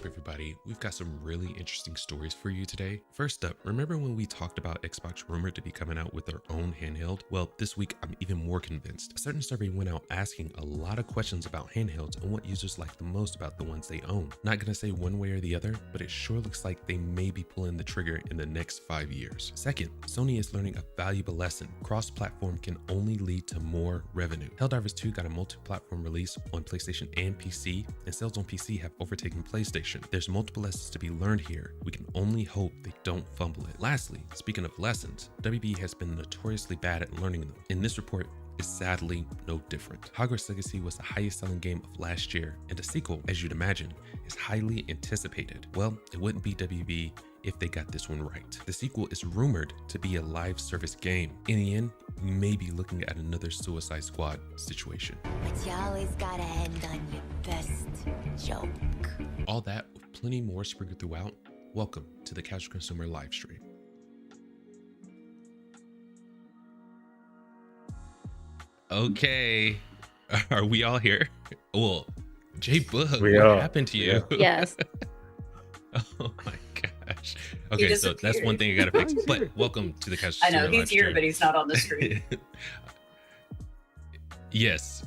everybody. We've got some really interesting stories for you today. First up, remember when we talked about Xbox rumored to be coming out with their own handheld? Well, this week I'm even more convinced. A certain survey went out asking a lot of questions about handhelds and what users like the most about the ones they own. Not gonna say one way or the other, but it sure looks like they may be pulling the trigger in the next 5 years. Second, Sony is learning a valuable lesson. Cross-platform can only lead to more revenue. Helldivers 2 got a multi-platform release on PlayStation and PC, and sales on PC have overtaken PlayStation. There's multiple lessons to be learned here. We can only hope they don't fumble it. Lastly, speaking of lessons, WB has been notoriously bad at learning them, and this report is sadly no different. Hogwarts Legacy was the highest selling game of last year, and a sequel, as you'd imagine, is highly anticipated. Well, it wouldn't be WB if they got this one right. The sequel is rumored to be a live service game. In the end, we may be looking at another Suicide Squad situation. But you always gotta end on your best joke. All that with plenty more sprinkled throughout. Welcome to the Casual Consumer live stream. Okay, are we all here? Well, J Bug, what happened to you? Yes. Oh my gosh. Okay, so that's one thing I gotta fix. But welcome to the Casual I Consumer know, he's live here, stream. but he's not on the screen. Yes.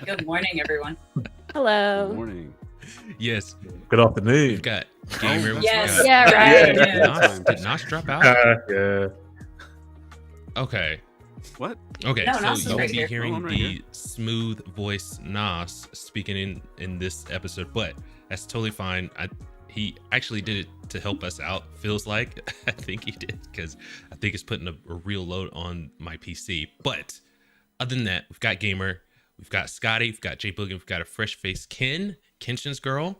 Good morning, everyone. Hello. Good morning. Yes. Good afternoon. We've got Gamer. we've Yes. got- Yeah, right. Did Nos drop out? Yeah. Okay. What? Okay, No, so Nos is you will right be here. hearing I'm right the here. smooth voice Nos speaking in this episode, but that's totally fine. He actually did it to help us out, feels like. I think he did, because I think it's putting a real load on my PC. But other than that, we've got Gamer, we've got Scotty, we've got J Boogie, we've got a fresh faced Kenshinsgirl.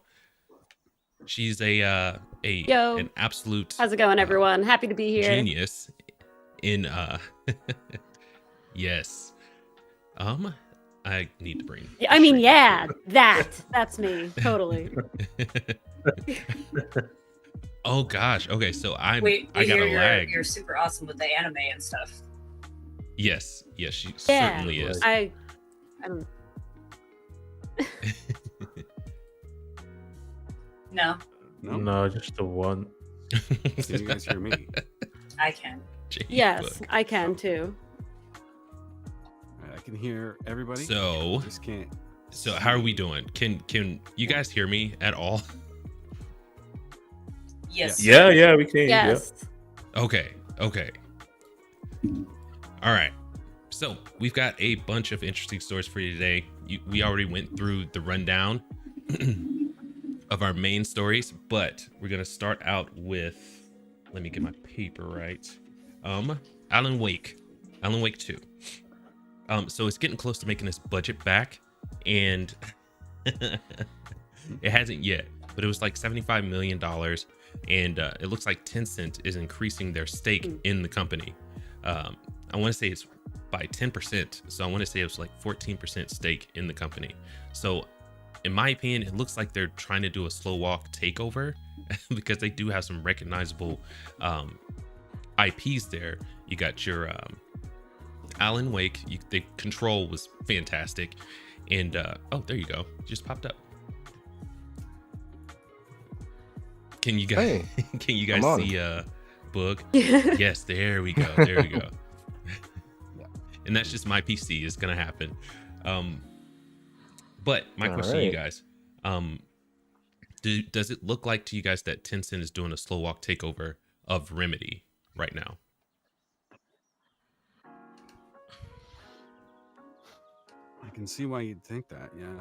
She's an absolute How's it going, everyone? Happy to be here. genius in yes. I need to bring. I mean, yeah, that's me, totally. Oh gosh. Okay, so I got a you're, lag. You're super awesome with the anime and stuff. Yes, she Yeah, certainly is. I don't. No, No, just the one. Can you guys hear me? I can. Yes, I can too. All right, I can hear everybody. So, Just can't. so how are we doing? Can you guys hear me at all? Yes. Yeah, we can. Yes. Okay. All right. So we've got a bunch of interesting stories for you today. We already went through the rundown of our main stories, but we're gonna start out with. Let me get my paper right. Alan Wake 2. So it's getting close to making its budget back, and it hasn't yet, but it was like $75 million, and it looks like Tencent is increasing their stake in the company. I want to say it's by 10%, so I want to say it was like 14% stake in the company. So in my opinion, it looks like they're trying to do a slow walk takeover because they do have some recognizable IPs there. You got your Alan Wake. The Control was fantastic, and oh, there you go, it just popped up. Can you guys see Boog? Yes, there we go. And that's just my PC. It's gonna happen. But my question to you guys, does it look like to you guys that Tencent is doing a slow walk takeover of Remedy right now? I can see why you'd think that. Yeah.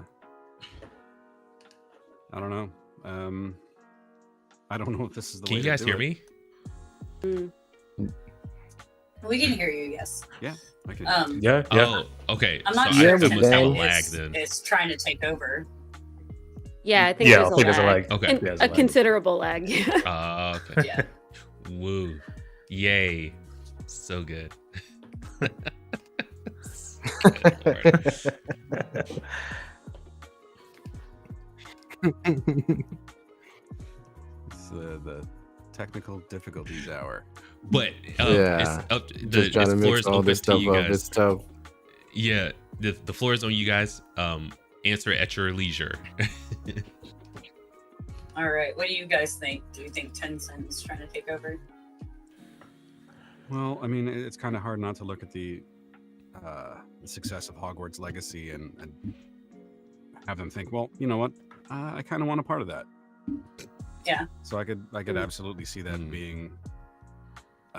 I don't know. I don't know if this is the Can way you to guys do hear it. me? We can hear you. Yes. Yeah. I can. Yeah. Oh, okay. I'm not so sure I if must have a Tencent lag then. is trying to take over. Yeah, I think Yeah, there's I think there's a lag. Okay. And There's a a lag. considerable lag. Okay. Yeah. Woo. Yay. So good. It's the technical difficulties hour. But Yeah. it's up to, Just trying to floor mix is all open this to stuff you up. guys. It's tough. Yeah, the floor is on you guys. Answer at your leisure. All right. What do you guys think? Do you think Tencent is trying to take over? Well, I mean, it's kind of hard not to look at the success of Hogwarts Legacy and have them think, well, you know what? I kind of want a part of that. Yeah. So I could absolutely see that being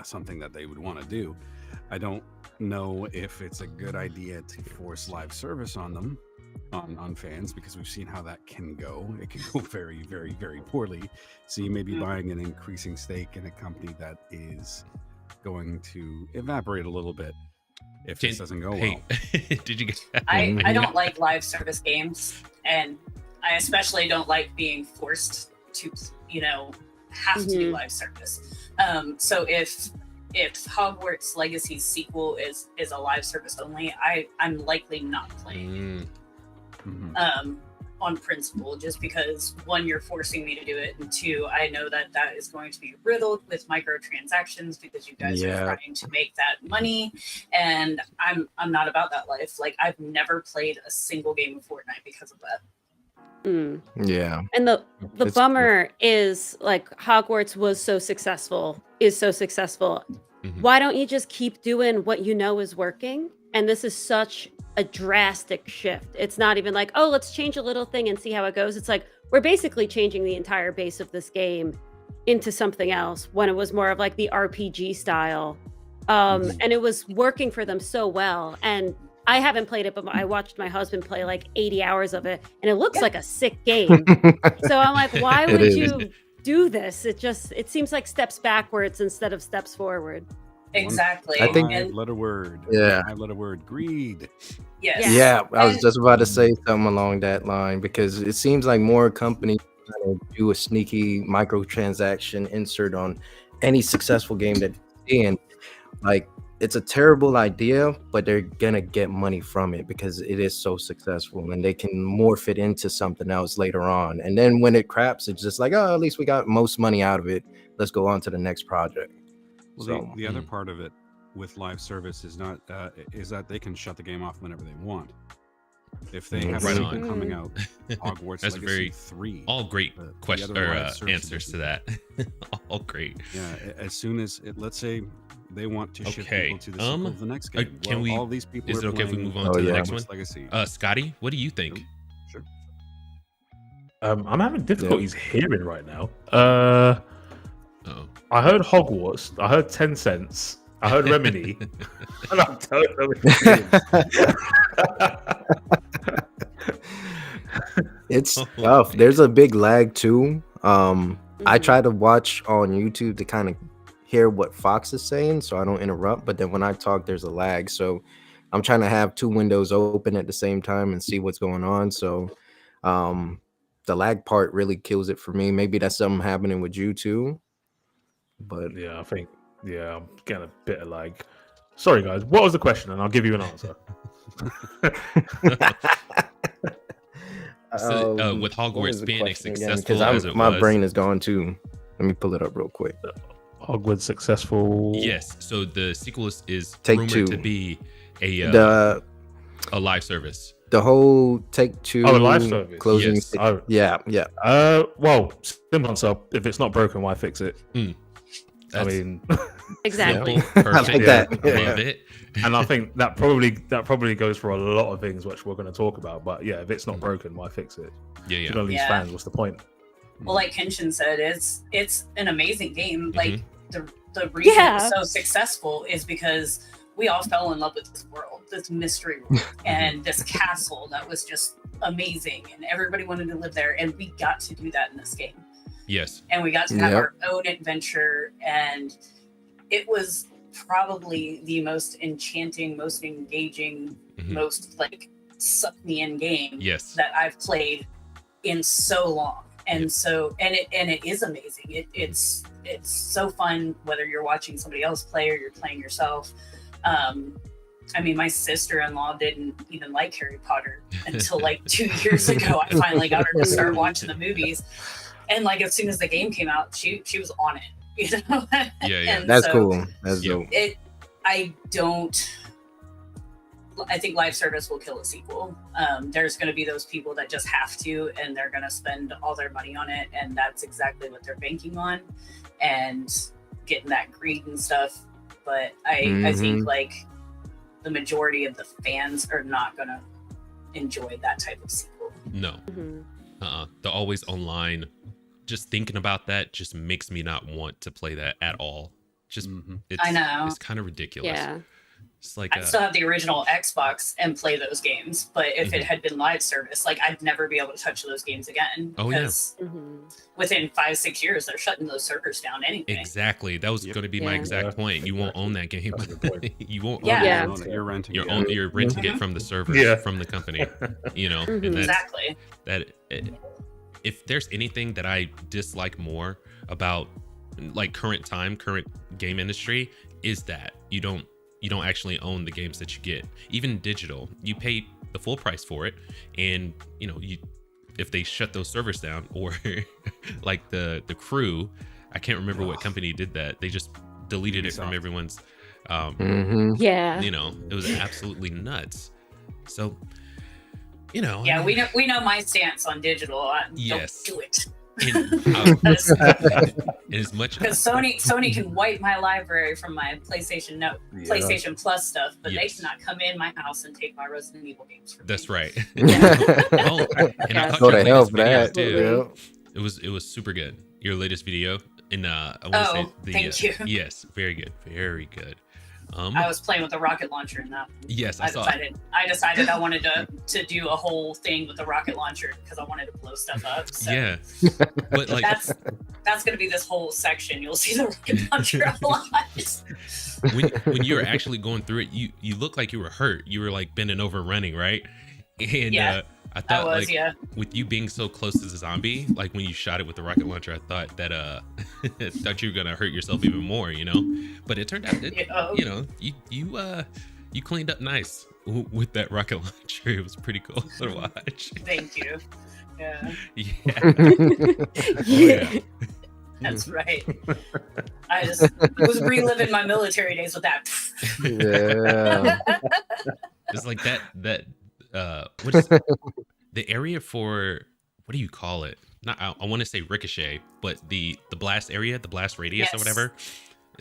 something that they would want to do. I don't know if it's a good idea to force live service on them, on fans, because we've seen how that can go. It can go very, very, very poorly. So you may be buying an increasing stake in a company that is going to evaporate a little bit if this doesn't go well. Did you get I don't like live service games, and I especially don't like being forced to, have to do live service. So if Hogwarts Legacy's sequel is a live service only, I'm likely not playing it. On principle, just because one, you're forcing me to do it, and two, I know that is going to be riddled with microtransactions because you guys are trying to make that money, and I'm not about that life. Like, I've never played a single game of Fortnite because of that. Yeah. And the bummer is, like, Hogwarts is so successful. Why don't you just keep doing what you know is working? And this is such a drastic shift. It's not even like, oh, let's change a little thing and see how it goes. It's like, we're basically changing the entire base of this game into something else, when it was more of like the RPG style. And it was working for them so well. And I haven't played it, but I watched my husband play like 80 hours of it, and it looks like a sick game. So I'm like, why would you do this? It seems like steps backwards instead of steps forward. Exactly. I think Five-letter word. Yeah. Five-letter word. Greed. Yes. Yeah, I was just about to say something along that line, because it seems like more companies kind of do a sneaky microtransaction insert on any successful game that they're in. Like, it's a terrible idea, but they're gonna get money from it because it is so successful, and they can morph it into something else later on. And then when it craps, it's just like, oh, at least we got most money out of it. Let's go on to the next project. Well, So the other part of it with live service is not is that they can shut the game off whenever they want. If they have Right something on. coming out, Hogwarts That's Legacy 3. all great the questions other or live service answers to that. All great. Yeah, as soon as let's say they want to shift Okay, people to the sequel of the next game. can we- all these people is are it okay if we playing move on to the next Hogwarts one? Legacy. Scotty, what do you think? Sure. I'm having difficulties hearing right now. Oh, I heard Hogwarts. I heard 10 cents. I heard Remedy. And I don't know it's tough. There's a big lag too. I try to watch on YouTube to kind of hear what Fox is saying so I don't interrupt, but then when I talk, there's a lag. So I'm trying to have two windows open at the same time and see what's going on. So the lag part really kills it for me. Maybe that's something happening with you too. But Yeah, I think, I'm getting a bit of lag. Sorry, guys. What was the question? And I'll give you an answer. So, with what was Hogwarts the being as question again? successful as it my was, brain is gone too. Let me pull it up real quick. Hogwarts successful. yes. So the sequel is Take rumored Two. to be a live service. The whole Take-Two Oh, a live service. closing. Yes. Oh. Yeah. Well, simple answer. If it's not broken, why fix it? I That's mean, Exactly. simple, perfect. like that. Love it. and I think that probably goes for a lot of things which we're going to talk about. But yeah, if it's not broken, why fix it? Yeah, If yeah. you're going to lose Yeah. fans, what's the point? Well, like Kenshin said, it's an amazing game. Like, the reason it's so successful is because we all fell in love with this world, this mystery world, and this castle that was just amazing, and everybody wanted to live there, and we got to do that in this game. Yes. And we got to have Yep. our own adventure, and it was probably the most enchanting, most engaging, most like suck me in game Yes. that I've played in so long. And so it is amazing. It's so fun whether you're watching somebody else play or you're playing yourself. I mean, my sister-in-law didn't even like Harry Potter until like 2 years ago. I finally got her to start watching the movies, and like as soon as the game came out, she was on it. You know? Yeah, yeah. And That's so cool. That's Yeah. dope. I don't think live service will kill a sequel. There's going to be those people that just have to, and they're going to spend all their money on it, and that's exactly what they're banking on, and getting that greed and stuff. But I think like the majority of the fans are not going to enjoy that type of sequel. No. The always online, just thinking about that just makes me not want to play that at all. Just I know. It's kind of ridiculous. Yeah. It's like I'd still have the original Xbox and play those games, but if it had been live service, like I'd never be able to touch those games again. Oh yeah. Within 5-6 years, they're shutting those servers down anyway. Exactly. That was going to be my exact point. You won't own that game. You won't Yeah. own it. You're renting You're renting it from the servers, from the company. You know, and that's, Exactly. If there's anything that I dislike more about like current game industry, is that you don't actually own the games that you get. Even digital, you pay the full price for it, and you know, if they shut those servers down, or like the Crew, I can't remember what company did that. They just deleted it from everyone's Yeah. you know, it was absolutely nuts. So, you know, Yeah, we know my stance on digital. Yes. Don't do it. As much Because Sony can wipe my library from my PlayStation Plus stuff, but they cannot come in my house and take my Resident Evil games from That's me. right. Oh, and I thought Go your to hell latest for video that. too. Yeah. It was super good. Your latest video, and I want to say thank you. Yes, very good, very good. I was playing with a rocket launcher in that. Yes, I saw. I decided I wanted to do a whole thing with the rocket launcher because I wanted to blow stuff up. So Yeah, but like that's going to be this whole section. You'll see the rocket launcher a lot. when you were actually going through it, you looked like you were hurt. You were like bending over, running, right? And I thought with you being so close to the zombie, like when you shot it with the rocket launcher, I thought that thought you were gonna hurt yourself even more, you know. But it turned out, you know, you cleaned up nice with that rocket launcher. It was pretty cool to watch. Thank you. Yeah. Yeah. That's right. I just was reliving my military days with that. Yeah. It's like that. What is the area for? What do you call it? Not I want to say ricochet, but the blast area, the blast radius or whatever.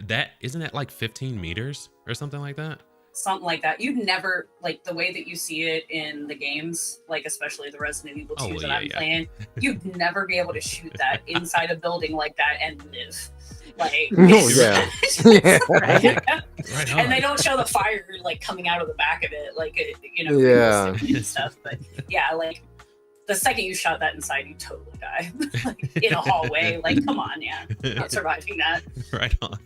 That isn't that like 15 meters or something like that? Something like that. You'd never, like the way that you see it in the games, like especially the Resident Evil 2 that I'm playing, you'd never be able to shoot that inside a building like that and live. Like, Right on. And they don't show the fire like coming out of the back of it, like you know, and stuff. But yeah, like the second you shot that inside, you totally die. Like, in a hallway. Like, come on, not surviving that. Right on.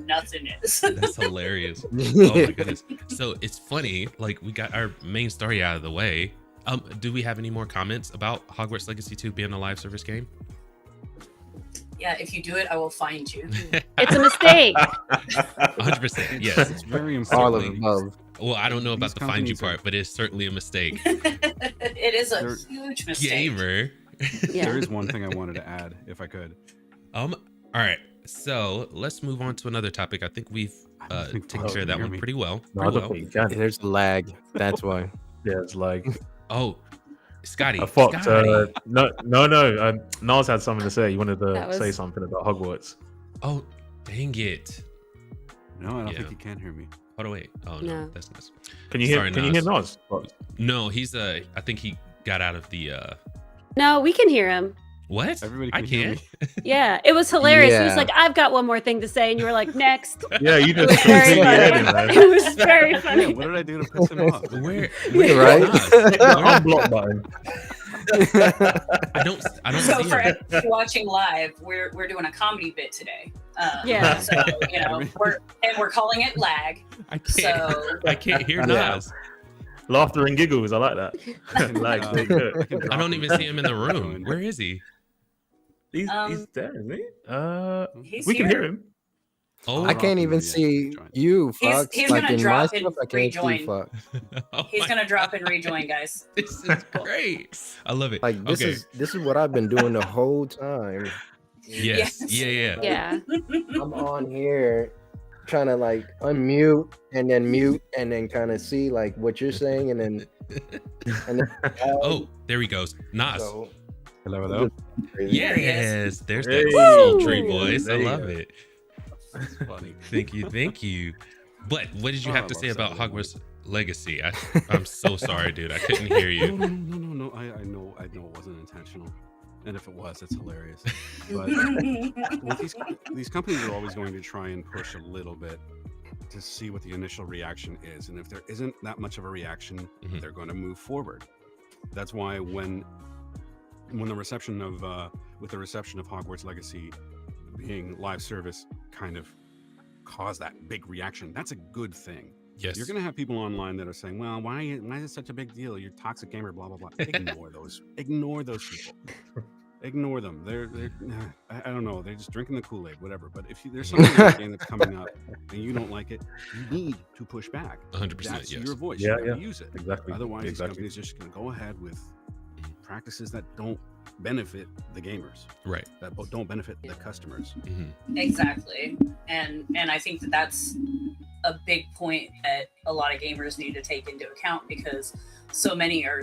Nothing is. That's hilarious. Oh my goodness. So it's funny. Like we got our main story out of the way. Do we have any more comments about Hogwarts Legacy 2 being a live service game? Yeah, if you do it, I will find you. It's a mistake. 100%. Yes. It's very All of important. above. Well, I don't know about These the find you companies are- part, but it's certainly a mistake. It is a They're- huge mistake. Gamer. Yeah. There is one thing I wanted to add, if I could. All right. So let's move on to another topic. I think we've I don't think taken folks care of can that hear one me. pretty well. No, I Pretty don't well. think you can. There's lag. That's why. Yeah, it's like Oh, Scotty. I thought. Scotty. No. Nas had something to say. You wanted That to was- say something about Hogwarts. Oh, dang it. No, I don't Yeah. think you can hear me. Hold on, wait. Oh no, No. that's nice. Can you hear? Sorry, Can you hear Nas. Nas? No, he's I think he got out of the No, we can hear him. what? Everybody I can hear can't. me. Yeah, it was hilarious. He was Yeah. like, "I've got one more thing to say," and you were like, "Next." Yeah, you It just was very completely funny. edited, man. It was very Yeah, funny. what did I do to piss him off? Where? Right? Nas? Unblock button. I don't So see for him. everyone watching live, we're doing a comedy bit today. Yeah. So you know, we're calling it lag. I can't. So I can't hear Yeah. Nas. Laughter and giggles. I like that. Like, I good. can I drop don't him. even see him in the room. Where is he? He's Um, there, isn't he? he's We can here. hear him. Oh, I can't even see you, He's- Fox. he's Like gonna in my drop and stuff, I can't see rejoin. Fox. oh He's my- gonna drop and rejoin, guys. This is great. I love it. Like this okay. is what I've been doing the whole time. Yes. Yes. Yeah. Yeah. I'm on here trying to like unmute and then mute and then kind of see like what you're saying and then Oh, there he goes. Nas. so Hello. Yes, there's that Hey. sultry voice. I There you love go. it. That's funny. Thank you. But what did you Oh, have I to love say about Saturday Hogwarts Legacy? I'm so sorry, dude. I couldn't hear you. No. I know it wasn't intentional, and if it was, it's hilarious. But well, these companies are always going to try and push a little bit to see what the initial reaction is, and if there isn't that much of a reaction, Mhm. they're going to move forward. That's why when the reception of Hogwarts Legacy being live service kind of caused that big reaction, that's a good thing. Yes. You're going to have people online that are saying, well, why is it such a big deal? You're a toxic gamer, blah, blah, blah. Ignore those people. Ignore them. They're I don't know. They're just drinking the Kool-Aid, whatever. But if there's something in the game that's coming up and you don't like it, you need to push back. 100%. That's Yes. your voice. Yeah, You gotta yeah. use it. Exactly. Otherwise, these Exactly. companies are just going to go ahead with practices that don't benefit the gamers, Right. that don't benefit the customers. Mhm. Exactly. And I think that that's a big point that a lot of gamers need to take into account, because so many are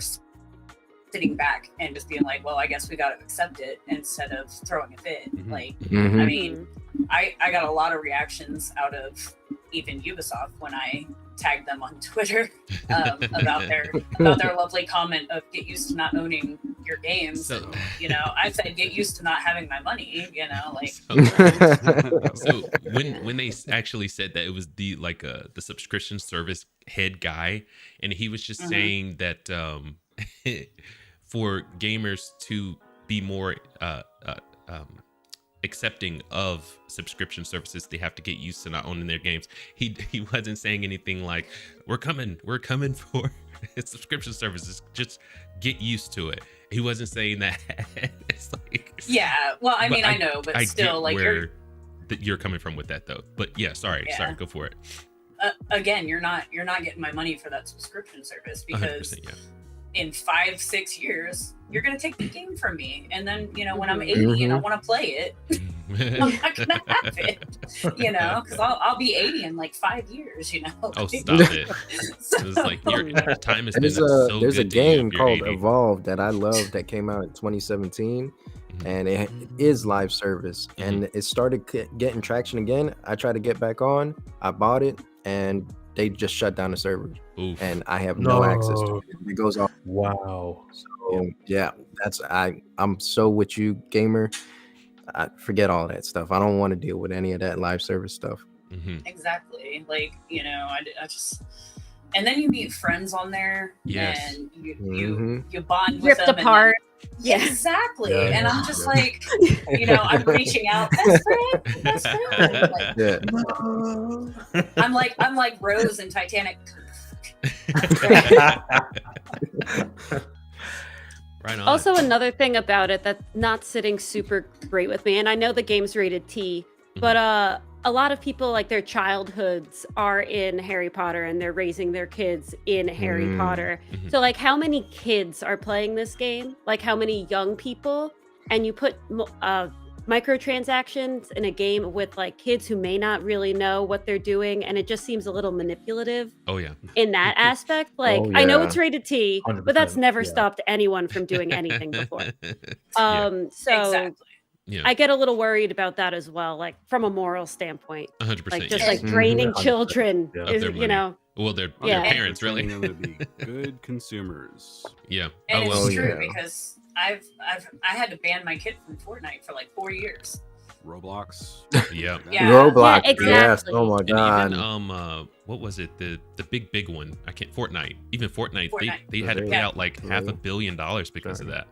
sitting back and just being like, well, I guess we got to accept it, instead of throwing a fit. Mhm. Like, I Mhm. mean, I got a lot of reactions out of even Ubisoft when I tagged them on Twitter about their lovely comment of get used to not owning your games. So- And, you know, I said get used to not having my money. You know, like So when they actually said that it was the subscription service head guy, and he was just Mhm. saying that for gamers to be more accepting of subscription services, they have to get used to not owning their games. He wasn't saying anything like we're coming for subscription services, just get used to it. He wasn't saying that. It's like, yeah. Well, I but mean, I know, but still, get like where you're coming from with that though. But yeah, sorry, go for it. again, you're not getting my money for that subscription service, because 100%, yeah. in 5-6 years you're gonna take the game from me, and then when I'm 80 and I want to play it, I'm not gonna have it, because I'll be 80 in like 5 years, Oh, stop it! So, It was like your time has been There's so there's a good to you game if you're called 80. Evolve that I love that came out in 2017, and it is live service, and it started getting traction again. I tried to get back on. I bought it, and they just shut down the server, Oof. and I have no access to it. It goes off. Wow. So yeah, I'm so with you, gamer. I forget all that stuff. I don't want to deal with any of that live service stuff. Mhm. exactly, like I just, and then you meet friends on there, Yes. and you Mhm. you bond with Ripped them, and apart. yeah, exactly. Yeah, And yeah, I'm just yeah. like, I'm reaching out, best friend. Like, Yeah. I'm like Rose in Titanic. Right on. Also, another thing about it that's not sitting super great with me, and I know the game's rated T, but a lot of people, like, their childhoods are in Harry Potter, and they're raising their kids in Harry Potter. Mhm. So, like, how many kids are playing this game? Like, how many young people? And you put microtransactions in a game with, like, kids who may not really know what they're doing, and it just seems a little manipulative Oh yeah. in that aspect. Like, Oh, I know yeah. it's rated T, 100%, but that's never yeah. stopped anyone from doing anything before. Yeah. So Exactly. Yeah. I get a little worried about that as well, like from a moral standpoint. 100%. Like just yes. like draining 100%, children yeah. Of is, their money. Well, their Yeah. parents, really. Training them to be good consumers. Yeah. And Oh, it's well. true, yeah. because I had to ban my kid from Fortnite for like 4 years. Roblox. Yeah. Yeah. Roblox. Yeah, Yes. exactly. Oh my And god. even what was it? The big one. I can't. Fortnite. Even Fortnite. Fortnite. They had to pay Yeah. out like $500 million because of that.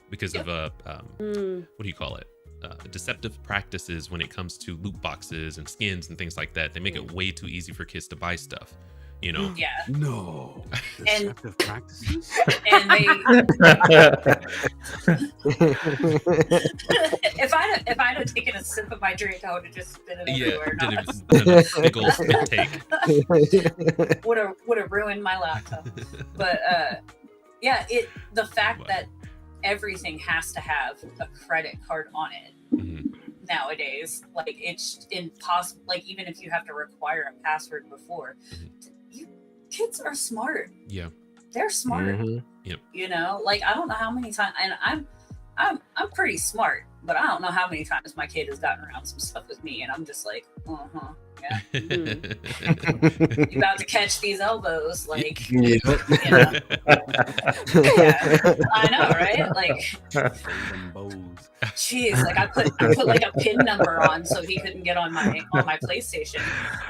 Because of Mm. what do you call it? Deceptive practices when it comes to loot boxes and skins and things like that. They make it way too ezy for kids to buy stuff. Yeah. No. And- Deceptive practices? And they if I'd have taken a sip of my drink, I would have just spit it Yeah. everywhere. Did a big old spit take. Would have ruined my laptop. But yeah, the fact Wow. that everything has to have a credit card on it, Mhm. nowadays. Like it's impossible. Like even if you have to require a password before, you kids are smart. Yeah. They're smart. Yep. You know, like I don't know how many times, and I'm pretty smart, but I don't know how many times my kid has gotten around some stuff with me, and I'm just like, yeah. You about to catch these elbows, like, Yeah. yeah. Yeah, I know, right? Like, jeez, like I put like a PIN number on so he couldn't get on my PlayStation,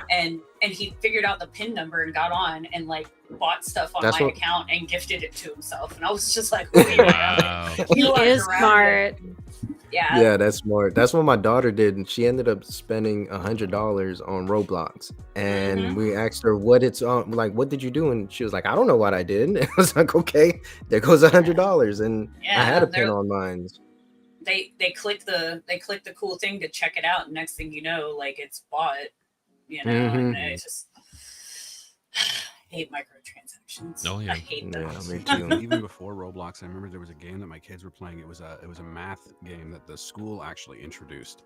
and he figured out the PIN number and got on and like bought stuff on my account and gifted it to himself, and I was just like, wow, he is smart. Yeah, that's smart. That's what my daughter did, and she ended up spending $100 on Roblox. And we asked her what it's on, like, what did you do? And she was like, I don't know what I did. And I was like, okay, there goes $100. And I had a pin on mine. They click the cool thing to check it out, and next thing you know, like it's bought, you know, and it's just I hate microtransactions. Oh yeah, I hate them. Yeah, me too. Even before Roblox, I remember there was a game that my kids were playing. It was a math game that the school actually introduced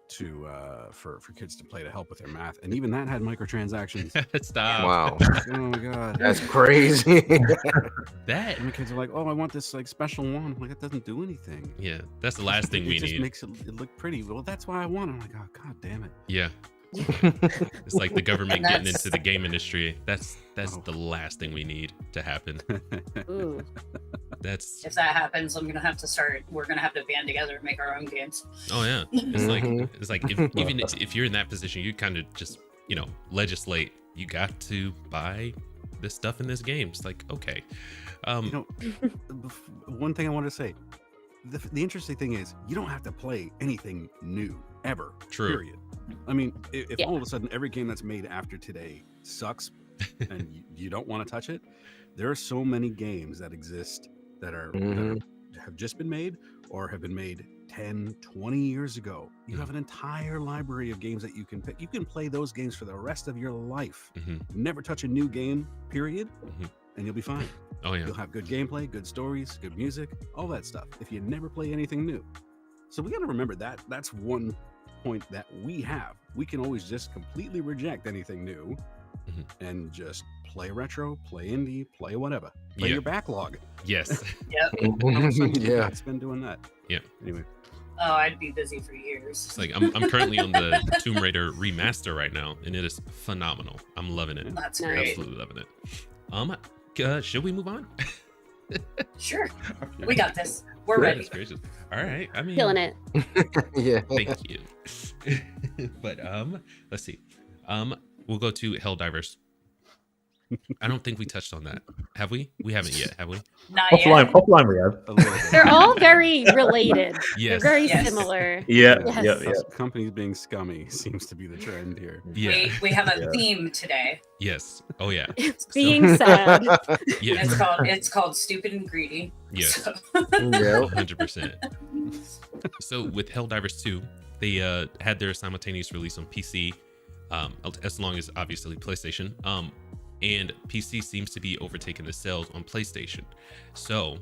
to for kids to play to help with their math, and even that had microtransactions. Stop! Wow! Oh my god, that's crazy. That and the kids are like, "Oh, I want this like special one." I'm like, that doesn't do anything. Yeah, that's the last thing we need. It just makes it look pretty. Well, that's why I want it. I'm like, oh god damn it. Yeah. It's like the government getting into the game industry. That's the last thing we need to happen. Ooh. That's if that happens, we're gonna have to band together and make our own games. Oh yeah, it's like even if you're in that position, you kind of just legislate. You got to buy this stuff in this game. It's like, okay, one thing I wanted to say. The interesting thing is you don't have to play anything new ever. True. Period. I mean, if all of a sudden every game that's made after today sucks and you don't want to touch it, there are so many games that exist that have just been made or have been made 10, 20 years ago. You have an entire library of games that you can pick. You can play those games for the rest of your life. Never touch a new game, period, and you'll be fine. Oh yeah. You'll have good gameplay, good stories, good music, all that stuff if you never play anything new. So we got to remember that that's one point that we have. We can always just completely reject anything new and just play retro, play indie, play whatever. Play your backlog. Yes. Yep. Yeah. It's been doing that. Yeah. Anyway. Oh, I'd be busy for years. It's like I'm currently on the Tomb Raider remaster right now, and it is phenomenal. I'm loving it. That's great. Absolutely loving it. Should we move on? Sure. We got this. We're ready. Gracious. All right. I mean, Killing it. Yeah. Thank you. But let's see. We'll go to Helldivers. I don't think we touched on that. Have we? We haven't yet, have we? Not Offline we have. They're all very related. Yes. They're very similar. Yeah. Yes. Yeah. Companies being scummy seems to be the trend here. Yeah. We have a theme today. Yes. Oh yeah. It's being sad. Yeah. It's called Stupid and Greedy. Yeah. So. Yeah. 100%. So with Helldivers 2, they had their simultaneous release on PC, as long as obviously PlayStation. And PC seems to be overtaking the sales on PlayStation. So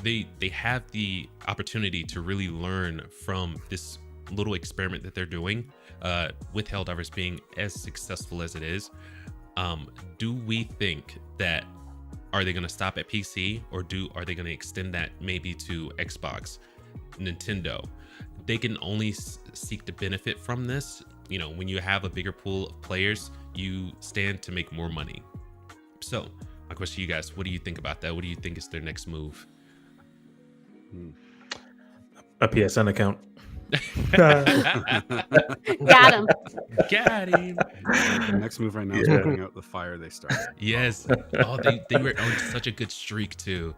they have the opportunity to really learn from this little experiment that they're doing with Helldivers being as successful as it is. Do we think that are they going to stop at PC, or are they going to extend that maybe to Xbox, Nintendo? They can only seek to benefit from this. When you have a bigger pool of players, you stand to make more money. So my question to you guys, what do you think about that? What do you think is their next move? A PSN account. Got him. Got him. The next move right now is putting out the fire they started. Yes. Oh, they were on such a good streak too.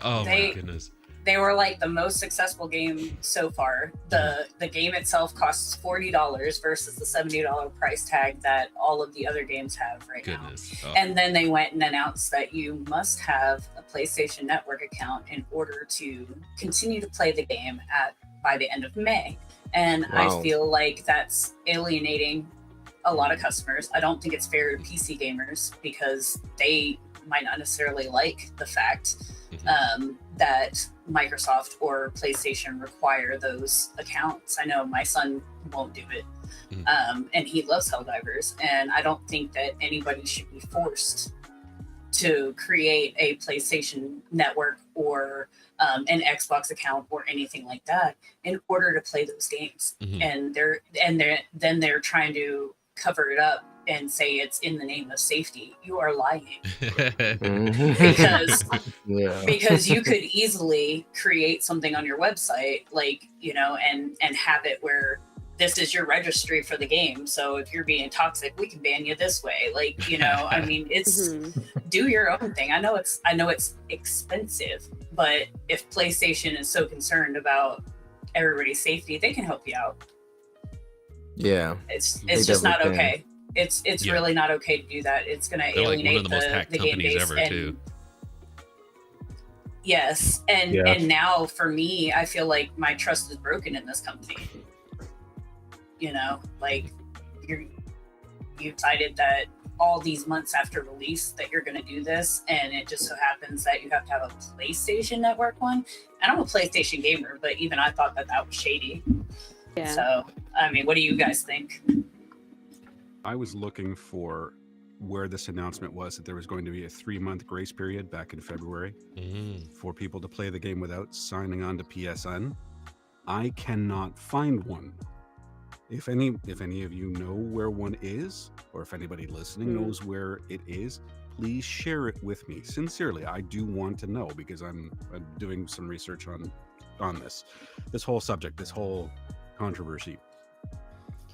Oh my goodness. They were like the most successful game so far. The game itself costs $40 versus the $70 price tag that all of the other games have right now. Oh. And then they went and announced that you must have a PlayStation Network account in order to continue to play the game by the end of May. And I feel like that's alienating a lot of customers. I don't think it's fair to PC gamers because they might not necessarily like the fact that Microsoft or PlayStation require those accounts. I know my son won't do it, and he loves Helldivers, and I don't think that anybody should be forced to create a PlayStation network or an Xbox account or anything like that in order to play those games. And they're trying to cover it up and say it's in the name of safety. You are lying. because you could easily create something on your website, like, you know, and have it where this is your registry for the game. So if you're being toxic, we can ban you this way. Like, you know, I mean, it's do your own thing. I know it's expensive, but if PlayStation is so concerned about everybody's safety, they can help you out. Yeah. It's just not okay. It's really not okay to do that. It's going to alienate like the game base ever, too. Yes, and now for me, I feel like my trust is broken in this company. You know, like you decided that all these months after release that you're going to do this, and it just so happens that you have to have a PlayStation Network one. And I'm a PlayStation gamer, but even I thought that was shady. Yeah. So, I mean, what do you guys think? I was looking for where this announcement was that there was going to be a 3-month grace period back in February for people to play the game without signing on to PSN. I cannot find one. If any of you know where one is, or if anybody listening knows where it is, please share it with me. Sincerely, I do want to know, because I'm doing some research on this whole subject, this whole controversy.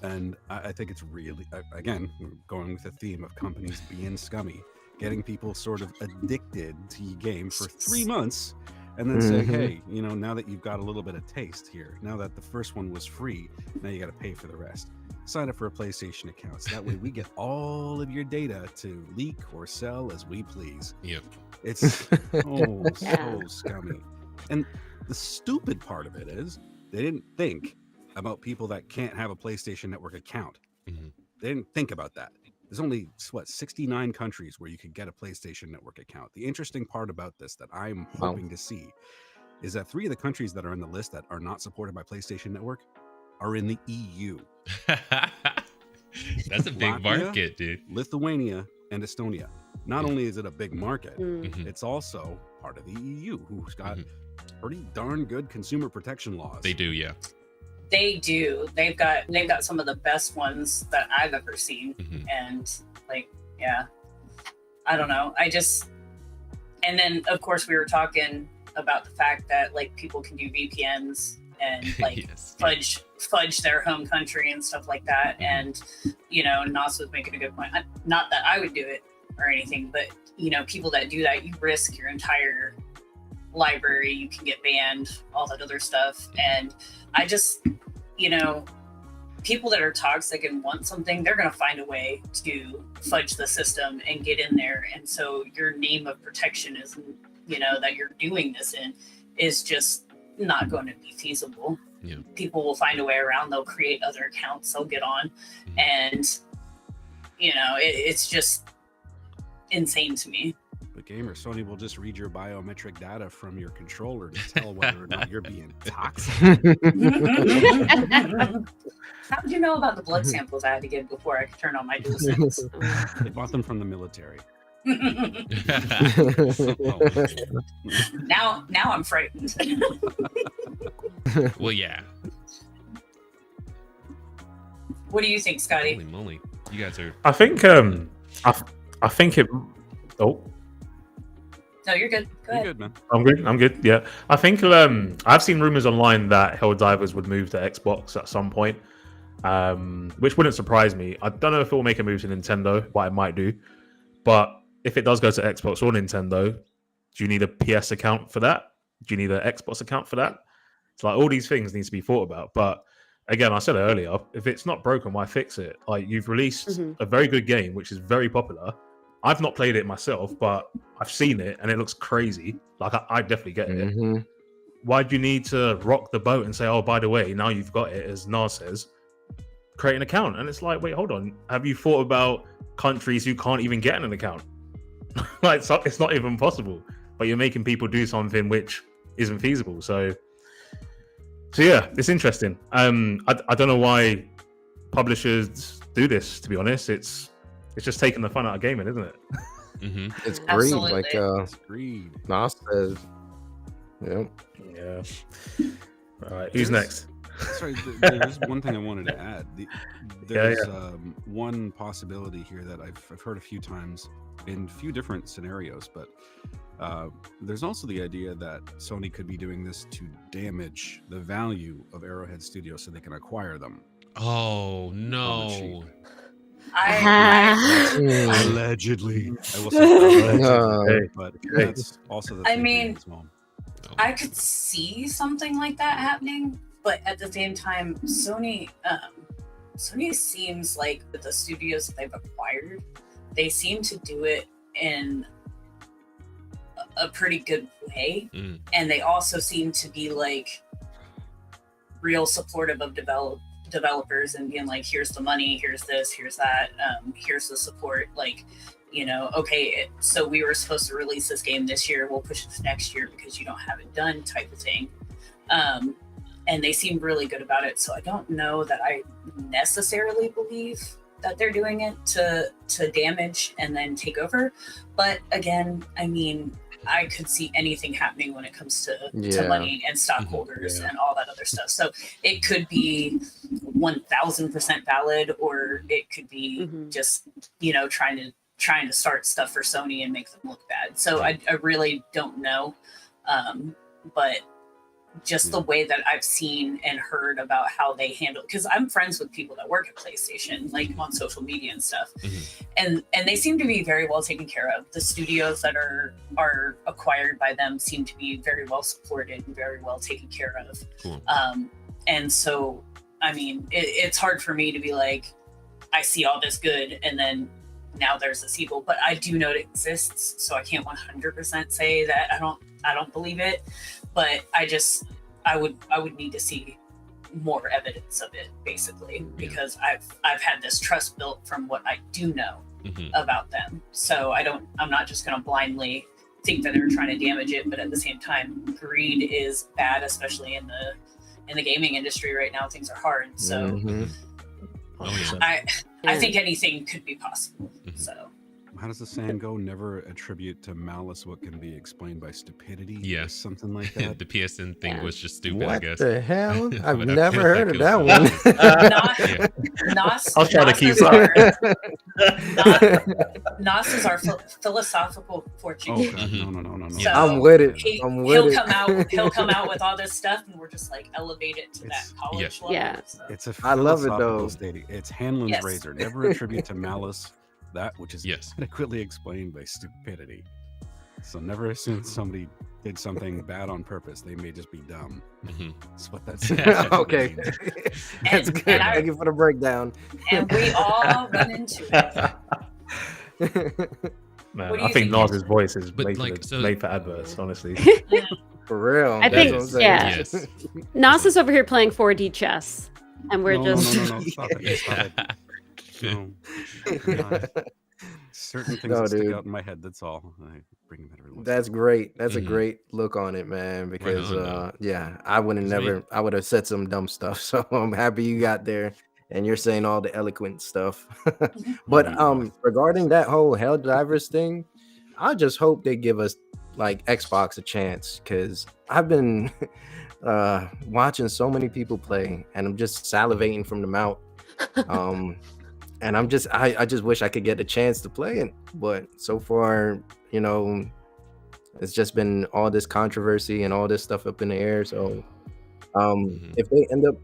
And I think it's really, again, going with the theme of companies being scummy, getting people sort of addicted to your game for 3 months, and then say, hey, you know, now that you've got a little bit of taste here, now that the first one was free, now you got to pay for the rest. Sign up for a PlayStation account. So that way we get all of your data to leak or sell as we please. Yep. It's so scummy. And the stupid part of it is they didn't think about people that can't have a PlayStation Network account. They didn't think about that. There's only 69 countries where you could get a PlayStation Network account. The interesting part about this that I'm hoping to see is that 3 of the countries that are on the list that are not supported by PlayStation Network are in the EU. That's a big market, dude. Lithuania and Estonia. Not only is it a big market, it's also part of the EU, who's got pretty darn good consumer protection laws. They do, yeah. They do. They've got some of the best ones that I've ever seen. And like, yeah, I don't know. And then of course we were talking about the fact that like people can do VPNs and like fudge their home country and stuff like that. And, you know, Knoss was making a good point. Not that I would do it or anything, but you know, people that do that, you risk your entire library, you can get banned, all that other stuff. And I just, you know, people that are toxic and want something, they're going to find a way to fudge the system and get in there. And so your name of protection is, you know, that you're doing this in is just not going to be feasible. Yeah. People will find a way around. They'll create other accounts, they'll get on. And, you know, it's just insane to me. But gamer, Sony will just read your biometric data from your controller to tell whether or not you're being toxic. How did you know about the blood samples I had to give before I could turn on my DualSense? They bought them from the military. Now I'm frightened. Well, yeah. What do you think, Scotty? Holy moly. You guys are... I think it... Oh. No, you're good. Go ahead. You're good, man. I'm good. Yeah, I think I've seen rumors online that Helldivers would move to Xbox at some point, which wouldn't surprise me. I don't know if it will make a move to Nintendo, but it might do. But if it does go to Xbox or Nintendo, do you need a PS account for that? Do you need an Xbox account for that? It's like all these things need to be thought about. But again, I said it earlier, if it's not broken, why fix it? Like, you've released a very good game, which is very popular. I've not played it myself, but I've seen it and it looks crazy. Like, I definitely get it. Why do you need to rock the boat and say, oh, by the way, now you've got it, as Nas says, create an account? And it's like, wait, hold on. Have you thought about countries who can't even get an account? Like, it's not even possible. But you're making people do something which isn't feasible. So yeah, it's interesting. I don't know why publishers do this. To be honest, it's just taking the fun out of gaming, isn't it? It's greed, Absolutely. like It's greed. Nas says. Yep. Yeah. All right, who's next? Sorry, there's one thing I wanted to add. There's one possibility here that I've heard a few times in a few different scenarios, but there's also the idea that Sony could be doing this to damage the value of Arrowhead Studios so they can acquire them. Oh no. Allegedly. I will say allegedly, but that's also the I mean, as well. I could see something like that happening, but at the same time, Sony seems like with the studios that they've acquired, they seem to do it in a pretty good way, and they also seem to be like real supportive of developers and being like, here's the money, here's this, here's that, here's the support, like, you know, okay, so we were supposed to release this game this year, we'll push it to next year because you don't have it done, type of thing. And they seem really good about it, so I don't know that I necessarily believe that they're doing it to damage and then take over. But again, I mean, I could see anything happening when it comes to money and stockholders and all that other stuff. So it could be 1000% valid, or it could be just, you know, trying to start stuff for Sony and make them look bad. So I really don't know. But just the way that I've seen and heard about how they handle, because I'm friends with people that work at PlayStation, like on social media and stuff, and they seem to be very well taken care of. The studios that are acquired by them seem to be very well supported and very well taken care of. Cool. And so, I mean, it's hard for me to be like, I see all this good, and then now there's this evil, but I do know it exists, so I can't 100% say that I don't believe it. But I would need to see more evidence of it, basically, because I've had this trust built from what I do know about them. So I'm not just going to blindly think that they're trying to damage it, but at the same time, greed is bad, especially in the gaming industry right now. Things are hard, so I think anything could be possible. So. How does the saying go? Never attribute to malice what can be explained by stupidity. Yeah, something like that. The PSN thing was just stupid. What I guess. the hell? I've But never heard of goes that well. one. I'll try to keep Nos is our philosophical fortune. Oh, God. No. So I'm with it. He'll come out with all this stuff, and we're just like elevate it to that college level. Yeah. So. It's a I love it, philosophical though. stating. It's Hanlon's razor. Never attribute to malice that which is adequately explained by stupidity. So never assume somebody did something bad on purpose. They may just be dumb. That's what that's okay. That's good. Thank you for the breakdown. And we all run into it. Man, I think Nas's voice is made for adverts, honestly. For real. I think, Yes. Nos is over here playing 4D chess, and we're No, just... stop it. No. God. Certain things that stick out in my head, that's all. I bring them every once. That's great. That's a great look on it, man, because I would have said some dumb stuff. So I'm happy you got there and you're saying all the eloquent stuff. But regarding that whole Helldivers thing, I just hope they give us like Xbox a chance, because I've been watching so many people play and I'm just salivating from the mouth. And I just wish I could get a chance to play it, but so far, you know, it's just been all this controversy and all this stuff up in the air. So if they end up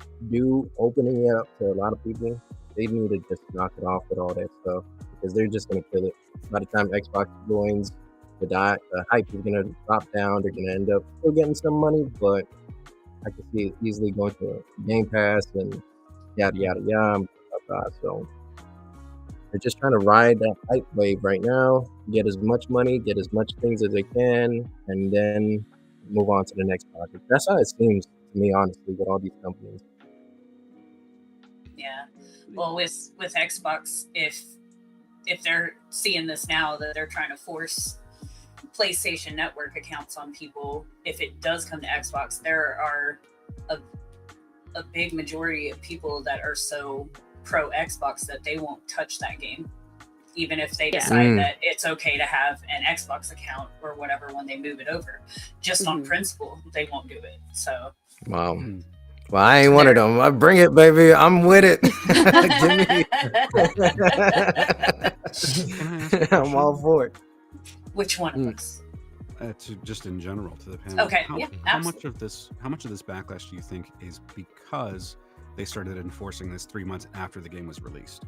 opening it up to a lot of people, they need to just knock it off with all that stuff, because they're just gonna kill it. By the time Xbox joins, the hype is gonna drop down. They're gonna end up still getting some money, but I can see it easily going to Game Pass and yada yada yada. So they're just trying to ride that hype wave right now, get as much money, get as much things as they can, and then move on to the next project. That's how it seems to me, honestly, with all these companies. Yeah. Well, with Xbox, if they're seeing this now, that they're trying to force PlayStation Network accounts on people, if it does come to Xbox, there are a big majority of people that are so pro Xbox that they won't touch that game, even if they decide that it's okay to have an Xbox account or whatever when they move it over. Just on principle, they won't do it. So wow. Well, I ain't one of them. I bring it, baby. I'm with it. Give me. I'm all for it. Which one of us? Just in general to the panel. Okay. How much of this backlash do you think is because they started enforcing this 3 months after the game was released?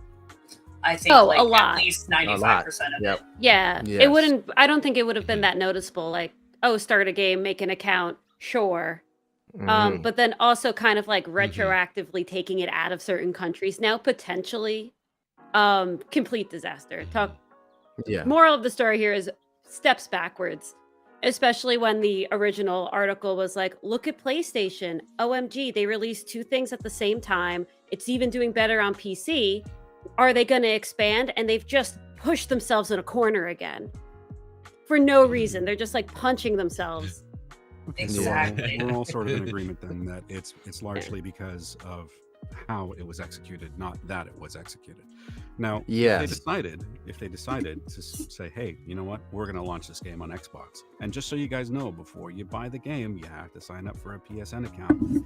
I think a like lot. At least 95% of it. Yeah. Yes. It wouldn't. I don't think it would have been that noticeable. Like, oh, start a game, make an account, sure. But then also kind of like retroactively taking it out of certain countries now, potentially complete disaster. Moral of the story here is steps backwards, especially when the original article was like, look at PlayStation, OMG, they released 2 things at the same time, it's even doing better on PC. Are they going to expand? And they've just pushed themselves in a corner again for no reason. They're just like punching themselves. Exactly. We're all sort of in agreement then that it's largely because of how it was executed, not that it was executed. Now, if they decided to say, hey, you know what, we're going to launch this game on Xbox, and just so you guys know, before you buy the game, you have to sign up for a PSN account.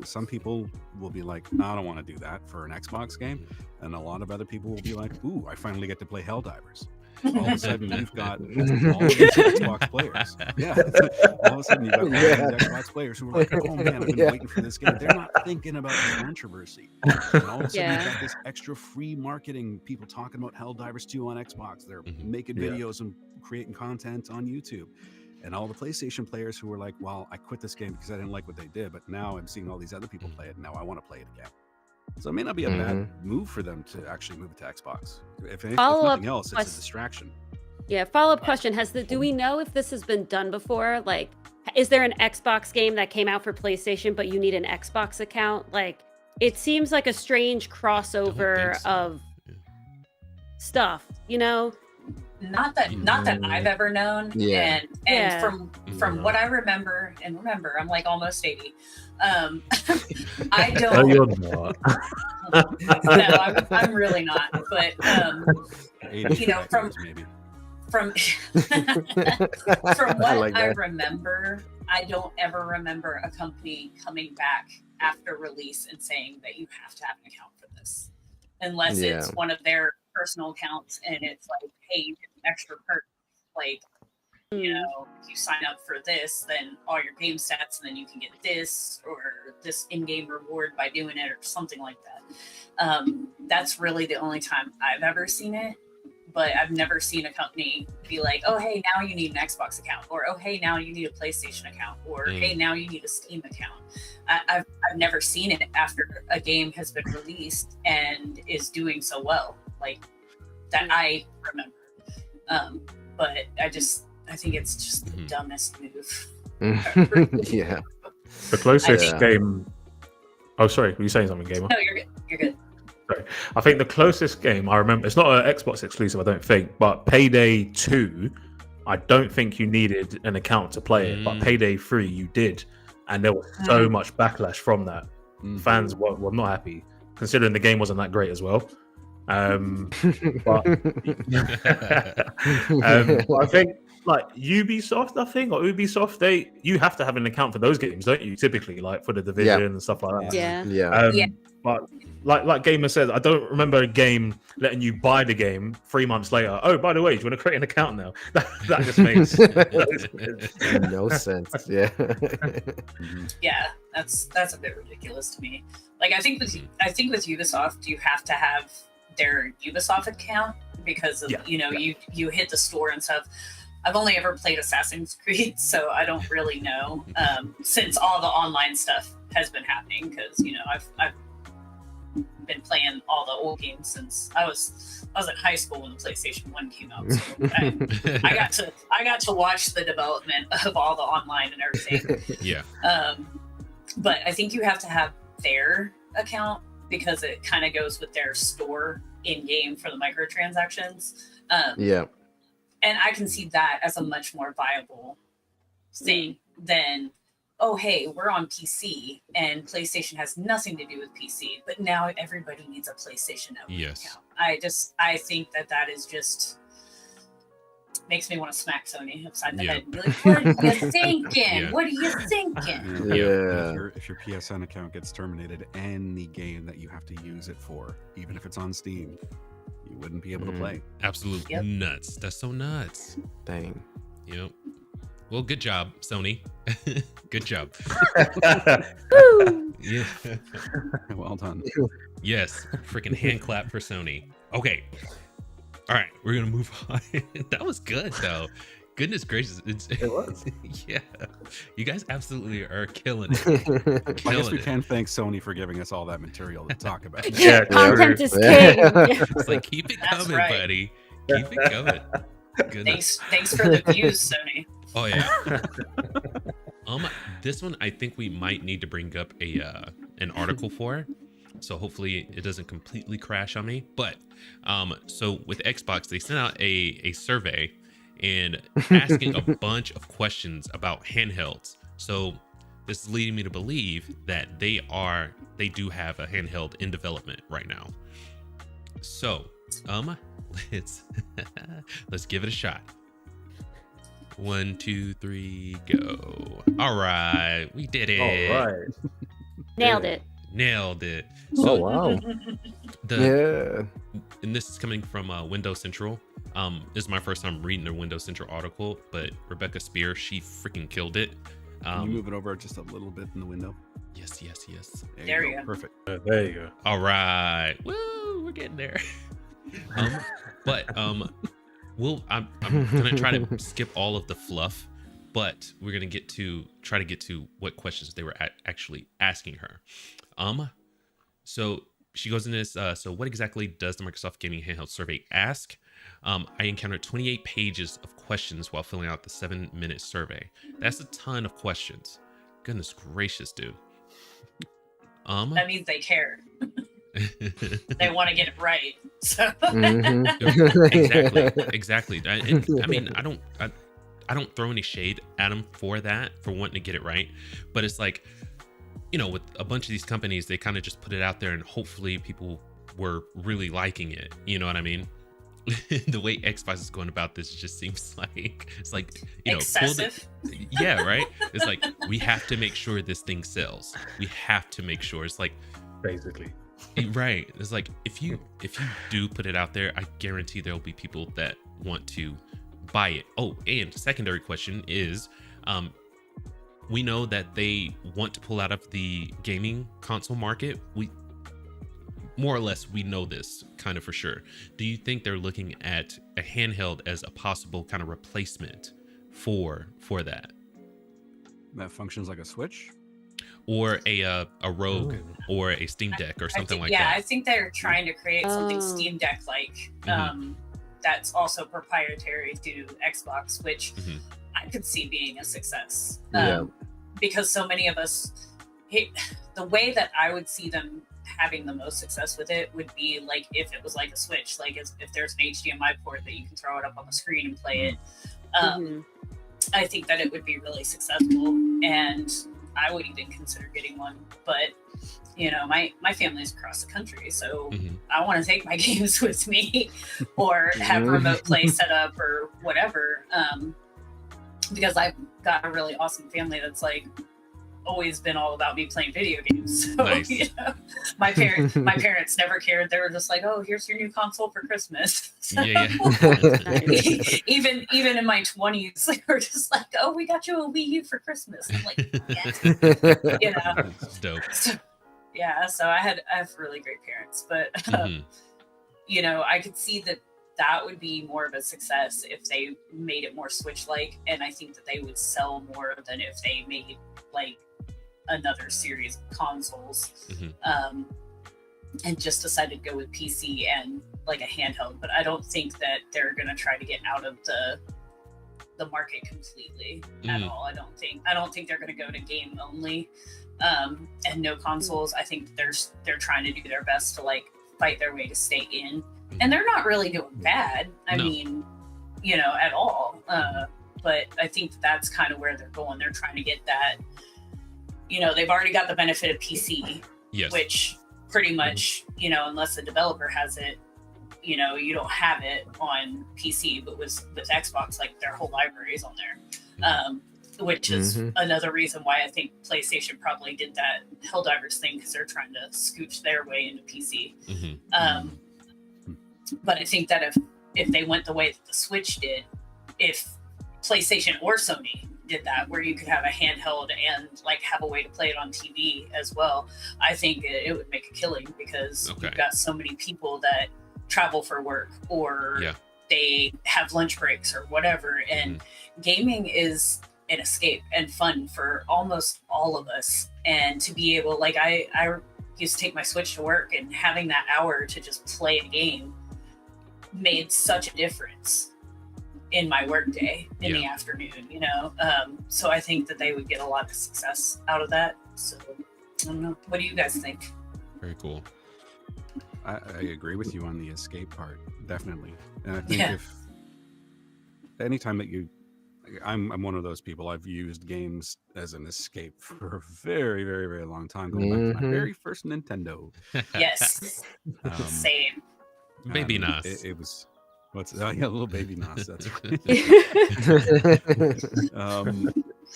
Some people will be like, no, I don't want to do that for an Xbox game, and a lot of other people will be like, ooh, I finally get to play Helldivers. All of a sudden, you've got all of these Xbox players. Yeah. All of a sudden, you've got all these Xbox players who are like, oh man, I've been waiting for this game. They're not thinking about the controversy. And all of a sudden, you've got this extra free marketing, people talking about Helldivers 2 on Xbox. They're making videos and creating content on YouTube. And all the PlayStation players who were like, well, I quit this game because I didn't like what they did, but now I'm seeing all these other people play it. And now I want to play it again. So it may not be a bad move for them to actually move it to Xbox. If nothing else, it's a distraction. Yeah, follow-up question. Do we know if this has been done before? Like, is there an Xbox game that came out for PlayStation, but you need an Xbox account? Like, it seems like a strange crossover of stuff, you know? Not that I've ever known. And from what I remember, and remember, I'm like almost 80. I don't. No, you're not. No, I'm really not. But you know, from what I remember, I don't ever remember a company coming back after release and saying that you have to have an account for this, unless it's one of their personal accounts and it's like, hey, you get an extra perk, like, you know, if you sign up for this, then all your game stats, and then you can get this or this in-game reward by doing it or something like that. That's really the only time I've ever seen it, but I've never seen a company be like, oh, hey, now you need an Xbox account, or oh, hey, now you need a PlayStation account, or hey, now you need a Steam account. I've never seen it after a game has been released and is doing so well, like that I remember. But I think it's just the dumbest move. Yeah. The closest game. Oh, sorry. Were you saying something, Gamer? No, you're good. You're good. Sorry. I think the closest game I remember, it's not an Xbox exclusive, I don't think, but Payday 2, I don't think you needed an account to play it, but Payday 3, you did. And there was so much backlash from that. Fans were not happy, considering the game wasn't that great as well. But I think like Ubisoft, or Ubisoft, you have to have an account for those games, don't you? Typically, like for the Division and stuff like that. But like Gamer says, I don't remember a game letting you buy the game 3 months later. Oh, by the way, do you want to create an account now? That just makes no sense. Yeah. Yeah, that's a bit ridiculous to me. Like I think with Ubisoft, you have to have their Ubisoft account because of, you hit the store and stuff. I've only ever played Assassin's Creed, so I don't really know since all the online stuff has been happening, because I've been playing all the old games since I was in high school when the PlayStation 1 came out. So I got to watch the development of all the online and everything. Yeah. But I think you have to have their account because it kind of goes with their store in game for the microtransactions. And I can see that as a much more viable thing than, oh, hey, we're on PC and PlayStation has nothing to do with PC, but now everybody needs a PlayStation Network account. I think that is just makes me want to smack Sony upside the head. Like, what are you thinking? What are you thinking? If your PSN account gets terminated, any game that you have to use it for, even if it's on Steam, you wouldn't be able to play. Absolutely nuts. That's so nuts. Dang. Yep. Well, good job, Sony. Good job. Yeah. Well done. Yes. Freaking hand clap for Sony. Okay. All right. We're going to move on. That was good, though. Goodness gracious. It was. Yeah. You guys absolutely are killing it. I guess we can thank Sony for giving us all that material to talk about. Yeah, content is king. It's like, keep it coming, buddy. Keep it coming. Goodness. Thanks for the views, Sony. Oh yeah. This one I think we might need to bring up an article for, so hopefully it doesn't completely crash on me. But so with Xbox, they sent out a survey and asking a bunch of questions about handhelds. So this is leading me to believe that they do have a handheld in development right now. So let's give it a shot. 1, 2, 3, go. All right, we did it. All right. Nailed it. So, wow. And this is coming from Windows Central. This is my first time reading a Windows Central article, but Rebecca Spear, she freaking killed it. Can you move it over just a little bit in the window? Yes. There you go. Perfect. There you go. All right. Woo, we're getting there. I'm gonna try to skip all of the fluff, but we're gonna try to get to what questions they were actually asking her. So she goes in this. So what exactly does the Microsoft Gaming Handheld Survey ask? I encountered 28 pages of questions while filling out the 7-minute survey. That's a ton of questions. Goodness gracious, dude. That means they care. They want to get it right. So. Exactly. I mean, I don't throw any shade at them for wanting to get it right, but it's like, with a bunch of these companies, they kind of just put it out there and hopefully people were really liking it. You know what I mean? The way Xbox is going about this just seems like it's like, excessive. Yeah, right. It's like, we have to make sure this thing sells. We have to make sure. It's like, basically. Right. It's like, if you do put it out there, I guarantee there'll be people that want to buy it. Oh, and secondary question is, we know that they want to pull out of the gaming console market. We more or less, we know this kind of for sure. Do you think they're looking at a handheld as a possible kind of replacement for that? That functions like a Switch? Or a Rogue or a Steam Deck or something like that. Yeah, I think they're trying to create something Steam Deck-like that's also proprietary to Xbox, which I could see being a success. Because so many of us, the way that I would see them having the most success with it would be like if it was like a Switch, like if there's an HDMI port that you can throw it up on the screen and play it. I think that it would be really successful, and I would even consider getting one. But my family's across the country, so I want to take my games with me or have remote play set up or whatever, because I've got a really awesome family that's like always been all about me playing video games. So nice. My parents never cared. They were just like, oh, here's your new console for Christmas. So, even in my 20s, they were just like, oh, we got you a Wii U for Christmas. I'm like, yes. Dope. So I have really great parents, but I could see that would be more of a success if they made it more Switch-like, and I think that they would sell more than if they made like another series of consoles and just decided to go with PC and like a handheld. But I don't think that they're going to try to get out of the market completely at all. I don't think they're going to go to game only and no consoles. I think they're trying to do their best to like fight their way to stay in, and they're not really doing bad. I mean, at all. But I think that's kind of where they're going. They're trying to get that, they've already got the benefit of PC, Yes. which pretty much, unless the developer has it, you don't have it on PC, but with Xbox, like their whole library is on there. Which is another reason why I think PlayStation probably did that Helldivers thing, because they're trying to scooch their way into PC. But I think that if they went the way that the Switch did, if PlayStation or Sony did that, where you could have a handheld and like have a way to play it on TV as well, I think it would make a killing, because you've got so many people that travel for work, or they have lunch breaks or whatever, and gaming is an escape and fun for almost all of us. And to be able, like, I used to take my Switch to work, and having that hour to just play a game made such a difference in my work day in the afternoon, so I think that they would get a lot of success out of that. So I don't know, what do you guys think? Very cool. I agree with you on the escape part, definitely. And I think if anytime that I'm one of those people, I've used games as an escape for a very, very, very long time, going back to my very first Nintendo. Yes. Same. Baby Nos. It was, little baby Nos. That's right.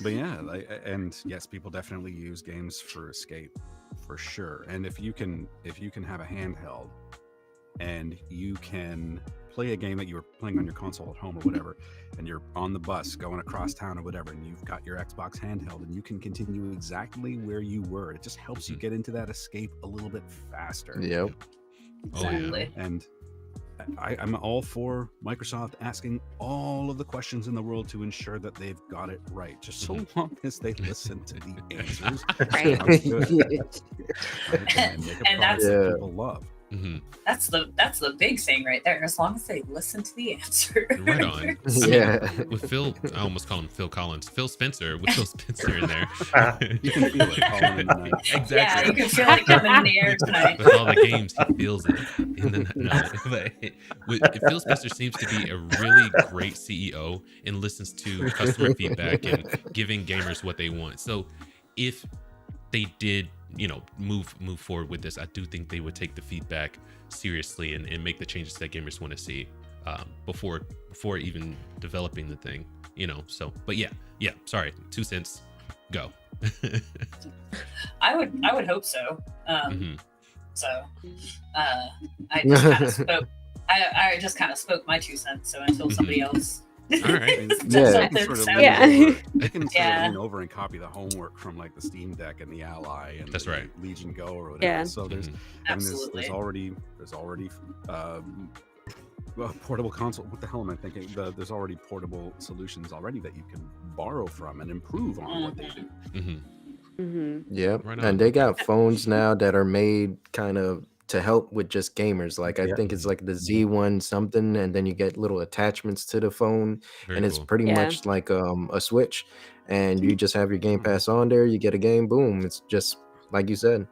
But yeah, and yes, people definitely use games for escape, for sure. And if you can have a handheld, and you can play a game that you were playing on your console at home or whatever, and you're on the bus going across town or whatever, and you've got your Xbox handheld, and you can continue exactly where you were. It just helps you get into that escape a little bit faster. Yep. Exactly. And I'm all for Microsoft asking all of the questions in the world to ensure that they've got it right, just so long as they listen to the answers. Right. And make a And product that people love. That's the big thing right there. As long as they listen to the answer. Right on. Yeah. With Phil, I almost call him Phil Collins. Phil Spencer, with Phil Spencer in there. You can feel it calling in the night. Exactly. Yeah, you can feel it coming in the air tonight. With all the games, he feels it in the night. Phil Spencer seems to be a really great CEO and listens to customer feedback and giving gamers what they want. So if they did, move forward with this, I do think they would take the feedback seriously and make the changes that gamers want to see before even developing the thing, So, but yeah. Sorry, 2 cents, go. I would hope so. So I just kind of spoke. I just kind of spoke my 2 cents. So until somebody else. All right. They can sort of lean over and copy the homework from like the Steam Deck and the Ally and that's right. Legion Go or whatever. Yeah. So there's there's already portable console. What the hell am I thinking? There's already portable solutions already that you can borrow from and improve on what they do. Yep. Right And they got phones now that are made kind of to help with just gamers. Like I think it's like the Z1 something, and then you get little attachments to the phone. Very and it's cool. pretty much like a Switch, and you just have your Game Pass on there, you get a game, boom. It's just like you said.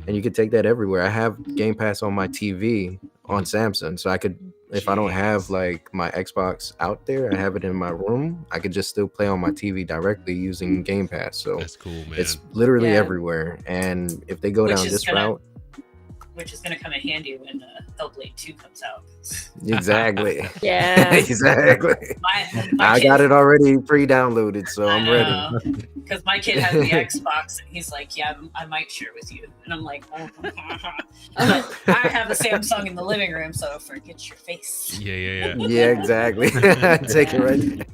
And you could take that everywhere. I have Game Pass on my TV on Samsung, so I could, if I don't have like my Xbox out there, I have it in my room, I could just still play on my TV directly using Game Pass. So That's cool, man. it's literally everywhere. And if they go down this route, which is going to come in handy when Hellblade 2 comes out. exactly. Yeah. Exactly. I got it already pre-downloaded, so I'm ready. Because my kid has the Xbox, and he's like, "Yeah, I might share with you," and I'm like, "Oh." But I have a Samsung in the living room, so forget your face. Yeah. Yeah, exactly. Take it right there.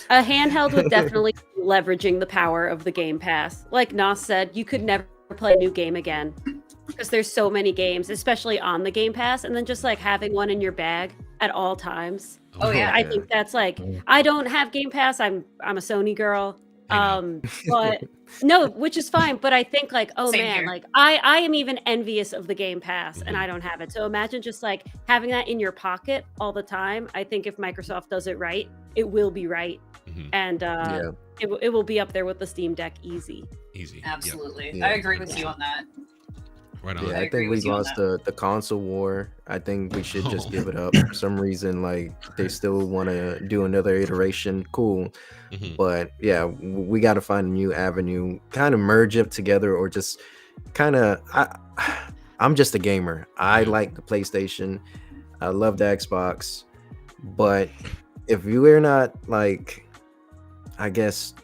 A handheld would definitely be leveraging the power of the Game Pass. Like Nos said, you could never play a new game again because there's so many games, especially on the Game Pass, and then just like having one in your bag at all times. Oh yeah. I think that's like, I don't have Game Pass. I'm a Sony girl. But no, which is fine. But I think like, oh Same man, here. like I am even envious of the Game Pass and I don't have it. So imagine just like having that in your pocket all the time. I think if Microsoft does it right, it will be right. And it will be up there with the Steam Deck easy. Easy. Absolutely. Yeah. I agree with you on that. Right on. Yeah, I I agree think we with you on lost the console war. I think we should just Oh. give it up. For some reason, like they still want to do another iteration. Cool, Mhm. but yeah, we got to find a new avenue. Kind of merge it together, or just kind of. I'm just a gamer. I Yeah. like the PlayStation. I love the Xbox, but if you are not like, I guess,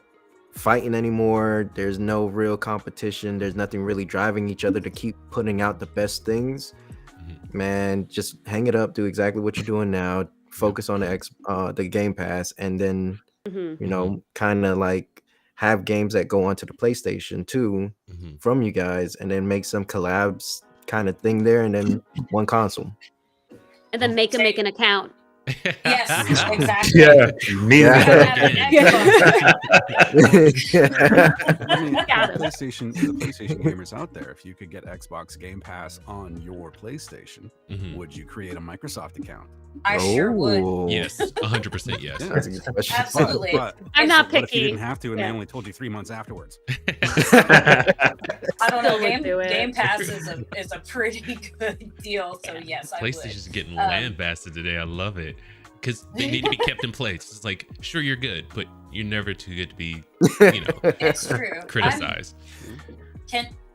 fighting anymore, there's no real competition, there's nothing really driving each other to keep putting out the best things, man, just hang it up, do exactly what you're doing now, focus on the Game Pass, and then Mhm. you know, kind of like have games that go onto the PlayStation too Mhm. from you guys, and then make some collabs kind of thing there, and then one console. And then make an account. Yes, exactly. Yeah, me Yeah. You gotta have an Xbox account. I mean, Got the it. PlayStation gamers out there, if you could get Xbox Game Pass on your PlayStation, Mhm. would you create a Microsoft account? I sure would. Oh. Yes, 100% yes. Yeah. That's a good question. Absolutely. But I'm not what if you picky. didn't have to and Yeah. they only told you 3 months afterwards? I don't know. Still would do it. Game Pass is a pretty good deal. So yes, I would. PlayStation's getting Um, lambasted today. I love it because they need to be kept in place. It's like, sure, you're good, but you're never too good to be, you know, It's true. criticized.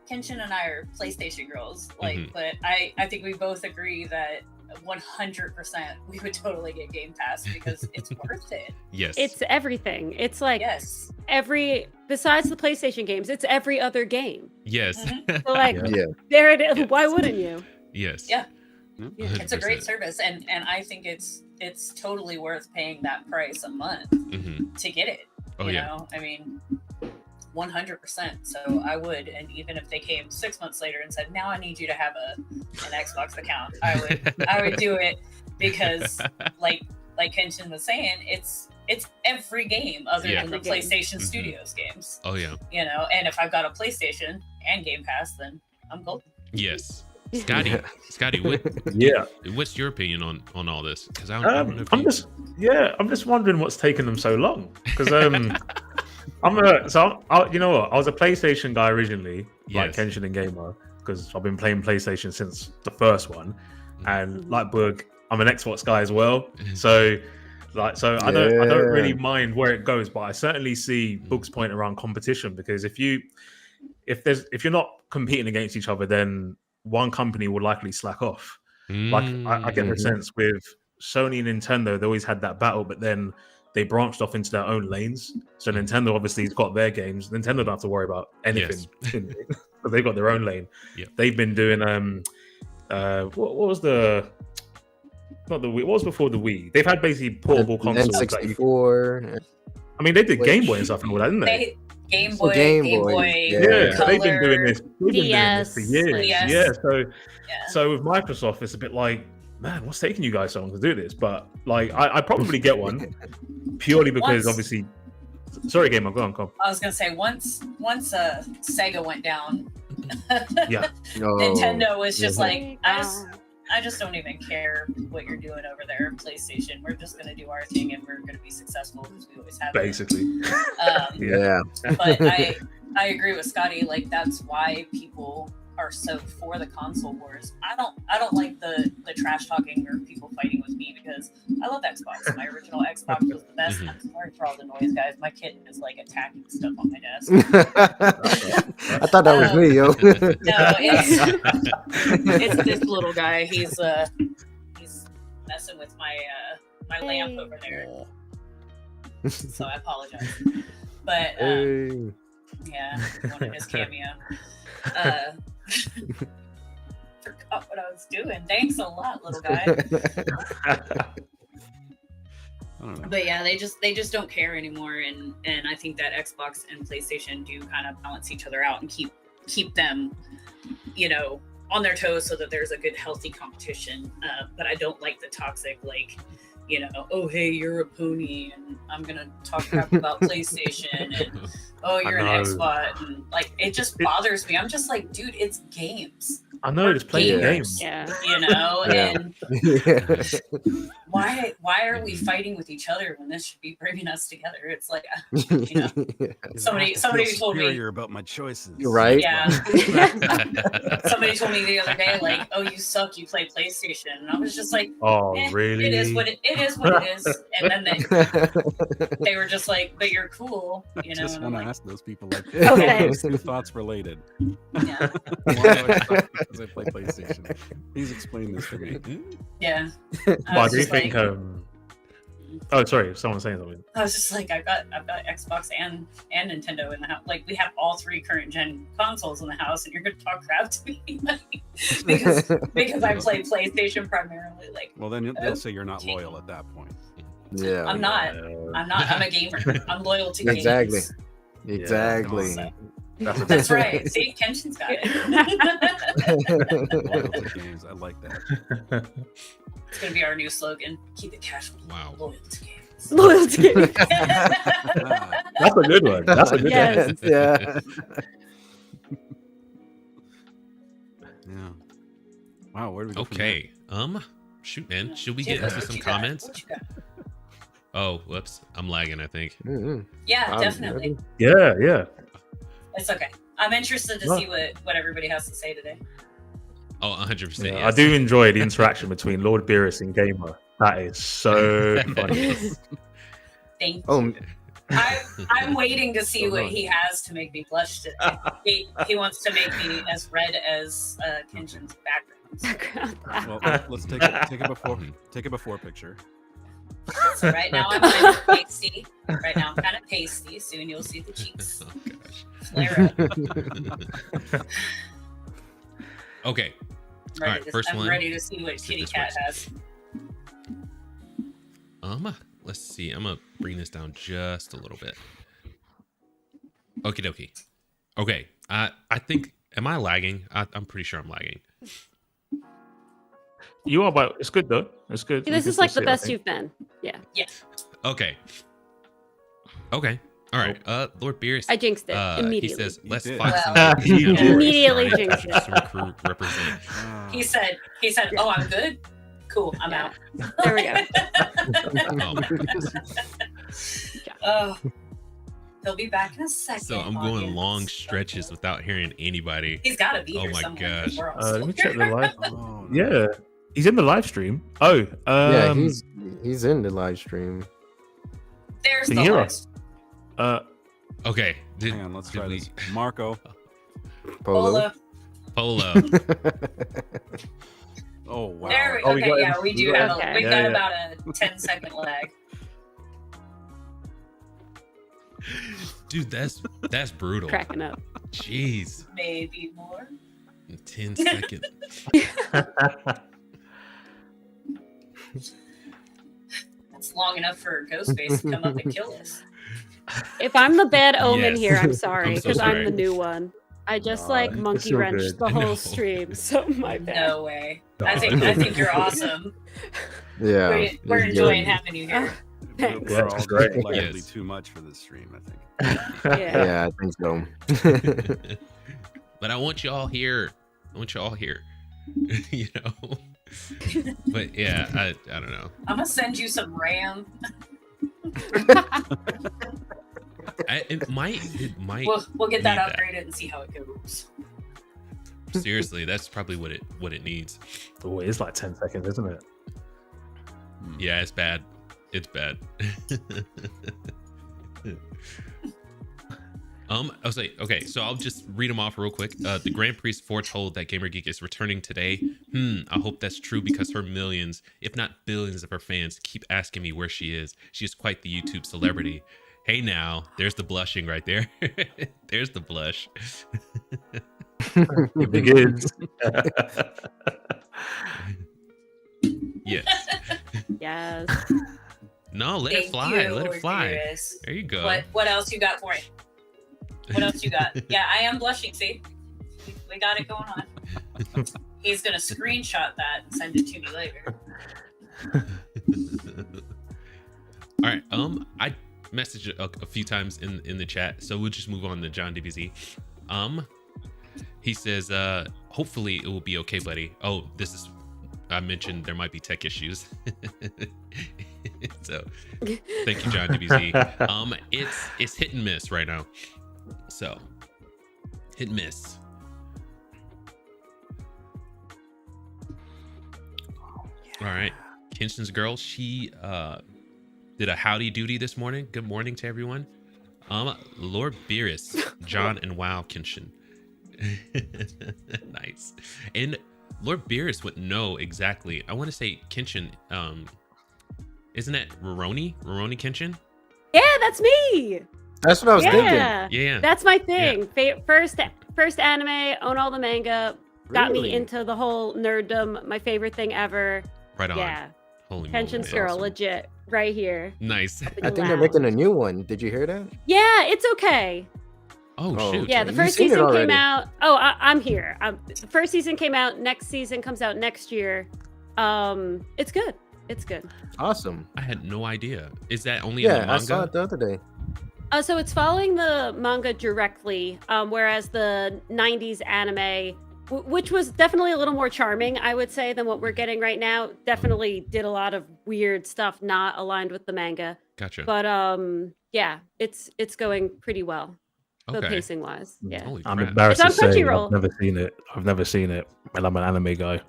Kenshin and I are PlayStation girls, like, Mhm. but I think we both agree that 100% we would totally get Game Pass because it's worth it. Yes. It's everything. It's like Yes. besides the PlayStation games, it's every other game. yes. So like Yeah. there it is. Yes. Why wouldn't you? Yes. Yeah. Yeah. It's a great 100%. service, and I think it's totally worth paying that price a month Mhm. to get it. Oh, you yeah. know, I mean, 100%. So I would, and even if they came 6 months later and said, "Now I need you to have an Xbox account," I would do it because, like Kenshin was saying, it's every game other Yeah. than the Every game. PlayStation Mhm. Studios games. Oh, yeah. You know, and if I've got a PlayStation and Game Pass, then I'm golden. Yes. Scotty, what's your opinion on all this? Because I don't know if I'm just wondering what's taking them so long. Because you know what, I was a PlayStation guy originally, like Yes. Kenshin and Gamer, because I've been playing PlayStation since the first one, and like Boog, I'm an Xbox guy as well. So I don't really mind where it goes, but I certainly see Boog's point around competition, because if you're not competing against each other, then one company will likely slack off. Like I get the sense with Sony and Nintendo, they always had that battle, but then they branched off into their own lanes. So Nintendo obviously has got their games. Nintendo don't have to worry about anything because they've got their own lane. Yep. They've been doing what was the not the Wii? What was before the Wii? They've had basically portable consoles. N64. I mean, they did Which- Game Boy and stuff and all that, didn't they? Game So Boy, Game Game Boys, Boy, yeah. So they've been doing Color. this. They've been doing this for years. DS. Yeah. Yeah. So with Microsoft, it's a bit like, man, what's taking you guys so long to do this? But like, I probably get one purely because Once- obviously. Sorry, Gamer, go on. I was gonna say once Sega went down, Yeah. Nintendo was just Mhm. like, I just don't even care what you're doing over there, PlayStation. We're just gonna do our thing and we're gonna be successful because we always have been. Basically. Yeah. But I agree with Scotty. Like that's why people are so for the console wars. I don't like the trash talking or people fighting with me because I love Xbox. My original Xbox was the best. I'm sorry for all the noise, guys. My kitten is like attacking stuff on my desk. I thought that was me, yo. No, it's this little guy. He's messing with my lamp over there. So I apologize. But Hey. yeah, wanted his cameo. Forgot what I was doing. Thanks a lot, little guy. I don't know. But yeah, they just don't care anymore, and I think that Xbox and PlayStation do kind of balance each other out and keep them, you know, on their toes so that there's a good, healthy competition. But I don't like the toxic, like, you know, oh hey, you're a pony, and I'm gonna talk crap about PlayStation, and oh you're an I know. Xbox, and like it just bothers me. I'm just like, dude, it's games. I know, just play the game. Yeah. You know, Yeah. and why are we fighting with each other when this should be bringing us together? It's like, you know, somebody told me about my choices. You're right. Yeah. Somebody told me the other day, like, "Oh, you suck. You play PlayStation," and I was just like, Oh, really? It is what it is. And then they were just like, "But you're cool," you know. I just And I'm want to like, ask those people, like, Okay. are those two thoughts related? yeah, Why do I suck because I play PlayStation? Please explain this to me. yeah. But I was do just think. like- Oh, sorry. Someone's saying something. I was just like, I've got Xbox and Nintendo in the house. Like, we have all 3 current gen consoles in the house, and you're gonna talk crap to me like, because I play PlayStation primarily. Like, Well, then they'll say you're not loyal at that point. Yeah. I'm not. I'm a gamer. I'm loyal to games. Exactly. Exactly. So, That's, that's right. See, Kenshin's got it. Loyal to games. I like that. It's gonna be our new slogan. Keep it casual. Wow. Loyal to games. Loyalty. Ah, That's a good one. That's a good Yes. one. Yeah. yeah. Wow. Where do we go? Okay. Shoot, man. Should we get What into some you got? comments? What you got? Oh, whoops. I'm lagging, I think. Mhm. Yeah, Wow, definitely. Yeah. It's okay. I'm interested to No. see what everybody has to say today. Oh, 100%. Yeah, Yes. I do enjoy the interaction between Lord Beerus and Gamer. That is so funny. Thank you. Oh, I'm waiting to see what he has to make me blush today. He wants to make me as red as Kenshin's background. Well, let's take a before picture. So right now I'm kind of pasty. Right now I'm kind of pasty. Soon you'll see the cheeks Oh, gosh. flare up. Okay. I'm ready Alright, to- first I'm one. ready to see what Let's see Kitty if this Cat works. has. Let's see. I'm gonna bring this down just a little bit. Okie dokie. Okay. I think. Am I lagging? I'm pretty sure I'm lagging. You are, but it's good though. It's good. This You is can like still the see it, I best think. you've been. Yeah. Okay. Okay. All right. Lord Beerus. I jinxed it He immediately. says, You "Let's did. Fox Well, and you did. Immediately jinxed it. Some crew represent." Ah. He said, "Oh, I'm good. Cool, I'm Yeah. out." There we go. Oh my goodness. Oh, he'll be back in a second. So I'm going audience. long stretches without hearing anybody. He's got to be Oh here my somewhere. gosh. We're all Let me still check the here. live. Oh, no. Yeah, he's in the live stream. Oh, yeah, he's in the live stream. There's Can the you hear lights. us? Okay. Hang on, let's try did this. Marco. Polo. Polo. Oh wow. There we, Oh, we okay, got yeah, him. we do We got have him. a, we've Yeah, got yeah. about a 10-second lag. Dude, that's brutal. Cracking up. Jeez. Maybe more. 10 seconds. That's long enough for Ghostface to come up and kill us. If I'm the bad omen Yes. here, I'm sorry I'm so because I'm sorry. the new one. I just Nah, like it's monkey so wrenched good. the I whole know. stream, so my bad. No way. I think you're awesome. Yeah. We're it's enjoying good. having you here. Thanks. We're all That's great. collectively Yes. too much for this stream, I think. Yeah. Yeah, I think so. But I want you all here. You know. But yeah, I don't know. I'm gonna send you some RAM. It might We'll get that need that. upgraded and see how it goes. Seriously, that's probably what it needs. Oh, it's like 10 seconds, isn't it? Yeah, it's bad. It's bad. I was like, okay, so I'll just read them off real quick. The Grand Priest foretold that Gamer Geek is returning today. I hope that's true because her millions, if not billions of her fans keep asking me where she is. She is quite the YouTube celebrity. Hey now, there's the blushing right there. There's the blush. It begins. Yes. Yes. No, let Thank it fly. you, Let it Lord fly. Beerus. There you go. What else you got for me? What else you got? Yeah, I am blushing. See, we got it going on. He's gonna screenshot that and send it to me later. All right. I messaged a few times in the chat, so we'll just move on to John DBZ. He says, hopefully it will be okay, buddy. Oh, I mentioned there might be tech issues. So thank you, John DBZ. It's hit and miss right now. So hit and miss. All right. Kenshinsgirl, she did a howdy doody this morning. Good morning to everyone. Lord Beerus, John and WoW Kenshin. Nice. And Lord Beerus would know exactly. I want to say Kenshin. Isn't it Roroni? Roroni Kenshin? Yeah, that's me. That's what I was thinking. Yeah. That's my thing. First anime, own all the manga. Got me Really? into the whole nerddom. My favorite thing ever. Right on. Yeah. Holy moly. Kenshinsgirl, awesome. legit, right here. Nice. I think they're making a new one. Did you hear that? Yeah, it's okay. Oh, Oh, shoot. Yeah, Okay, the you've first seen it season came already. out. Oh, I'm here. The first season came out. Next season comes out next year. It's good. It's good. Awesome. I had no idea. Is that only in the Yeah, manga? I saw it the other day. So it's following the manga directly, whereas the 90s anime, which was definitely a little more charming, I would say, than what we're getting right now, definitely did a lot of weird stuff not aligned with the manga. Gotcha. But yeah, it's going pretty well, the Okay. pacing wise. Yeah. Holy I'm crap. embarrassed It's to on say Crunchyroll. I've never seen it. And I'm an anime guy.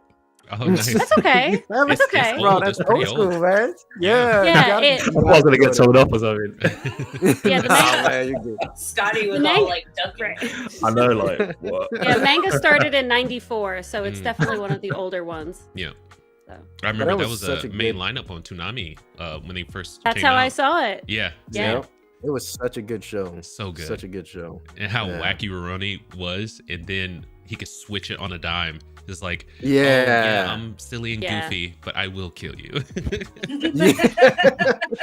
Oh, nice. That's okay. That's okay. old. Bro, It's that's pretty old school, old. man. Yeah. Yeah, you it- gotta- I was gonna get told off or something. Yeah, the Nah, manga- man, you're good. Scotty was The all manga- like ducking. Right. I know, like what? Yeah, manga started in 94, so it's Mm. definitely one of the older ones. Yeah. So. I remember that was was such a a main good- lineup on Toonami when they first That's came how out. I saw it. Yeah. Yeah. Yep. It was such a good show. So good. Such a good show. And how Yeah. wacky Roroni was, and then he could switch it on a dime. It's like, Yeah. oh, yeah, I'm silly and Yeah. goofy, but I will kill you.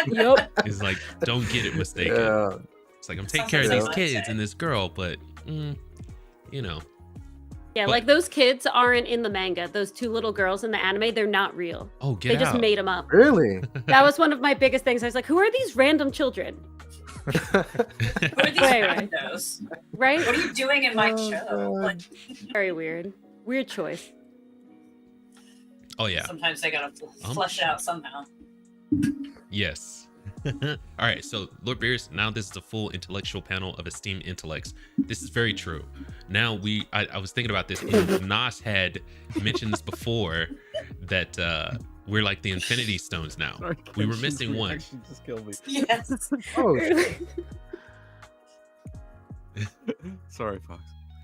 Yup. It's like, don't get it mistaken. Yeah. It's like, I'm taking Sounds care of like these my kids mindset. and this girl, but, you know. Yeah, But- like those kids aren't in the manga. Those two little girls in the anime, they're not real. Oh, get They out. just made them up. Really? That was one of my biggest things. I was like, who are these random children? Who are these Wait. randos? Right? What are you doing in my Oh, show? God. Like, Very weird. Weird choice. Oh, yeah. sometimes they gotta flush it out somehow. Yes. All right, so Lord Beerus, now this is a full intellectual panel of esteemed intellects. This is very true. Now I was thinking about this. Nas had mentioned this before that we're like the Infinity Stones now. We were missing one. Just killed me. Yes. Oh, Sorry, Fox.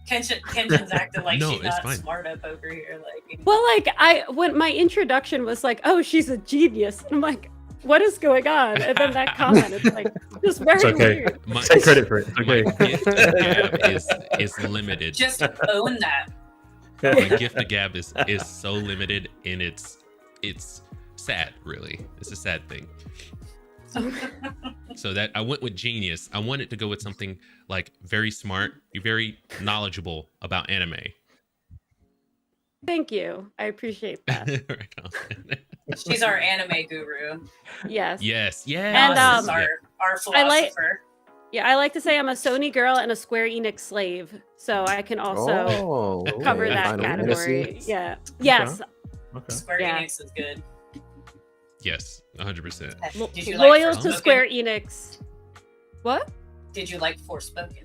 Kenshin's acting like No, she's it's not fine. smart up over here. Like, Well, like when my introduction was like, oh, she's a genius. I'm like, what is going on? And then that comment, it's like just very It's okay. weird. Take credit for it. It's My okay. gift of gab is limited. just own that. My gift of gab is so limited, and it's sad, really. It's a sad thing. So that I went with genius. I wanted to go with something like very smart, you're very knowledgeable about anime. Thank you. I appreciate that. Right on. She's our anime guru. Yes. Yes, yes. And, Alice is um, our I like- philosopher. Yeah, I like to say I'm a Sony girl and a Square Enix slave, so I can also oh, cover okay. that Final category. Fantasy. Yeah. Yes. Okay. Square Yeah. Enix is good. Yes, 100%. Did you Loyal like to Forspoken? Square Enix. What? Did you like Forspoken?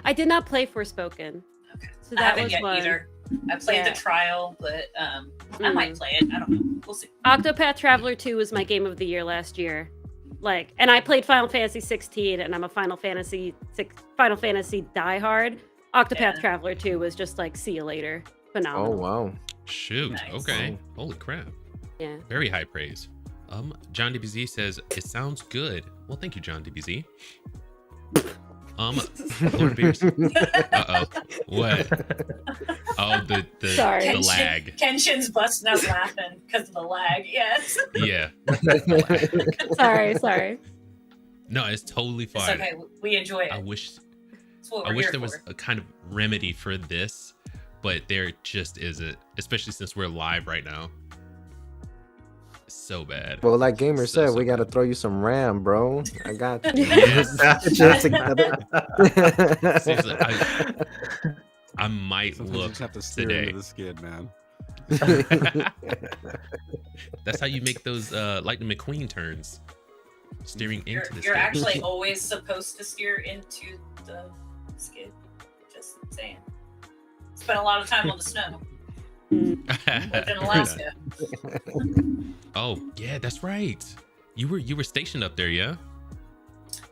I did not play Forspoken. Okay. So I that haven't was yet one. either. I played Yeah. the trial, but I might play it. I don't know. We'll see. Octopath Traveler 2 was my game of the year last year. Like, and I played Final Fantasy 16, and I'm a Final Fantasy diehard. Octopath Yeah. Traveler 2 was just like, see you later. Phenomenal. Oh wow. Shoot. Nice. Okay. Holy crap. Yeah. Very high praise. John DBZ says it sounds good. Well, thank you, John DBZ. Lord Beers. Uh-oh. What? Oh, the Sorry. the lag. Kenshin's busting out laughing because of the lag. Yes. Yeah. Sorry. No, it's totally It's fine. okay. We enjoy it. I wish That's what I we're wish here there was for. a kind of remedy for this, but there just isn't, especially since we're live right now. It's so bad. Well, like Gamer So said, we got to bad. throw you some RAM, bro. I got you. Yes. Get you together. Seems like I might Sometimes you look just have to steer today. into the skid, man. That's how you make those Lightning McQueen turns. Steering You're, into the you're skid. actually always supposed to steer into the skid. Just saying. Spent a lot of time on the snow. Lived in Alaska. Oh, yeah, that's right. You were stationed up there, yeah?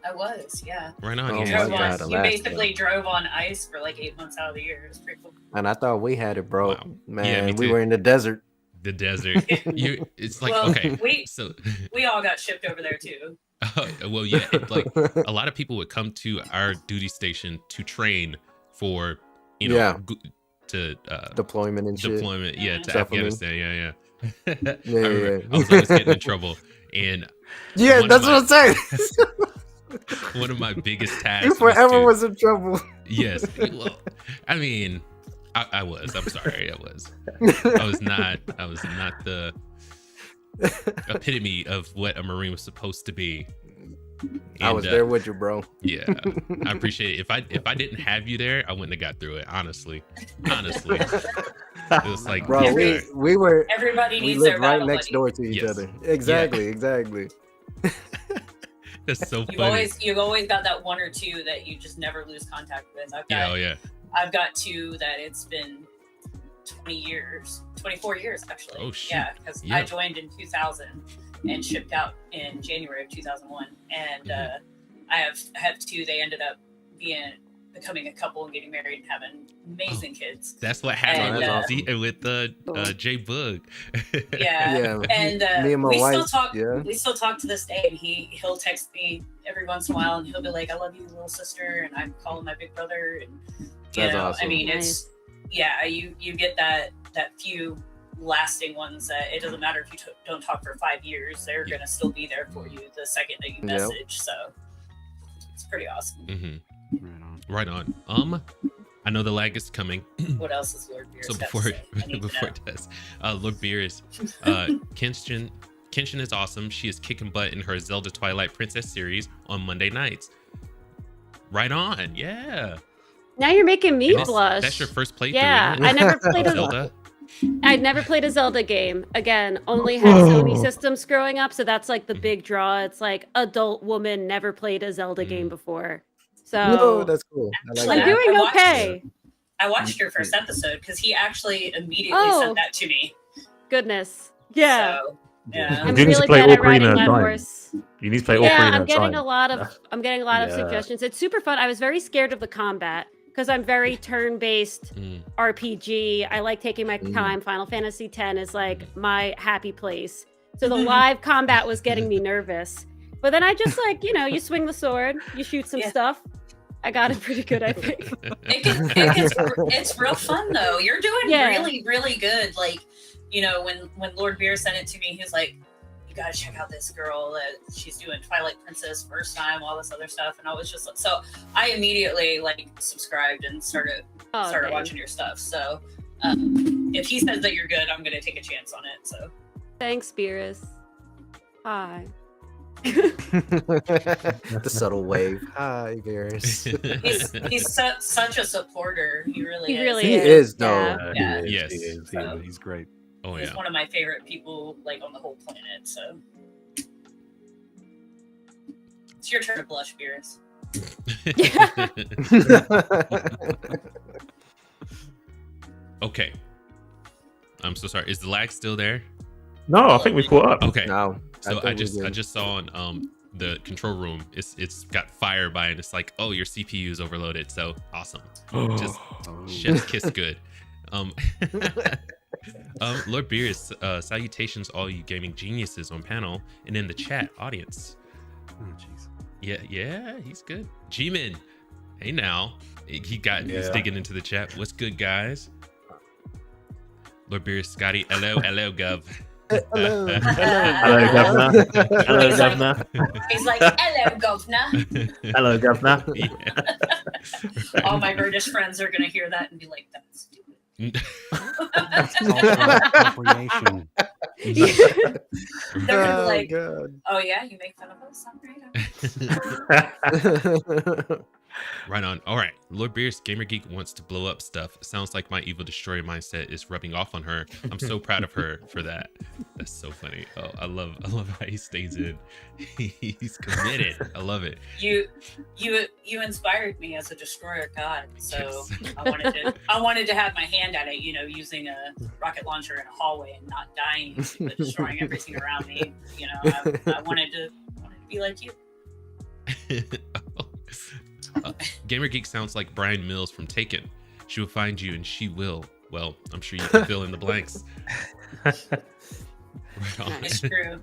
I was, yeah. Right on. Oh yeah. my God, You Alaska. basically drove on ice for like 8 months out of the year. It was pretty cool. And I thought we had it, bro. Wow. Man, Yeah, me we too. were in the desert. The desert. It's like, Well, okay. So, We all got shipped over there too. well, yeah, like a lot of people would come to our duty station to train for, Yeah. to Deployment and shit. deployment, yeah, to Stuff, I mean. Afghanistan, yeah. Yeah, I remember yeah. I was always getting in trouble, and Yeah, One that's of what I'm saying. one of my biggest tasks You forever to- was in trouble. yes. Well, I mean, I was. I'm sorry, I was. I was not the epitome of what a Marine was supposed to be. I was there with you, bro. Yeah, I appreciate it. If I didn't have you there, I wouldn't have got through it. Honestly, it was like, Bro, yeah, we were Everybody we needs their lived right battle next buddy. door to each Yes. other. Exactly. that's so You've funny. always got that one or two that you just never lose contact with. Yeah, oh yeah. I've got two that it's been 24 years actually. Oh, shoot. Yeah, because Yeah. I joined in 2000 and shipped out in January of 2001, and Mhm. I have two. They ended up becoming a couple and getting married and having amazing kids. That's what happened And, with J Boog. Yeah. Yeah. And Me and my we still wife, talk. yeah. We still talk to this day, and he'll text me every once in a while, and he'll be like, "I love you, little sister," and I call him my big brother, and That's I awesome. mean, Nice. you get that few lasting ones that it doesn't matter if you don't talk for 5 years, they're Yeah. gonna still be there for you the second that you Yep. message. So it's pretty awesome. Hmm. Right on. Right on. I know the lag is coming. What else is Lord Beers? So got to before say? I need to before know. it does, Lord Beers, Kenshin is awesome. She is kicking butt in her Zelda Twilight Princess series on Monday nights. Right on, yeah. Now you're making me And blush. That's your first playthrough. Yeah, isn't it? I never played Of a Zelda. I'd never played a Zelda game. Again, only had Sony systems growing up, so that's like the big draw. It's like adult woman never played a Zelda game before. So No, that's cool. I like I'm Yeah, that. doing I watched okay. I watched your first episode because he actually immediately Oh. sent that to me. Goodness. Yeah. So, yeah. I'm You need to really play bad at Ocarina riding of that Time. horse. You need to play Yeah, Ocarina I'm of getting Time. a lot of Yeah. suggestions. It's super fun. I was very scared of the combat because I'm very turn-based Mm. RPG. I like taking my Mm. time. Final Fantasy X is like my happy place. So the live combat was getting me nervous. But then I just like, you swing the sword, you shoot some Yeah. stuff. I got it pretty good, I think. It's real fun though. You're doing Yeah. really, really good. Like, when Lord Beer sent it to me, he was like, "You gotta check out this girl. She's doing Twilight Princess first time, all this other stuff." And I was just like, so I immediately like subscribed and started Oh, thanks. watching your stuff. So if he says that you're good, I'm gonna take a chance on it. So Thanks, Beerus. Hi. The subtle wave. Hi, Varys. he's such a supporter. He really He is. really He is. is, though. Yeah. Yeah. Yes. He's great. Oh He's yeah. one of my favorite people like on the whole planet. So it's your turn to blush, Beerus. Okay. I'm so sorry. Is the lag still there? No, I think we caught up. Okay. No. So I think we're good. just saw on the control room. It's got fire by it. It's like, oh, your CPU is overloaded. So awesome. Just Oh. chef's kiss good. Lord Beers, salutations all you gaming geniuses on panel and in the chat audience. Oh, jeez. Yeah, he's good. G-Man, hey now. He's Yeah. digging into the chat. What's good, guys? Lord Beers, Scotty, hello, gov. Hello. Hello, Governor. Hello, He's like- Governor. He's like, "Hello, governor." Hello, Governor. Yeah. All my British friends are gonna hear that and be like, "That's stupid." Appropriation. They're gonna be Oh, like, God. "Oh yeah, you make fun of us, I'm right." Right on. All right. Lord Beerus, Gamer Geek wants to blow up stuff. Sounds like my evil destroyer mindset is rubbing off on her. I'm so proud of her for that. That's so funny. Oh, I love how he stays in. He's committed. I love it. You inspired me as a destroyer god, so Yes. I wanted to have my hand at it, using a rocket launcher in a hallway and not dying, but destroying everything around me. I wanted to be like you. Gamer Geek sounds like Brian Mills from Taken. She will find you and she will. Well, I'm sure you can fill in the blanks. Right on. It's true.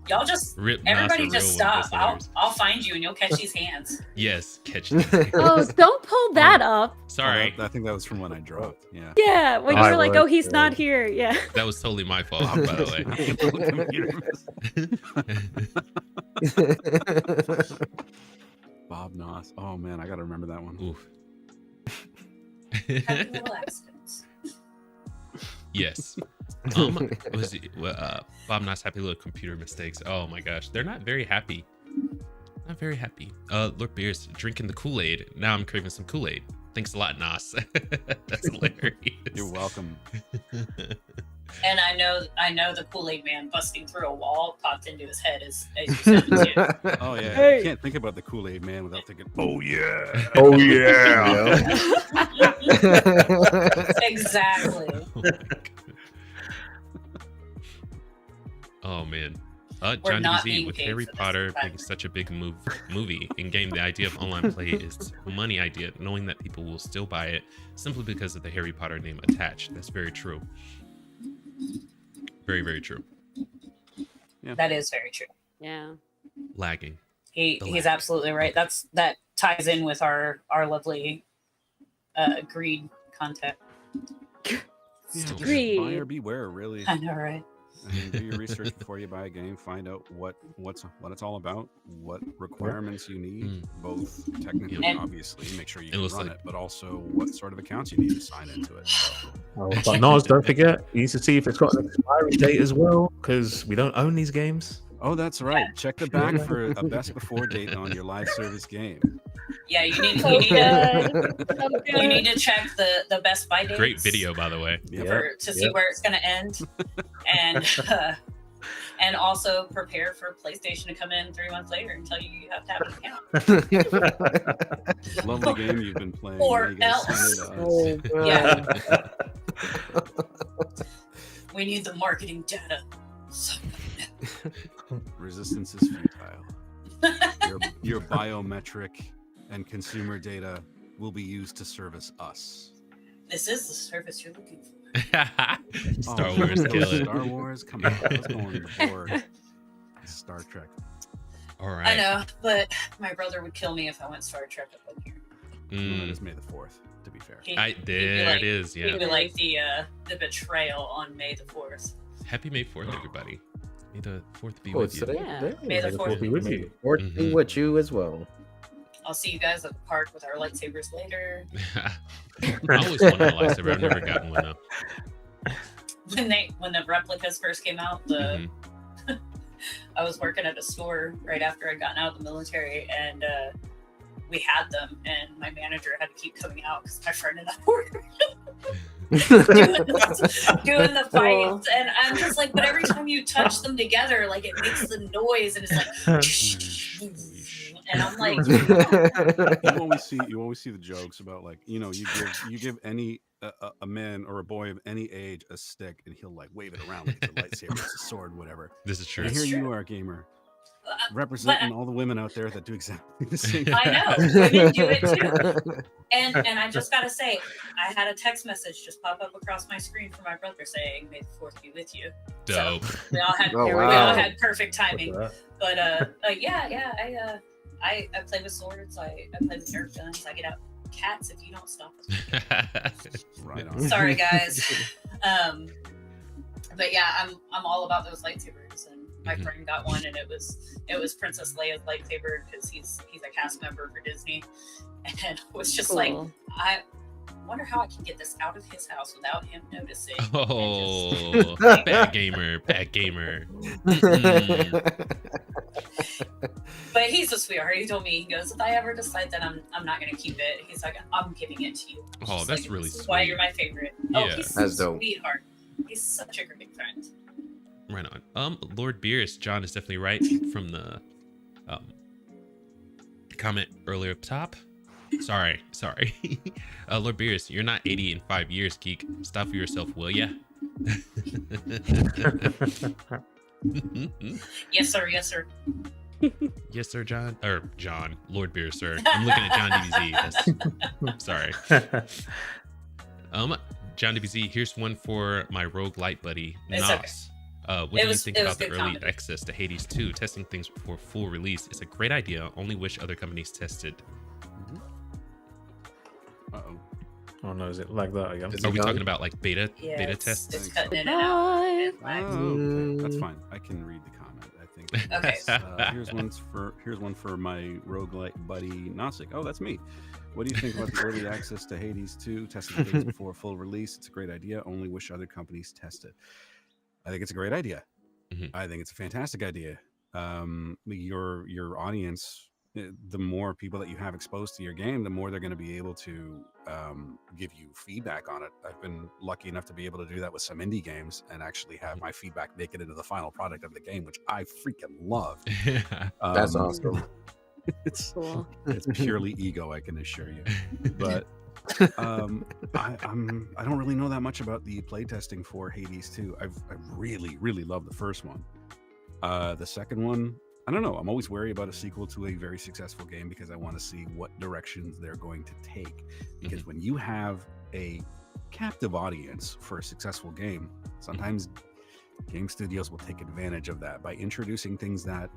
Y'all just Rip everybody Knossig, just real stop. one. That's hilarious. I'll find you and you'll catch these hands. Yes, catch these. Oh, don't pull that up. Sorry, I think that was from when I dropped. Yeah. Yeah, when you I were like, would, "Oh, he's not here." Yeah. that was totally my fault, by the way. Bob Noss. Oh man, I gotta remember that one. Oof. Happy little accidents. Yes. Was it, Bob Knot's happy little computer mistakes. Oh my gosh, they're not very happy. Not very happy. Lord Beerus drinking the Kool-Aid. Now I'm craving some Kool-Aid. Thanks a lot, Nos. That's hilarious. You're welcome. And I know the Kool-Aid man busting through a wall popped into his head as you said it too. Oh yeah, Hey. you can't think about the Kool-Aid man without thinking, oh yeah. Oh yeah. Exactly. Oh, my God. Oh man. John not DBZ being with paid Harry for this. Potter being such a big movie in game, the idea of online play is a money idea, knowing that people will still buy it simply because of the Harry Potter name attached. That's very true. Very, very true. That is very true. Yeah. Lagging. He's absolutely right. That ties in with our lovely greed content. Yeah, just Greed. buyer beware, really. I know, right? I mean, do your research before you buy a game. Find out what it's all about, what requirements you need, both technically, And- obviously, make sure you It can looks run like- it, but also what sort of accounts you need to sign into it. So, But Nos, don't forget, you need to see if it's got an expiry date as well, because we don't own these games. oh, that's right. Check the back for a best before date on your live service game. Yeah, you need So to check the Best Buy dates. Great video, by the way. Yep. To see where it's going to end, and also prepare for PlayStation to come in 3 months later and tell you have to have an account. Lovely game you've been playing. Or Now you gotta else. send it to us. Yeah, we need the marketing data. So, Resistance is futile. Your biometric and consumer data will be used to service us. this is the service you're looking for. Star Oh, Wars, kill it. Star Wars, come on, let's go on the board. Star Trek. All right. I know, but my brother would kill me if I went Star Trek up in here. Well, Mm, it is May the 4th, to be fair. He'd be there like- it is. He'd Yeah. be like the betrayal on May the 4th. Happy May 4th, everybody. May the 4th be Oh, with it's you. today. Yeah. Today? May the 4th be with you. Or to be Mhm. with you as well. I'll see you guys at the park with our lightsabers later. I always wanted a lightsaber. I've never gotten one though. When the replicas first came out, Mhm. I was working at a store right after I'd gotten out of the military, and we had them, and my manager had to keep coming out because my friend and I were doing the fights, and I'm just like, but every time you touch them together, like it makes the noise, and it's like, and I'm like, You always see the jokes about, like, you give any a man or a boy of any age a stick and he'll like wave it around like it's a lightsaber, it's a sword, whatever. This is true. And here true. you are, gamer, representing all the women out there that do exactly the same. I know, women do it too. And I just gotta say, I had a text message just pop up across my screen from my brother saying, "May the 4th be with you." Dope. We all had Oh, we wow. all had perfect timing. Look But I play with swords. I play with Nerf guns. I get out cats if you don't stop us. Right on. Sorry, guys. But yeah, I'm all about those lightsabers, and my Mhm. friend got one, and it was Princess Leia's lightsaber because he's a cast member for Disney, and it was just like, Cool. I wonder how I can get this out of his house without him noticing. Oh, bad gamer. Mm. But But he's a sweetheart. He told me, he goes, if I ever decide that I'm not going to keep it, he's like, I'm giving it to you. Oh, Just that's like, really this is sweet. why you're my favorite. Oh, Yeah. he's That's a dope. sweetheart. He's such a great friend. Right on. Lord Beerus, John is definitely right from the comment earlier up top. Sorry. Lord Beerus, you're not 80 in 5 years, geek. Stop for yourself, will ya? Yes, sir. Yes, sir. Yes, sir, John. Or John. Lord Beerus, sir. I'm looking at John DBZ. Sorry. John DBZ, here's one for my roguelite buddy, It's Nos. What do you think it about was the good early comedy. access to Hades 2? Testing things before full release is a great idea. Only wish other companies tested. Uh-oh. Oh no, is it like that again? Is Are it we gone? talking about like beta Yeah, tests? It's cutting in and out. Bye. Oh, okay. That's fine. I can read the comment. I think. Okay. Here's one for my roguelite buddy Knossig. Oh, that's me. What do you think about the early access to Hades 2? Testing things before full release. It's a great idea. Only wish other companies tested. I think it's a great idea. Mhm. I think it's a fantastic idea. Your audience, the more people that you have exposed to your game, the more they're going to be able to give you feedback on it. I've been lucky enough to be able to do that with some indie games and actually have my feedback make it into the final product of the game, which I freaking love. That's awesome. It's Cool. it's purely ego, I can assure you. But I don't really know that much about the playtesting for Hades 2. I really love the first one. The second one, I don't know. I'm always wary about a sequel to a very successful game because I want to see what directions they're going to take. Because when you have a captive audience for a successful game, sometimes game studios will take advantage of that by introducing things that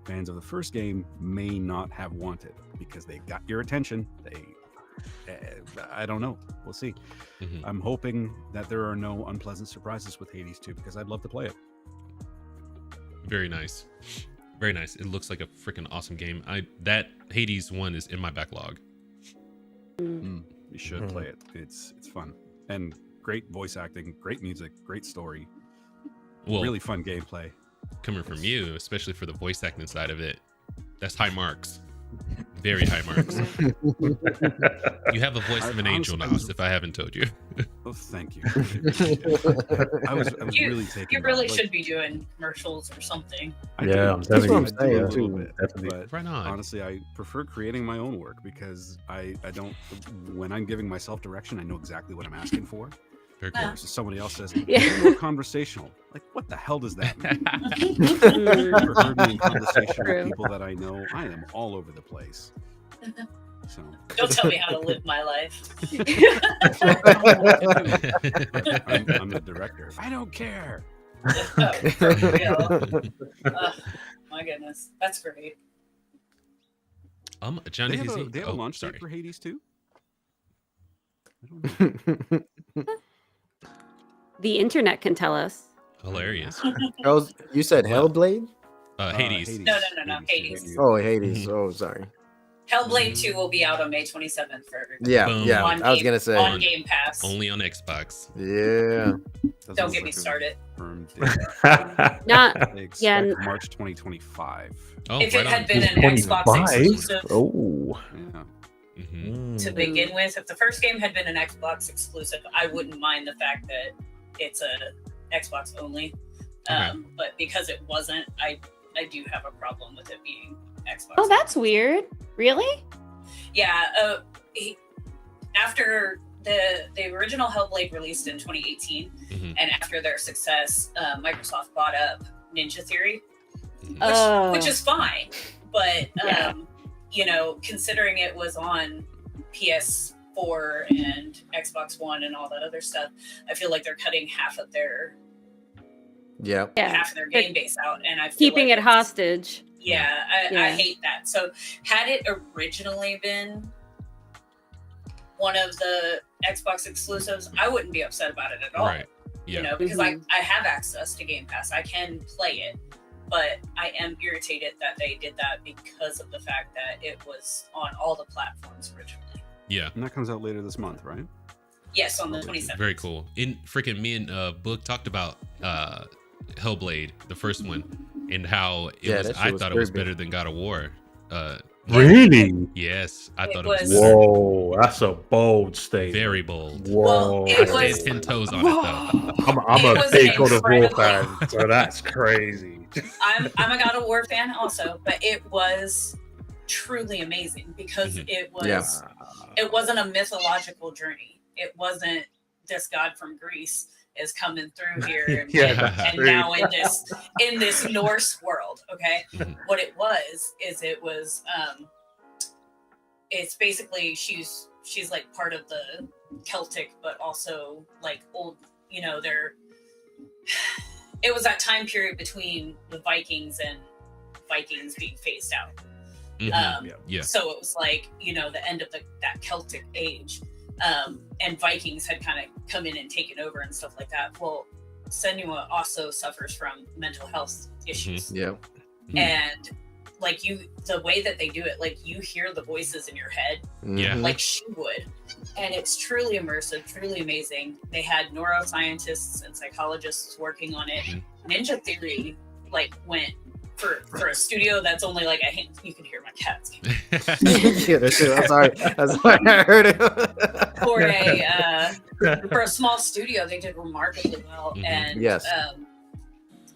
fans of the first game may not have wanted because they got your attention. I don't know. We'll see. Mhm. I'm hoping that there are no unpleasant surprises with Hades 2 because I'd love to play it. Very nice. Very nice. It looks like a freaking awesome game. That Hades 1 is in my backlog. You should play it. It's fun and great voice acting, great music, great story, Well, really fun gameplay. coming from you, especially for the voice acting side of it, that's high marks. Very high marks. You have the voice of an angel, Nos, if I haven't told you. Oh, thank you. I was really taken. You aback. really Like, should be doing commercials or something. I Yeah, do. I'm That's telling what you. I'm I do saying a little too. bit, Definitely. but Right on. honestly, I prefer creating my own work because I don't. When I'm giving myself direction, I know exactly what I'm asking for. Very cool. Versus somebody else says, Yeah. "Be more conversational." Like, what the hell does that mean? Mm. If you've ever heard me in conversation True. with people that I know, I am all over the place. So Don't tell me how to live my life. I'm the director. I don't care. Oh, for real. My goodness, that's great. Johnny, They have a launch sorry. date for Hades 2? I don't know. The internet can tell us. Hilarious. You said Hellblade? Hades. No, Hades. Oh, Hades. Oh, sorry. Hellblade 2 will be out on May 27th for everybody. Yeah, Boom. yeah. On I was Game- gonna say. on Game Pass. Only on Xbox. Yeah. Don't get me started. Not They yeah, expect March 2025. Oh, If right it had on. been an Xbox 25? exclusive Oh. Yeah. Mhm. to begin with, if the first game had been an Xbox exclusive, I wouldn't mind the fact that it's a Xbox only. But because it wasn't, I do have a problem with it being Xbox. Oh, that's weird. Really? Yeah. After the original Hellblade released in 2018, Mhm. and after their success, Microsoft bought up Ninja Theory, Oh. which is fine. But considering it was on PS4 and Xbox One and all that other stuff, I feel like they're cutting half of their Yeah. Yeah. game base out, and I feel Keeping like it it's- hostage. Yeah, I Yeah. hate that. So had it originally been one of the Xbox exclusives, I wouldn't be upset about it at all. Right. Yeah. Because Mhm. I have access to Game Pass. I can play it, but I am irritated that they did that because of the fact that it was on all the platforms originally. Yeah. And that comes out later this month, right? Yes, on the 27th. Very cool. In freaking me and Book talked about Hellblade, the first one, and how it Yeah, was. that shit I was thought it was pretty better than God of War. Really? Yes, I It thought it was was- better. Whoa, that's a bold statement. Very bold. Whoa. Well, I it stand was- 10 toes on it though. I'm It a was big God of War incredible. fan, so that's crazy. I'm a God of War fan also, but it was truly amazing because Mhm. it was Yeah. it wasn't a mythological journey. It wasn't this god from Greece is coming through here and, Yeah, and, that's and true. now in this Norse world. Okay, Mhm. what it was is it's basically she's like part of the Celtic, but also like old. You know, it was that time period between the Vikings and Vikings being phased out. Mhm. Yeah. So it was like, you know, the end of that Celtic age. And Vikings had kind of come in and taken over and stuff like that. Well, Senua also suffers from mental health issues. Yeah. And like the way that they do it, like you hear the voices in your head, Yeah. like she would. And it's truly immersive, truly amazing. They had neuroscientists and psychologists working on it. Mhm. Ninja Theory like went for a studio that's only like a hint. You can hear my cats. Yeah, that's it. I'm sorry. That's why I heard it. For a small studio, they did remarkably well. Mhm. And Yes.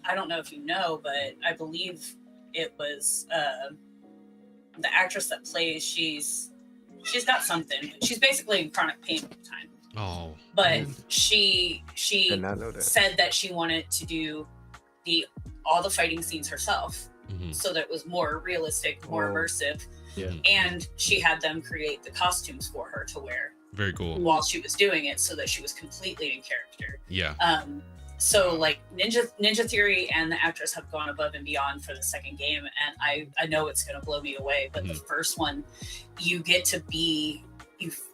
I don't know if you know, but I believe it was the actress that plays. She's got something. She's basically in chronic pain all the time. Oh. But man. she Did not know that. said that she wanted to do all the fighting scenes herself, Mhm. so that it was more realistic, more Oh. immersive. Yeah. And she had them create the costumes for her to wear Very cool. while she was doing it, so that she was completely in character. Yeah. So like Ninja Theory and the actress have gone above and beyond for the second game, and I know it's going to blow me away. But the first one, you get to be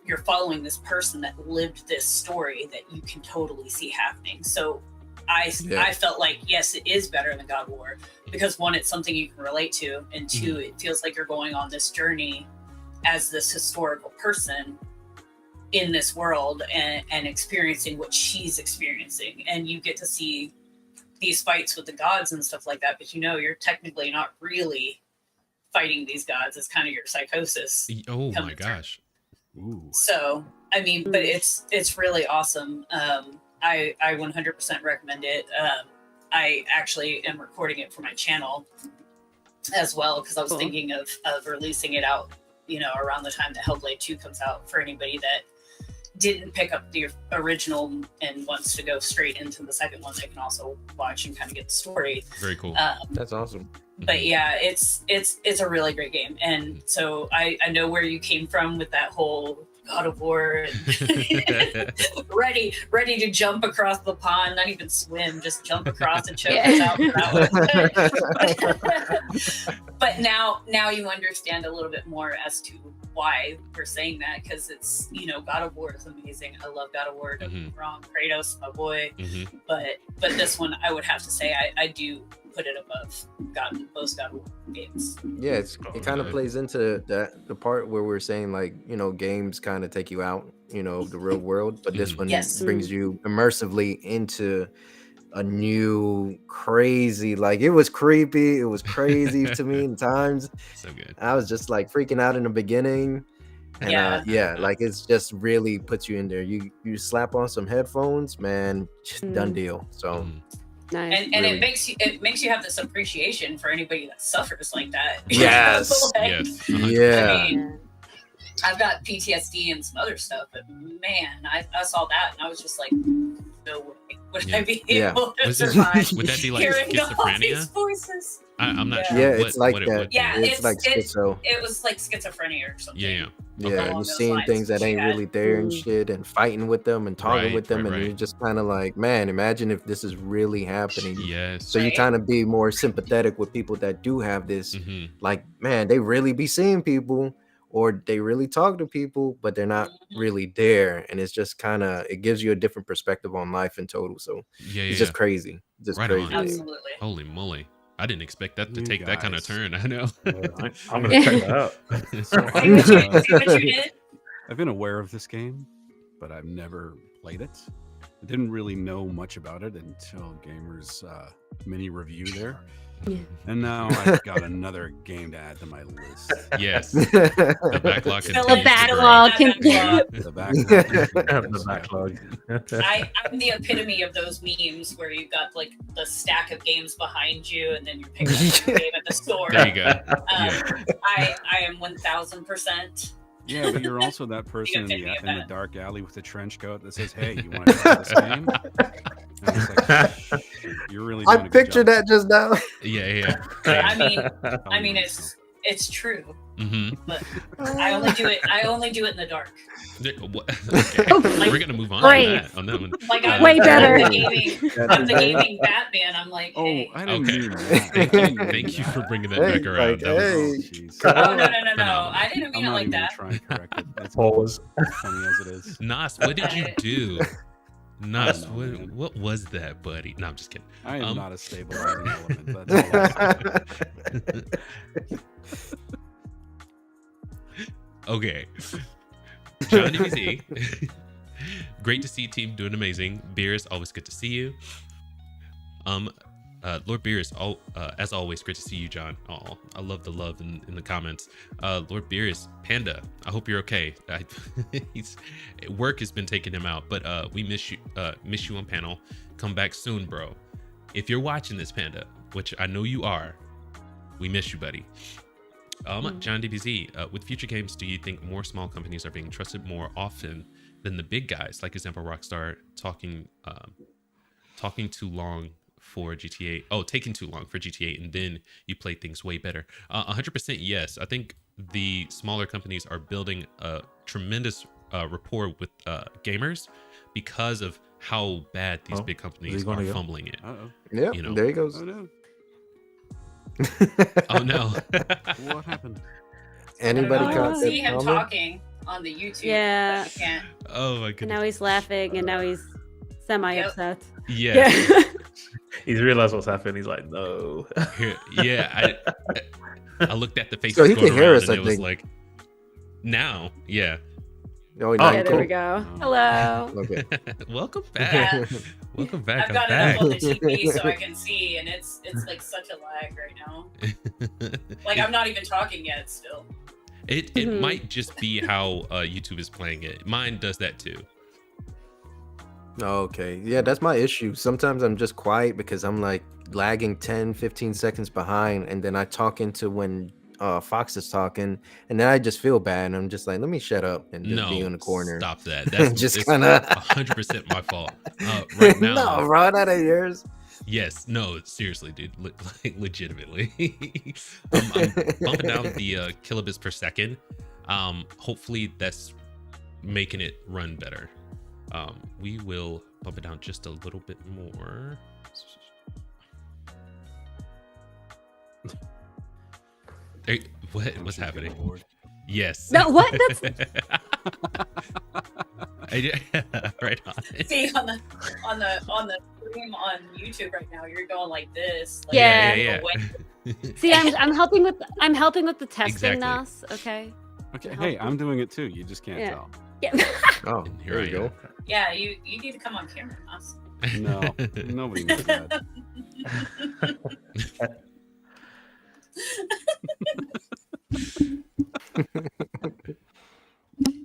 you're following this person that lived this story that you can totally see happening. So I felt like, yes, it is better than God of War because one, it's something you can relate to, and two, it feels like you're going on this journey as this historical person in this world and experiencing what she's experiencing, and you get to see these fights with the gods and stuff like that. But you know, you're technically not really fighting these gods. It's kind of your psychosis. Oh coming my through. gosh. Ooh. So I mean, but it's really awesome. I 100% recommend it. I actually am recording it for my channel as well because I was thinking of releasing it out, you know, around the time that Hellblade 2 comes out for anybody that didn't pick up the original and wants to go straight into the second one. They can also watch and kind of get the story. Very cool. That's awesome. But yeah, it's a really great game, and so I know where you came from with that whole God of War and ready to jump across the pond, not even swim, just jump across and choke us out for that one. But now you understand a little bit more as to why we're saying that, because it's, you know, God of War is amazing. I love God of War, don't get me wrong. Kratos, my boy. But this one, I would have to say I do put it above most God of War games. Yeah, it kind of plays into the part where we're saying, like, you know, games kind of take you out, you know, the real world, but this one brings you immersively into a new crazy, like, it was creepy, it was crazy to me in times. So good. I was just like freaking out in the beginning. And like, it's just really puts you in there. You slap on some headphones, man, done deal. So nice. And really, it makes you have this appreciation for anybody that suffers like that. Yes. Like, Yes. yeah. I mean, I've got PTSD and some other stuff, but man, I saw that and I was just like, no way would I be able to survive. Would that be like hearing all these schizophrenia? voices. I'm not sure. Yeah, what, it's like what that. It would Yeah, be. it's like schizo. It was like schizophrenia or something. Yeah. Yeah, along you're those seeing lines. things that ain't really there and shit, and fighting with them and talking Right, with them, right, and right. you're just kind of like, man, imagine if this is really happening. Yes. So you Right. kind of be more sympathetic with people that do have this. Mhm. Like, man, they really be seeing people, or they really talk to people, but they're not really there, and it's just kind of, it gives you a different perspective on life in total. So Yeah. it's just crazy, just Right crazy. on. Absolutely. Holy moly. I didn't expect that to You take that kind of guys. turn. I know. I'm gonna check that out. See what you did? I've been aware of this game, but I've never played it. I didn't really know much about it until Gamer's mini review there. And now I've got another game to add to my list. Yes, the backlog Fill continues it, to fill grow. it, that backlog. The backlog. The backlog. I'm the epitome of those memes where you've got like the stack of games behind you, and then you pick up your game at the store. There you go. Yeah. I am 1000%. Yeah, but you're also that person in epitome of the that. dark alley with the trench coat that says, "Hey, you want to try this game?" And it's like, you're really. Doing I pictured that just now. Yeah. I mean, it's true, Mm-hmm. but I only do it in the dark. Okay. We're gonna move on Great. on that one. Like I'm Way better. I'm the gaming Batman. I'm like, Oh, hey. I didn't Okay. mean that. Thank you for bringing that Hey, back around. like, That was- hey. Jeez. Oh no! Phenomenal. I didn't mean I'm it not like even that. gonna try and correct it. That's Pause. funny as it is. Nas, what did you do? Nas, know, man. what was that, buddy? No, I'm just kidding. I am Um, not a stabilizing element. That's all I'm saying. Okay. John DBZ. Great to see team doing amazing. Beers, always good to see you. Lord Beers, as always, great to see you, John. Oh, I love the love in the comments. Lord Beers, Panda, I hope you're okay. Work has been taking him out, but we miss you on panel. Come back soon, bro. If you're watching this, Panda, which I know you are, we miss you, buddy. John DBZ, with future games, do you think more small companies are being trusted more often than the big guys? Like example, Rockstar taking too long for GTA. Oh, taking too long for GTA, and then you play things way better. 100% yes. I think the smaller companies are building a tremendous rapport with gamers because of how bad these big companies are fumbling it. Uh-oh. Yeah, You know. there he goes. Oh no. Oh no. What happened? Anybody I caught can see that him comment? talking on the YouTube. Yeah. but I can't. Oh my And goodness. now he's laughing, and now he's semi-upset. Yeah. He's realized what's happened. He's like, no. Yeah. I looked at the faces So he going can hear around, us, and I it was think. like, now, yeah. Oh, Yeah, there cool. we go. Hello. Okay. Welcome back. Yeah. Welcome back. I've got I'm it back. up on the TV so I can see, and it's like such a lag right now. Like I'm not even talking yet still. It Mhm. might just be how YouTube is playing it. Mine does that too. Okay. Yeah, that's my issue. Sometimes I'm just quiet because I'm like lagging 10, 15 seconds behind. And then I talk into when Fox is talking. And then I just feel bad. And I'm just like, let me shut up and just be in the corner. Stop that. That's Just it's kinda- 100% my fault. Right now, No, bro, that ain't yours. yes, no, seriously, dude, like legitimately. I'm bumping down the kilobits per second. Hopefully that's making it run better. We will bump it down just a little bit more. Hey, what's happening? Yes. No, what? That's Right on. See on the stream on YouTube right now, you're going like this. Like, Yeah. away. see, I'm helping with the testing, Exactly. Nas. Okay. Okay. Hey, I'm doing it too. You just can't Yeah. tell. Yeah. Oh, And here there I you go. am. Yeah, you need to come on camera, Nas. No, nobody knows that. Dang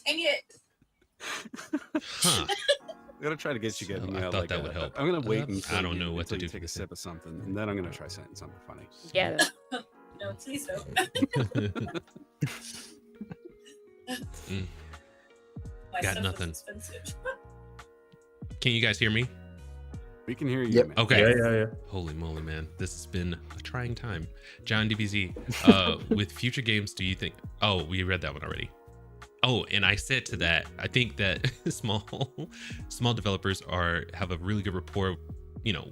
it. Huh. I'm gonna try to get you guys. I thought that would help. I'm gonna wait until I don't know what to until you do. take a sip of something, and then I'm gonna try saying something funny. Yeah. No, please don't. My Got stuff was nothing. expensive. Can you guys hear me? We can hear you. Yep. Man. Okay. Yeah. Holy moly, man. This has been a trying time. John DBZ, with future games, do you think... Oh, we read that one already. Oh, and I said to that, I think that small developers have a really good rapport,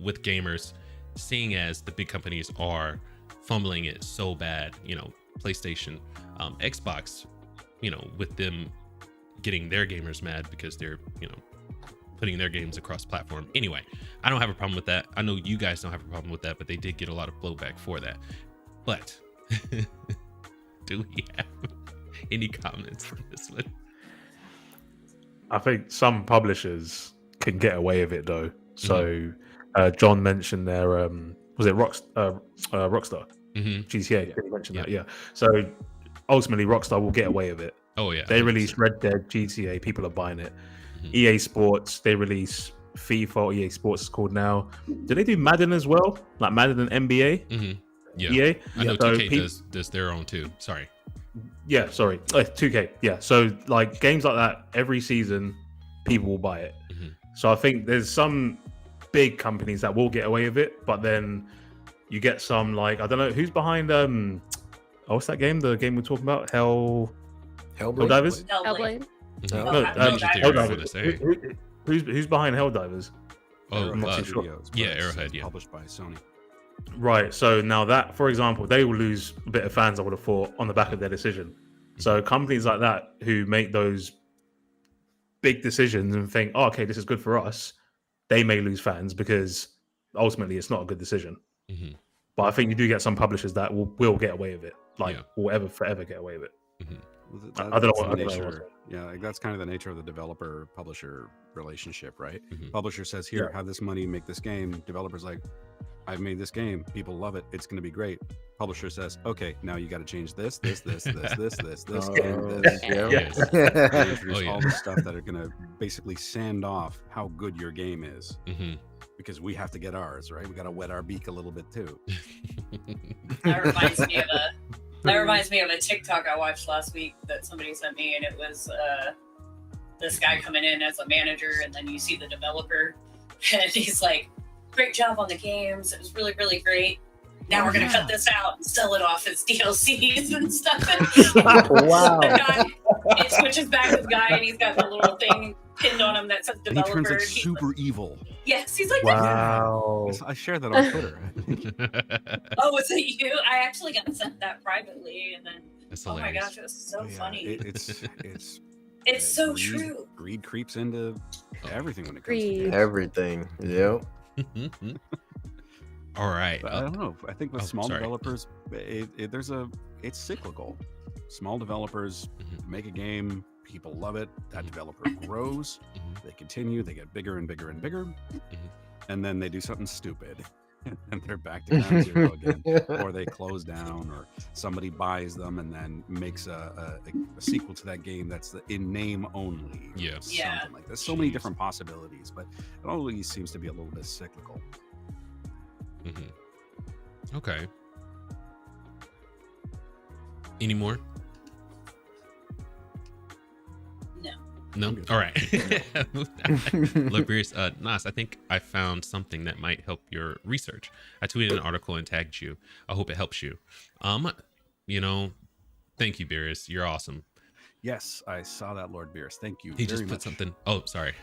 with gamers, seeing as the big companies are fumbling it so bad, PlayStation, Xbox, with them getting their gamers mad because they're, putting their games across platform. Anyway, I don't have a problem with that. I know you guys don't have a problem with that, but they did get a lot of blowback for that. But do we have any comments on this one? I think some publishers can get away with it though. So John mentioned there, was it Rockstar? GTA. Yeah. You mentioned that, yeah. So ultimately, Rockstar will get away with it. Oh yeah, They 100%. release Red Dead, GTA, people are buying it. EA Sports, they release FIFA, or EA Sports is called now. Do they do Madden as well? Like Madden and NBA? Yeah, EA? I know So 2K does their own too. Sorry. Yeah, sorry. 2K. Yeah. So like games like that, every season, people will buy it. So I think there's some big companies that will get away with it, but then you get some like, I don't know who's behind what's that game? The game we're talking about? Helldivers? Hellblade. No, Helldivers. Who's behind Helldivers? Oh, I'm not too sure. Studios, Yeah, but it's Arrowhead, yeah. Published by Sony. Right. So now that, for example, they will lose a bit of fans, I would have thought, on the back of their decision. So companies like that who make those big decisions and think, oh, okay, this is good for us, they may lose fans because ultimately it's not a good decision. But I think you do get some publishers that will get away with it, like will forever get away with it. I don't know. Yeah, like that's kind of the nature of the developer-publisher relationship, right? Publisher says, "Here, have this money, make this game." Developer's like, "I've made this game. People love it. It's going to be great." Publisher says, "Okay, now you got to change this, and this." Yes. And introduce all the stuff that are going to basically sand off how good your game is, because we have to get ours, right? We got to wet our beak a little bit too. That reminds me of a TikTok I watched last week that somebody sent me, and it was this guy coming in as a manager, and then you see the developer, and he's like, "Great job on the games. It was really, really great. Now we're gonna cut this out and sell it off as DLCs and stuff." Wow. The guy, it switches back to the guy, and he's got the little thing pinned on him that says And he developer. turns like super evil. Yes, he's like, Wow. I shared that on Twitter. "Oh, was it you?" I actually got sent that privately, and then That's oh my hilarious. gosh, it was so funny. It's so greed, true. Greed creeps into everything when it comes Greed. to games. Everything. Yep. All right. But I don't know. I think with small sorry. developers, it's cyclical. Small developers make a game, people love it. That developer grows. They continue. They get bigger and bigger and bigger, and then they do something stupid, and they're back to ground zero again, or they close down, or somebody buys them and then makes a sequel to that game that's in name only. Yeah. Something like that. So many different possibilities, but it always seems to be a little bit cyclical. Okay. Any more? No. All right. Look, Bruce, Nas, I think I found something that might help your research. I tweeted an article and tagged you. I hope it helps you. Thank you, Beerus. You're awesome. Yes, I saw that, Lord Beerus. Thank you. He very just put much. something. Oh, sorry.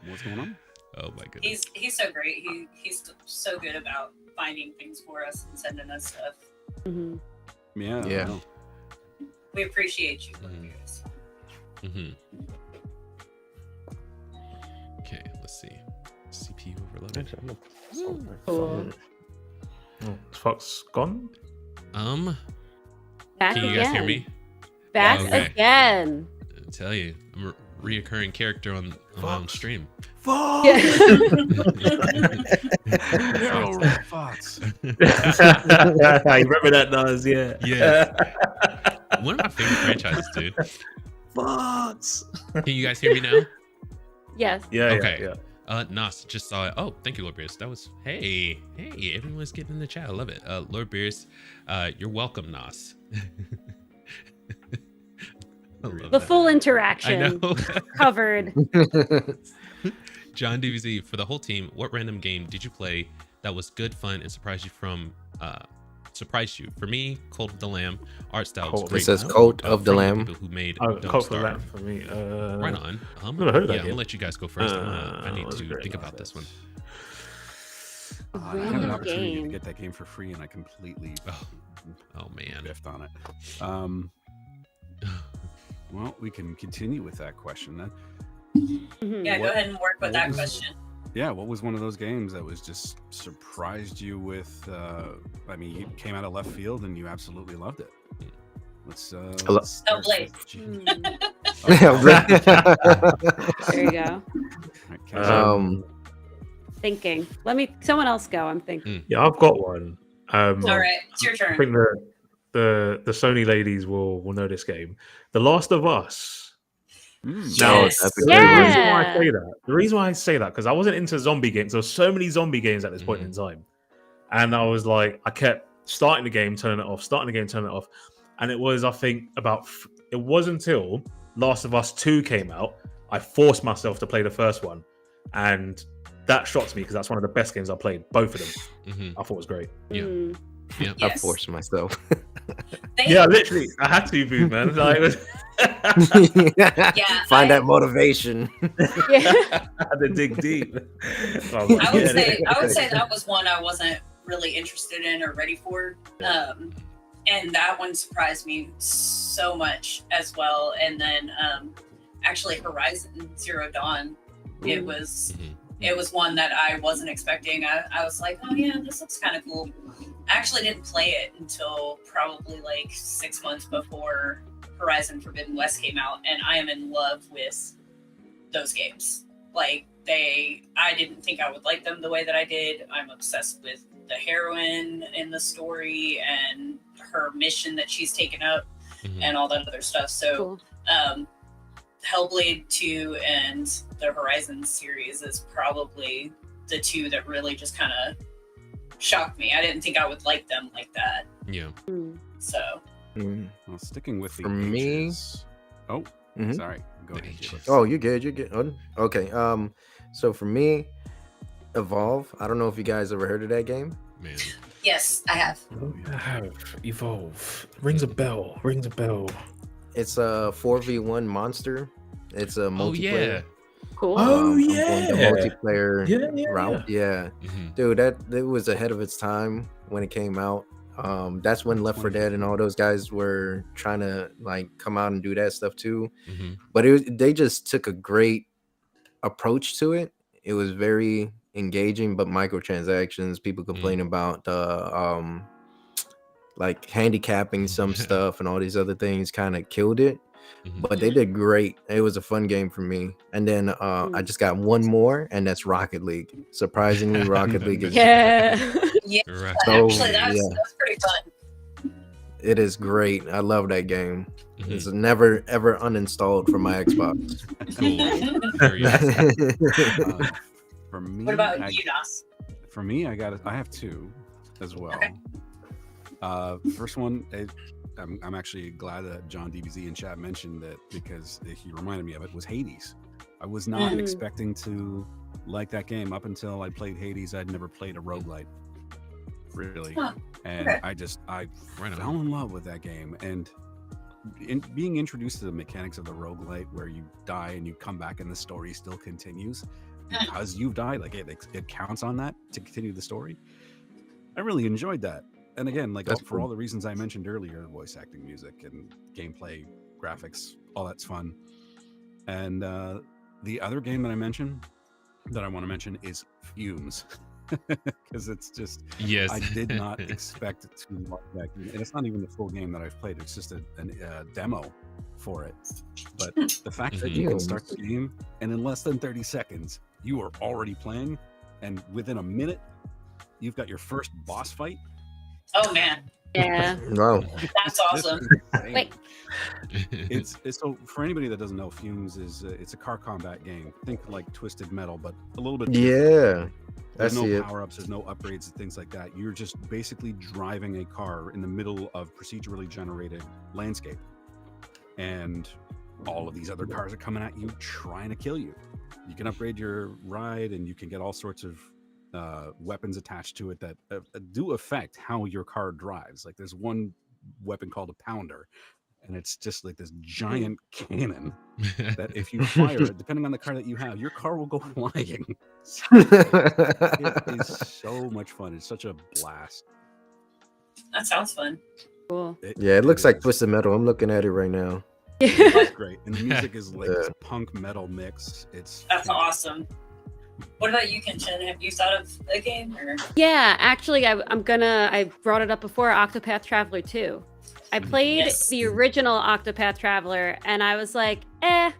What's going on? Oh my goodness. He's so great. He's so good about finding things for us and sending us stuff. Yeah. Yeah. I know. We appreciate you, Lucas. Okay, let's see. CPU overloaded. Cool. Is Fox gone? Back Can you again. guys hear me? Back Okay. again. I tell you, I'm a reoccurring character on my own stream. Fox! Yeah. Fox. You remember that, Nas? Yeah. Yeah. One of my favorite franchises, dude. Fox. Can you guys hear me now? Yes. Yeah. Okay. Yeah. Nas, just saw it. Oh, thank you, Lord Beerus. That was hey, everyone's getting in the chat. I love it. Lord Beerus, you're welcome, Nas. I love The that. full I interaction know. covered. John DVZ, for the whole team, what random game did you play that was good fun and surprised you? For me, Cult of the Lamb. Art style was It great. says Cult of the from Lamb. People who made Cult Don't of the Starve. Lamb for me. Right on. Never heard of that I'm gonna game. let you guys go first. I need that's to great. think about this one. I had an Random opportunity to game. get that game for free, and I completely Oh man. biffed on it. Well, we can continue with that question then. Yeah, go ahead and work with that was- question. Yeah, what was one of those games that was just surprised you with? You came out of left field and you absolutely loved it. Let's. Hellblade. There you go. Okay, so thinking. Someone else go. I'm thinking. Yeah, I've got one. All right, it's your I turn. think the Sony ladies will know this game. The Last of Us. Now, Yes. that's a the great one. reason why I say that, because I wasn't into zombie games. There were so many zombie games at this point in time, and I was like, I kept starting the game, turning it off, starting the game, turning it off, and it was, I think, it was until Last of Us 2 came out, I forced myself to play the first one, and that shocked me because that's one of the best games I played. Both of them, I thought was great. Yeah. Mm. Yeah. I forced myself. Yeah, literally, I had to, dude, man. Like, it was- Find that motivation. Yeah. I had to dig deep. I would say that was one I wasn't really interested in or ready for. And that one surprised me so much as well. And then actually Horizon Zero Dawn, it was one that I wasn't expecting. I was like, oh yeah, this looks kind of cool. I actually didn't play it until probably like 6 months before Horizon Forbidden West came out, and I am in love with those games. Like I didn't think I would like them the way that I did. I'm obsessed with the heroine in the story and her mission that she's taken up and all that other stuff. So Cool. Hellblade 2 and the Horizon series is probably the two that really just kind of shocked me. I didn't think I would like them like that. Yeah. So Well, sticking with the For me- ages- Oh, Mhm. sorry. Go ahead. Ages. Jayla. Oh, you're good. You're good. Okay. So for me, Evolve. I don't know if you guys ever heard of that game. Man. yes, I have. I have Evolve. Rings a bell. It's a 4v1 monster. It's a Oh multiplayer. yeah. Cool. Oh, I'm going yeah. the multiplayer Yeah. route. Yeah. Mhm. Dude, that it was ahead of its time when it came out. That's when Left 4 Dead and all those guys were trying to like come out and do that stuff too. Mhm. But they just took a great approach to it. It was very engaging, but microtransactions, people complain about like handicapping some stuff and all these other things kind of killed it. Mhm. But they did great. It was a fun game for me. And then I just got one more, and that's Rocket League. Surprisingly, Rocket League is Yeah. Yeah, Right. so actually, that's pretty fun. it is great. I love that game. Mhm. It's never ever uninstalled from my Xbox. Cool. Very nice. For me, What about I- you, Nos? For me, I have two as well. Okay. First one, I'm actually glad that John DBZ in chat mentioned it because he reminded me of it, was Hades. I was not expecting to like that game up until I played Hades. I'd never played a roguelite, really. Huh. And Okay. I Right on. fell in love with that game. And being introduced to the mechanics of the roguelite where you die and you come back and the story still continues because you've died, like it counts on that to continue the story. I really enjoyed that. And again, like That's for cool. all the reasons I mentioned earlier, voice acting, music, and gameplay, graphics, all that's fun. And the other game that I want to mention is Fumes. Because it's just, Yes. I did not expect to love that game. And it's not even the full game that I've played. It's just a demo for it. But the fact that you can start the game and in less than 30 seconds, you are already playing. And within a minute, you've got your first boss fight. Oh man, Yeah. Wow. that's awesome. Wait. It's so for anybody that doesn't know, Fumes is it's a car combat game. Think like Twisted Metal, but a little bit. Yeah. I There's see no it. power-ups, there's no upgrades and things like that. You're just basically driving a car in the middle of procedurally generated landscape. And all of these other cars are coming at you trying to kill you. You can upgrade your ride and you can get all sorts of weapons attached to it that do affect how your car drives. Like there's one weapon called a pounder, and it's just like this giant cannon that if you fire it, depending on the car that you have, your car will go flying. It is so much fun. It's such a blast. That sounds fun. Cool. Yeah, it looks like is. Twisted Metal. I'm looking at it right now. It's great, and the music is like this Yeah. punk metal mix. It's That's awesome. What about you, Kenshin? Have you thought of a game? Or? Yeah, actually, I brought it up before, Octopath Traveler 2. I played Yes. the original Octopath Traveler, and I was like, I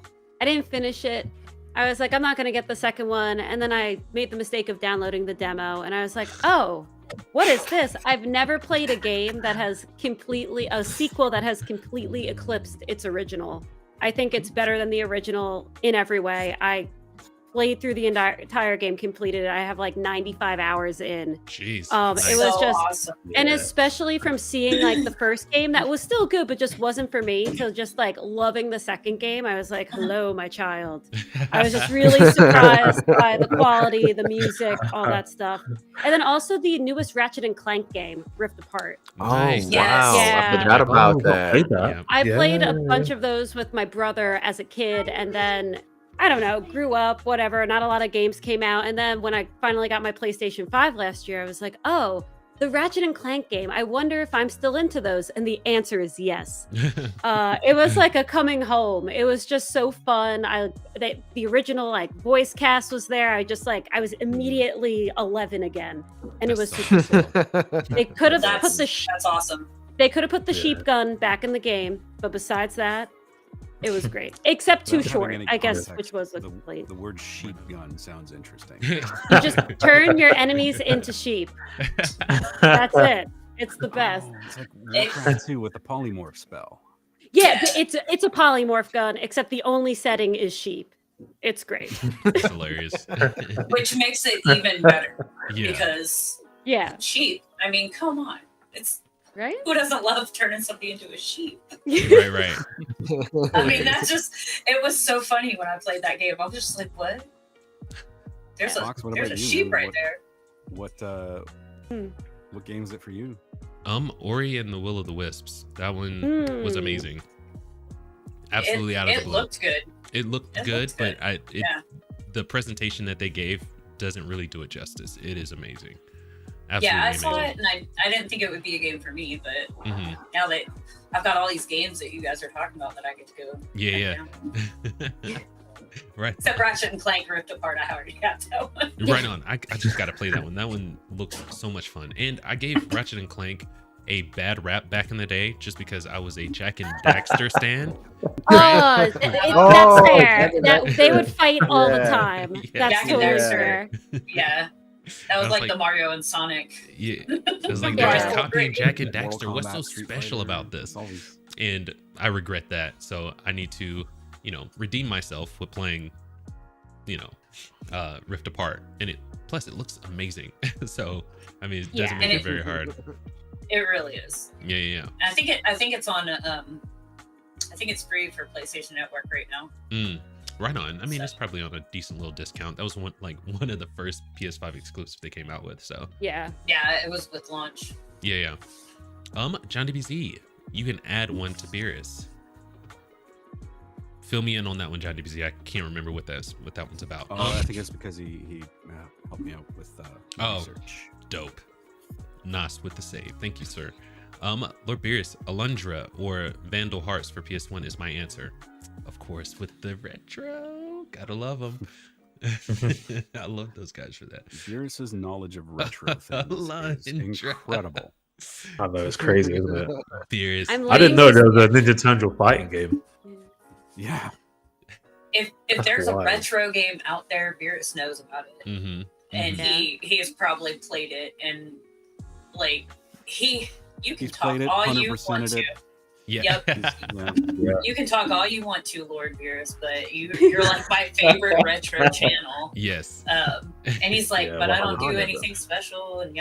didn't finish it. I was like, I'm not going to get the second one. And then I made the mistake of downloading the demo. And I was like, oh, what is this? I've never played a game that has a sequel that has completely eclipsed its original. I think it's better than the original in every way. I played through the entire game, completed it. I have like 95 hours in. Jeez. It was So just awesome. and especially from seeing like the first game that was still good but just wasn't for me, to just like loving the second game, I was like, hello my child. I was just really surprised by the quality, the music, all that stuff. And then also the newest Ratchet and Clank game, Rift Apart. Nice. Oh, Yes. wow. Yeah. I forgot about I that. played that. Yeah. I played a bunch of those with my brother as a kid, and then I don't know, grew up, whatever. Not a lot of games came out. And then when I finally got my PlayStation 5 last year, I was like, oh, the Ratchet and Clank game. I wonder if I'm still into those. And the answer is yes. It was like a coming home. It was just so fun. The original like voice cast was there. I was immediately 11 again. And it was super cool. They could have put That's awesome. They could have put the sheep gun back in the game. But besides that, it was great, except too Without having short, any I guess, context, which was a complaint. The word sheep gun sounds interesting. You just turn your enemies into sheep. That's it. It's the best. Oh, it's like Warcraft 2 with the polymorph spell. Yeah, it's a polymorph gun, except the only setting is sheep. It's great. It's hilarious. Which makes it even better. Yeah. Because Yeah, sheep, I mean, come on. right? Who doesn't love turning something into a sheep? Right. I mean, it was so funny when I played that game. I was just like, what? There's Fox, what a about you, sheep man? right there. What game is it for you? Ori and the Will of the Wisps. That one was amazing. Absolutely out of the It blue. looked good. It looked It good, looked but good. the presentation that they gave doesn't really do it justice. It is amazing. Absolutely Yeah, I amazing. saw it, and I didn't think it would be a game for me, but Mhm. now that I've got all these games that you guys are talking about that I get to go. Yeah. Right. Except Ratchet and Clank Rift Apart, I already got that one. Right on. I just got to play that one. That one looks so much fun. And I gave Ratchet and Clank a bad rap back in the day just because I was a Jack and Daxter stan. Oh, that's fair. They would fight all the Yeah. time. Yeah. That's Jack and totally Daxter. fair. Yeah. That was like the Mario and Sonic. Yeah. It was like, Yeah. they're just copying Jack and Mortal Daxter. What's so Kombat, Street special Fighter, about this? it's always- And I regret that. So I need to, redeem myself with playing, Rift Apart. And plus it looks amazing. So, I mean, it doesn't Yeah. make it very hard. It really is. Yeah. And I think it's on I think it's free for PlayStation Network right now. Right on. I mean, it's probably on a decent little discount. That was one of the first PS5 exclusives they came out with. So Yeah. Yeah, it was with launch. yeah. John DBZ, you can add one to Beerus. Fill me in on that one, John DBZ. I can't remember what that one's about. I think it's because he helped me out with research. Dope. Nos with the save. Thank you, sir. Lord Beerus, Alundra or Vandal Hearts for PS1 is my answer. Of course, with the retro. Gotta love them. I love those guys for that. Beerus's knowledge of retro things is Alundra. incredible. I know, it's crazy, isn't it? Beerus. I'm I didn't waiting know to there was a Ninja Turtle fighting game. Yeah. If That's there's a wild. retro game out there, Beerus knows about it. Mm-hmm. And Yeah. he has probably played it, and like you can He's talk played it, all you 100%ed want to. it. Yeah. Yep. Yeah. You can talk all you want to, Lord Beerus, but you're like my favorite retro channel. Yes. And he's like, Yeah, but I don't 100%. do anything special, and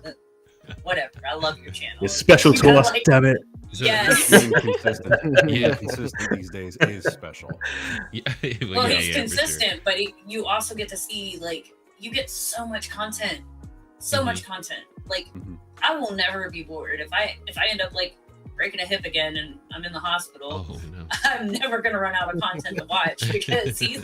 but whatever. I love your channel. It's special You to gotta, us, like- damn it. So- Yes. Being consistent. Yeah. Being consistent these days is special. Yeah. Well, yeah, he's yeah, for consistent, but you also get to see you get so much content, so Mhm. much content. Mhm. I will never be bored if I end up breaking a hip again and I'm in the hospital. Oh no. I'm never gonna run out of content to watch because he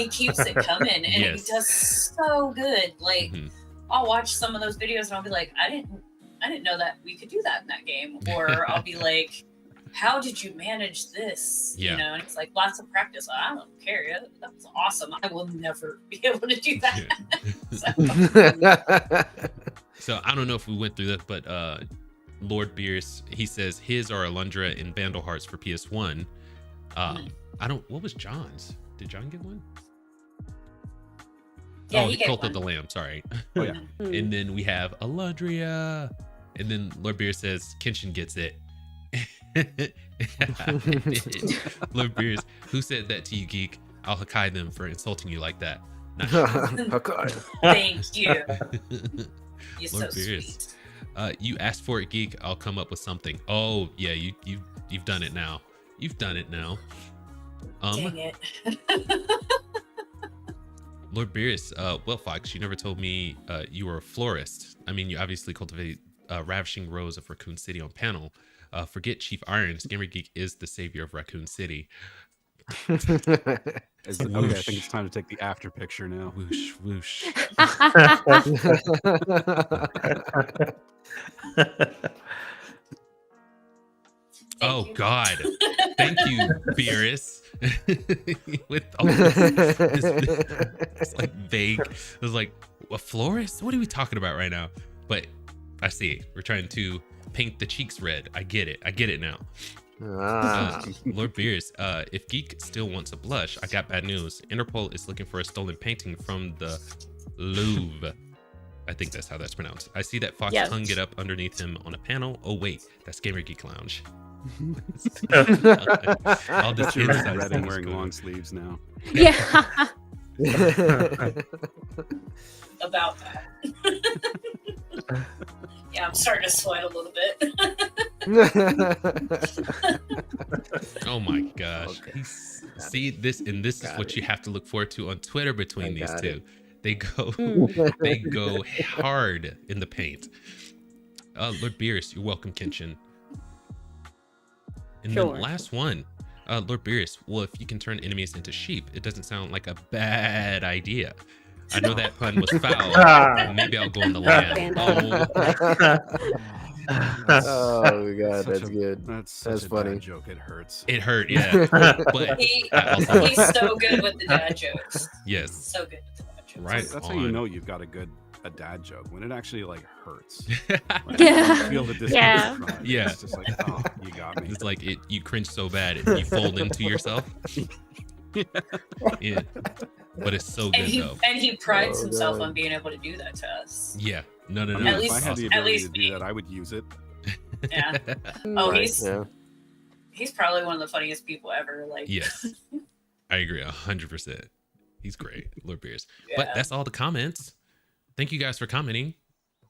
keeps it coming, and Yes. he does so good. Mhm. I'll watch some of those videos and I'll be like, I didn't know that we could do that in that game, or I'll be like, how did you manage this? Yeah. And it's like lots of practice. I don't care. That was awesome. I will never be able to do that. So I don't know if we went through that, but Lord Beerus, he says his are Alundra and Vandal Hearts for PS1. I don't. What was John's? Did John get one? Yeah, oh, he gave Cult one. of the Lamb. Sorry. Oh yeah. And then we have Alundria. And then Lord Beer says Kenshin gets it. Lord Beers, who said that to you, Geek? I'll Hakai them for insulting you like that. Not sure. Hakai. Thank you. You're Lord so Beers. sweet. You asked for it, Geek. I'll come up with something. Oh yeah, you've done it now. You've done it now. Dang it. Lord Beerus, well, Fox, you never told me you were a florist. I mean, you obviously cultivate ravishing rows of Raccoon City on panel. Forget Chief Irons. Gamer Geek is the savior of Raccoon City. Okay, I think it's time to take the after picture now. Whoosh, whoosh. Oh you. God! Thank you, Beerus. With all this, it's like vague. It was like a florist. What are we talking about right now? But I see. We're trying to paint the cheeks red. I get it. I get it now. Lord Beerus, if Geek still wants a blush, I got bad news. Interpol is looking for a stolen painting from the Louvre. I think that's how that's pronounced. I see that Fox hung it up underneath him on a panel. Oh wait, that's Gamer Geek Lounge. All this inside Red stuff and is wearing good. long sleeves now. Yeah. About that. Yeah, I'm starting to sweat a little bit. Oh my gosh. Okay. See this, and this is what you have to look forward to on Twitter between these got two. it. They go they go hard in the paint. Lord Beerus, you're welcome, Kenshin. And Sure. then last one, Lord Beerus, well, if you can turn enemies into sheep, it doesn't sound like a bad idea. I know that pun was foul. Maybe I'll go on the land. Oh god, Such that's a- good. That's That's such a funny. bad joke. It hurts. It hurt, yeah. But He's also, so good with the dad jokes. yes, So good with the dad jokes. right. That's how you know you've got a dad joke, when it actually like hurts. Like, Yeah. you feel the discomfort Yeah. from it. Yeah. It's just like, oh, you got me. It's like you cringe so bad you fold into yourself. Yeah, but it's so good though. And he prides Oh, himself God. on being able to do that to us. Yeah, no. I mean, At if least- I had the at ability least to do me. that, I would use it. Yeah. Oh, Right, he's yeah. he's probably one of the funniest people ever. Like, Yes, I agree 100%. He's great, Lord Beers. But Yeah. that's all the comments. Thank you guys for commenting.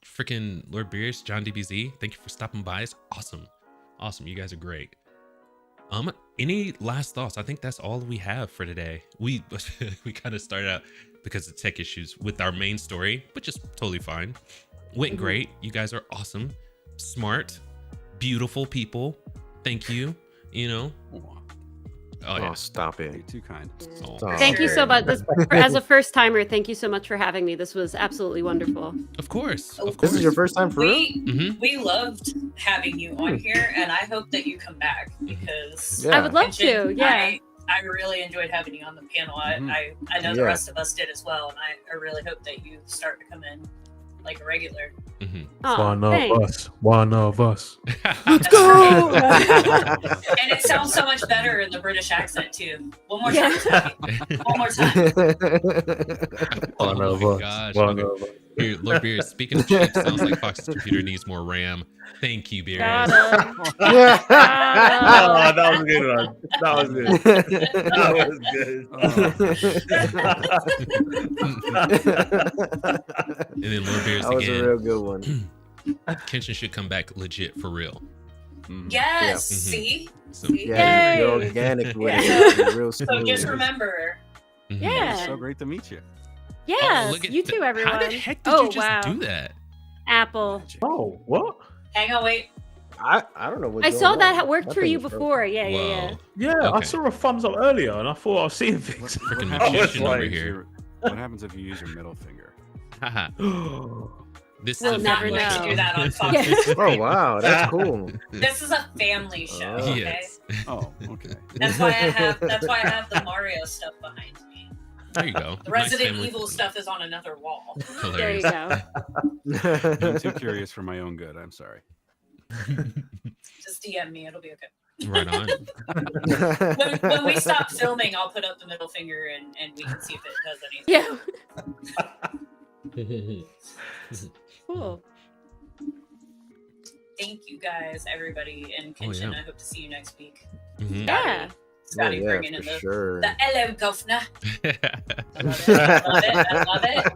Freaking Lord Beers, John DBZ, thank you for stopping by. It's awesome. You guys are great. Any last thoughts? I think that's all we have for today. We kind of started out because of tech issues with our main story, which is totally fine. Went great. You guys are awesome, smart, beautiful people. Thank you. You know. Oh yeah. Oh, stop You're it. too kind. Oh. Stop. Thank you so much. As a first timer, thank you so much for having me. This was absolutely wonderful. Of course. Of This course. is your first time for real? we loved having you on here, and I hope that you come back because Yeah. I would love to. Yeah. I really enjoyed having you on the panel. Mhm. I know the Yeah. rest of us did as well, and I really hope that you start to come in like a regular. Mhm. Aw, thanks. One of us. Let's go. And it sounds so much better in the British accent too. One more time. Tony. One more time. Oh One of my us. gosh. One Okay. of us. Here, Lord Beers, speaking of cheap, sounds like Fox's computer needs more RAM. Thank you, Beers. Gotta. Oh, that was a good one. That was good. That was good. And then Lord Beers That was a again. real good one. Kenshin should come back legit for real. Mm. Yes. Yeah. See. So, See? Yeah, Yay. you're organic with Yeah. it. Real So smooth. just remember. mhm. Yeah. It's so great to meet you. Yes. Oh, look at You the- too, everyone. How the heck did Oh, you just wow. do that? Apple. Oh, what? Hang on, wait. I don't know what. I saw that worked for you before. Yeah, yeah, yeah. Whoa. Yeah, I Okay. saw a thumbs up earlier, and I thought I was seeing things. Freaking I was magician over like- here. What happens if you use your middle finger? Haha. Oh, This We'll is a never family know. show. Do that on Fox. Yeah. Oh wow, that's cool. This is a family show. Oh. Okay. Yes. Oh, okay. That's why I have the Mario stuff behind me. There you go. The Nice Resident family Evil fun. stuff is on another wall. There you Hilarious. go. I'm too curious for my own good. I'm sorry. Just DM me, it'll be okay. Right on. When we stop filming, I'll put up the middle finger and we can see if it does anything. Yeah. Cool. Thank you guys, everybody, and Kenshin. I hope to see you next week. Mhm. Yeah. Scotty bringing in sure. the hello governor. I love it. I love it.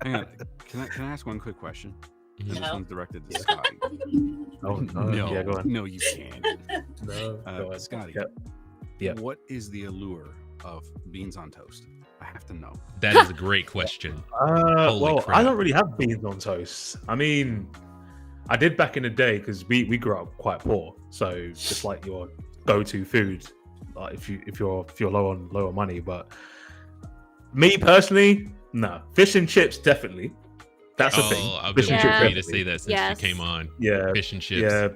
Hang on. Can I ask one quick question? Mhm. This No. one's directed to Scotty. Oh, No, yeah, go on. no, you can't. No, go ahead. Scotty, Yep. what is the allure of beans on toast? I have to know. That is a great question. Holy Well, crap. I don't really have beans on toast. I mean, I did back in the day because we grew up quite poor, so it's like your go-to food, like if you're low on money. But me personally, no, fish and chips definitely. That's a thing. I've Fish been and waiting chips for you to definitely. say that since Yes. you came on. Yeah, Fish and chips. yeah,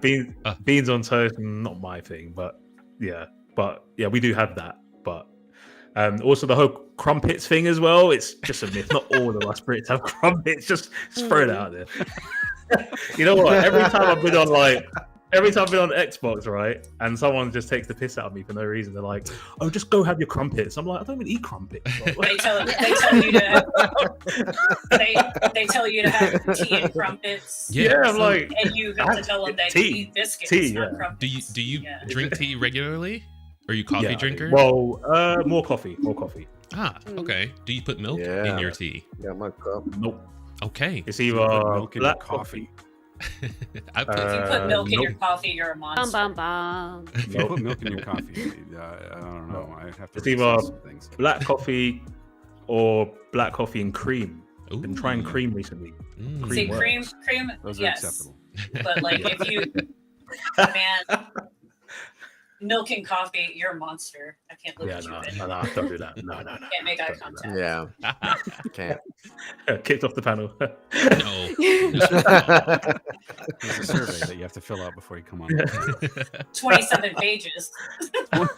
Uh. beans on toast, not my thing, but yeah, we do have that. But also the whole crumpets thing as well. It's just a myth. Not all of us Brits have crumpets. Just throw it out there. You know what? Every time I've been on Xbox, right, and someone just takes the piss out of me for no reason. They're like, "Oh, just go have your crumpets." I'm like, I don't even eat crumpets. They tell you to have tea and crumpets. Yeah, I'm like, And you have to tell them that tea. you eat biscuits, Tea, not yeah. crumpets. Do you Yeah. drink tea regularly? Are you a coffee yeah, drinker? Well, more coffee. Okay. Do you put milk in Yeah. your tea? Got my cup. Nope. Okay. It's Put either milk in your black coffee. I put, If you put milk in nope. your coffee, you're a Bum monster. bum bum. If you put milk in your coffee, I don't know. I have to It's research either some things. black coffee or black coffee and cream. ooh. Been trying cream recently. Mm. See, works. cream, Those are yes. acceptable. But like, if you, man, milk and coffee, you're a monster. I can't look Yeah, at you. no, and don't do that. No. Can't make eye Don't do contact. Yeah, can't. Kicked off the panel. No. There's a survey that you have to fill out before you come on. 27 pages. That's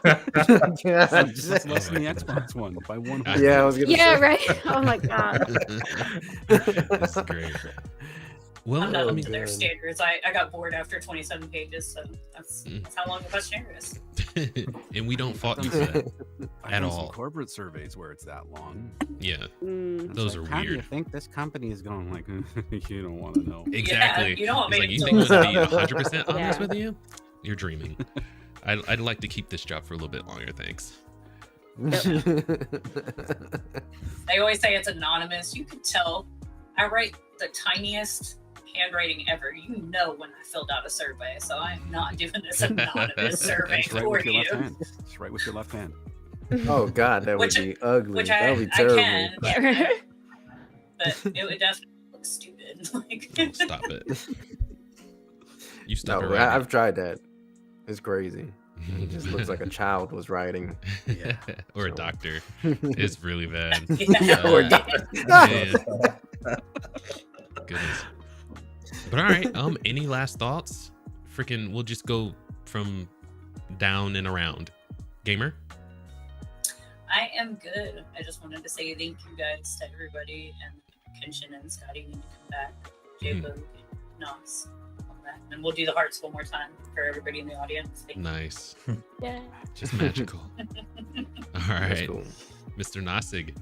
less than the Xbox one by one. Yeah, I was gonna Yeah, say. right. Oh my god. That's great. Well, I'm not I up mean, to their standards. I got bored after 27 pages, so that's how long the questionnaire is. and we don't fault you for that. I've At done all. some corporate surveys where it's that long. Yeah, Mm. those It's are How do you weird. think this company is going? Like, you don't want to know. Exactly. you don't want It's me like, to you tell think I'm you. going to be 100% honest Yeah. with you? You're dreaming. I'd like to keep this job for a little bit longer, thanks. They always say it's anonymous. You can tell I write the tiniest handwriting ever. You know when I filled out a survey, so I'm not doing this anonymous survey Just write for with your you. left hand. Just write with your left hand. Oh God, that would Which- be ugly. Which That I, would be I terrible. can, Yeah. but it would definitely look stupid. Like, Oh, stop it. You stop No, it right I've tried that. It's crazy. It just looks like a child was writing. Yeah. or a So- doctor. It's really bad. yeah. Or a Man. Goodness. But all right, any last thoughts? Freaking, we'll just go from down and around. Gamer? I am good. I just wanted to say thank you guys to everybody, and Kenshin and Scotty need to come back. J-Bug, Knoss, all that. And we'll do the hearts one more time for everybody in the audience. Thank you. Nice. Yeah. Just magical. All That's right, cool. Mr. Knossig.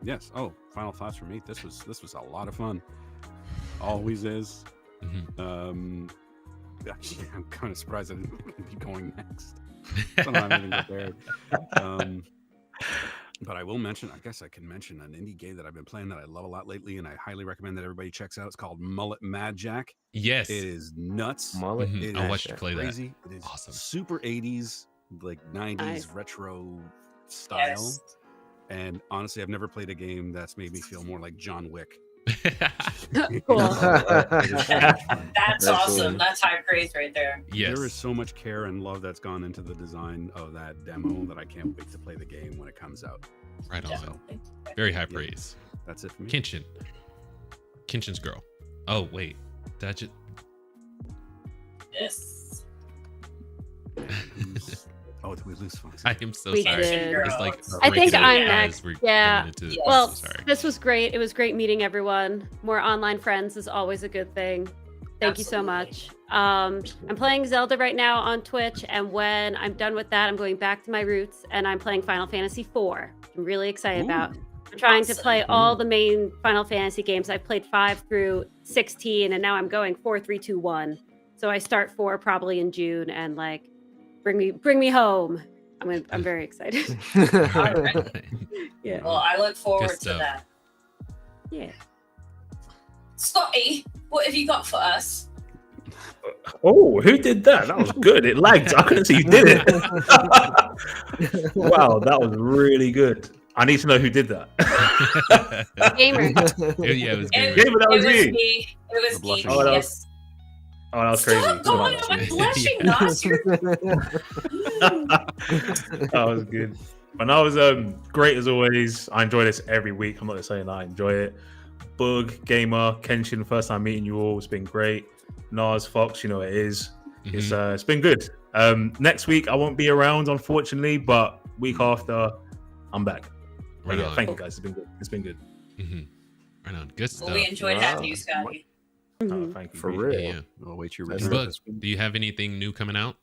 Yes. Oh, final thoughts from me. This was a lot of fun. Always is. Mhm. Actually, I'm kind of surprised I didn't be going next. I'm not even prepared. But I will mention, I guess I can mention an indie game that I've been playing that I love a lot lately, and I highly recommend that everybody checks out. It's called Mullet Mad Jack. Yes. It is nuts. Mullet. Mhm. It I is watched you play that. crazy. It is Awesome. super 80s, like 90s Nice. retro style. Yes. And honestly, I've never played a game that's made me feel more like John Wick. Cool. That's awesome. cool. That's high praise right there. Yes. There is so much care and love that's gone into the design of that demo that I can't wait to play the game when it comes out. Right on. Definitely. Very high praise. That's it for me. Kenshin. Kenshinsgirl. Oh, wait. That just. Yes. Oh, did we lose Fox? I am so We sorry. did. It's like I think breaking I'm up next. as we're Yeah. going into- Yes. I'm Well, so sorry. this was great. It was great meeting everyone. More online friends is always a good thing. Thank you so much. I'm playing Zelda right now on Twitch, and when I'm done with that, I'm going back to my roots, and I'm playing Final Fantasy IV. I'm really excited about. I'm trying to play all the main Final Fantasy games. I've played 5 through 16, and now I'm going 4, 3, 2, 1. So I start 4 probably in June, and like, bring me home. I'm very excited. All right. Yeah. Well, I look forward Good to stuff. that. Yeah. Scotty, what have you got for us? Oh, who did that? That was good. It lagged. I couldn't see who did it. Wow, that was really good. I need to know who did that. Gamer. Yeah, it was Gamer. Gamer, that was it was you. me. It was The me. blushing one. Yes. Oh, that was crazy. Stop going on my blushing, Nos. That was good. But that was great as always. I enjoy this every week. I'm not just saying that I enjoy it. Bug, Gamer, Kenshin, first time meeting you all. It's been great. Nas, Fox, you know it is. It's been good. Next week I won't be around, unfortunately, but week after I'm back. But Right yeah, on. thank you guys. It's been good. Right on. Good stuff. Well, we enjoyed having you, Scotty. Oh, thank you. For Appreciate real. it. Yeah. I'll wait your That's return. Bug, do you have anything new coming out?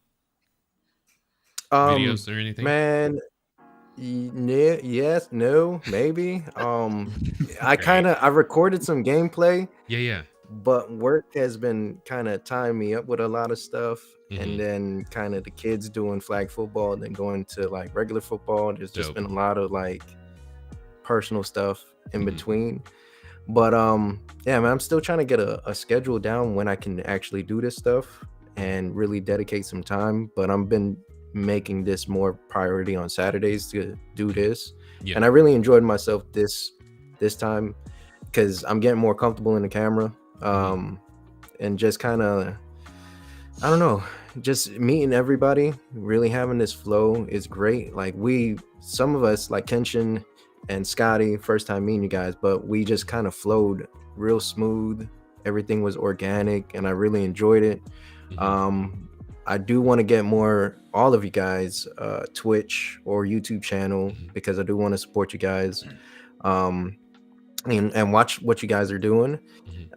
Um, Videos or anything? Man, yes, no, maybe. I recorded some gameplay, Yeah. but work has been kind of tying me up with a lot of stuff. Mhm. And then kind of the kids doing flag football and then going to like regular football. There's just Dope. been a lot of like personal stuff in Mhm. between. But yeah, man, I'm still trying to get a schedule down when I can actually do this stuff and really dedicate some time. But I've been making this more priority on Saturdays to do this. Yeah. And I really enjoyed myself this time because I'm getting more comfortable in the camera. And just kind of, I don't know, just meeting everybody, really having this flow is great. Like some of us like Kenshin and Scotty, first time meeting you guys, but we just kind of flowed real smooth. Everything was organic and I really enjoyed it. I do want to get all of you guys, Twitch or YouTube channel, because I do want to support you guys. And watch what you guys are doing.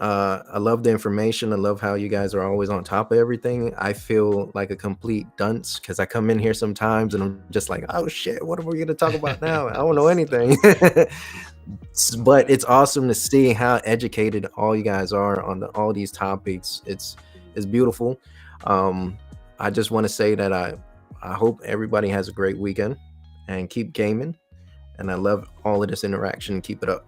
I love the information. I love how you guys are always on top of everything. I feel like a complete dunce because I come in here sometimes and I'm just like, oh shit, what are we going to talk about now? I don't know anything. But it's awesome to see how educated all you guys are on all these topics. It's beautiful. I just want to say that I hope everybody has a great weekend and keep gaming. And I love all of this interaction. Keep it up.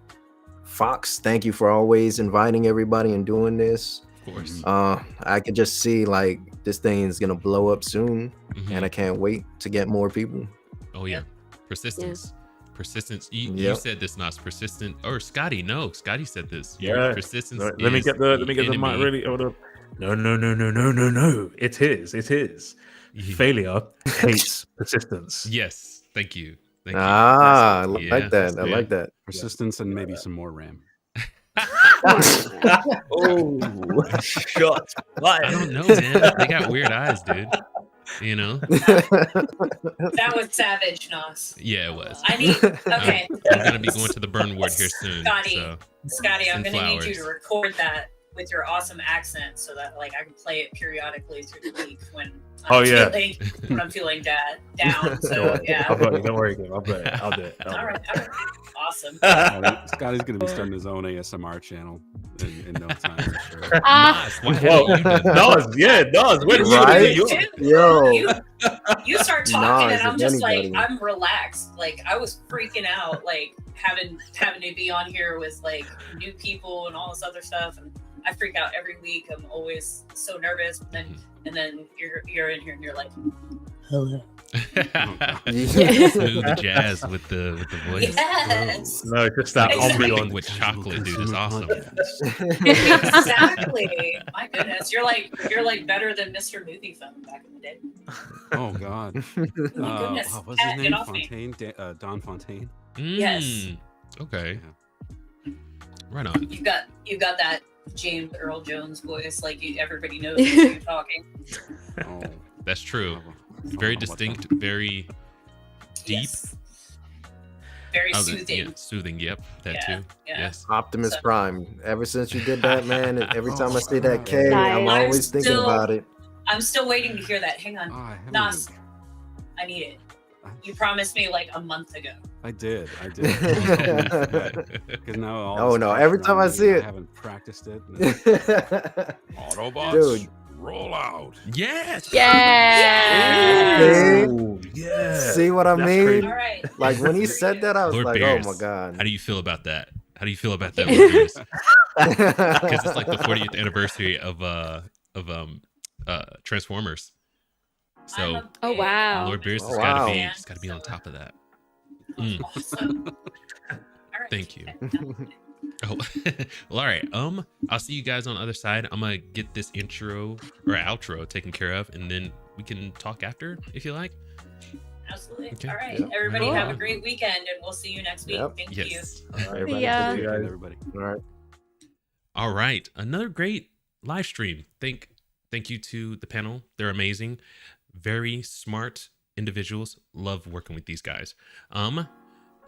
Fox, thank you for always inviting everybody and doing this. Of course. I could just see like this thing is gonna blow up soon, and I can't wait to get more people. Oh yeah, persistence. You said this, not persistent, or Scotty? No, Scotty said this. Yeah. Persistence. Let me get the mic really. Hold up. No. It is. Failure hates persistence. Yes. Thank you. I like Yeah, that. I yeah. like that. Persistence and maybe some more RAM. Oh, shot. I don't know, man. They got weird eyes, dude. You know? That was savage, Nos. Yeah, it was. I need. Okay. I'm gonna be going to the burn ward here soon. Scotty, Scotty, I'm Some gonna need you to flowers. record that with your awesome accent so that like I can play it periodically through the week when Oh, yeah. when I'm feeling down. So yeah. I'll got it. Don't worry, Kim. I'll do it. I'll do it. All right. Awesome. Scotty's going to be starting his own ASMR channel in no time. For sure. Nas, why Whoa, haven't you done that? Nas. Wait, Right? Yo, You start talking Nas, and I'm if just anybody. like I'm relaxed. Like I was freaking out, like having to be on here with like new people and all this other stuff, and I freak out every week. I'm always so nervous, and then you're in here and you're like, hello. Smooth jazz with the voice. Yes. No, just that Exactly. Everything ambiance. with chocolate, dude, is awesome. Exactly. My goodness, you're like better than Mr. Movie Phone back in the day. Oh God. My goodness. What was his Get name? off me. Fontaine. Don Fontaine. Yes. Okay. Right on. You've got that James Earl Jones voice, like everybody knows when you're talking. Oh, That's true. I don't Very know what distinct, that- very deep. Yes. very Oh, soothing. yeah, soothing. Yep, that Yeah, too. yeah. Yes. Optimus So- Prime. Ever since you did that, man, every Oh, time I see wow. that K, I'm Nice. always thinking Still- about it. I'm still waiting to hear that. Hang on. Oh, I haven't Nos, even- I need it. I- You promised me like a month ago. I did. Oh, Because now all Oh, this no, pressure every on time I me, see and it. I haven't practiced it. Autobots, Dude. roll out. Yes. Yeah. Ooh, yeah. See what I That's mean? crazy. All right. Like when he said that, I was Lord like, Bears, oh my god. How do you feel about that? How do you feel about that? Because it's like the 40th anniversary of Transformers. So I'm a Oh, big wow. Lord Beers Oh, has got to wow. be just got to be on top of that. Mm. Awesome. All right. Thank you. Oh, well, all right. I'll see you guys on the other side. I'm gonna get this intro or outro taken care of, and then we can talk after if you like. Absolutely. Okay. All right. Yep. Everybody Cool. have a great weekend, and we'll see you next week. Yep. Thank you. Yes. All right, everybody. ya. See you guys. Everybody. All right. All right. Another great live stream. Thank you to the panel. They're amazing. Very smart individuals. Love working with these guys.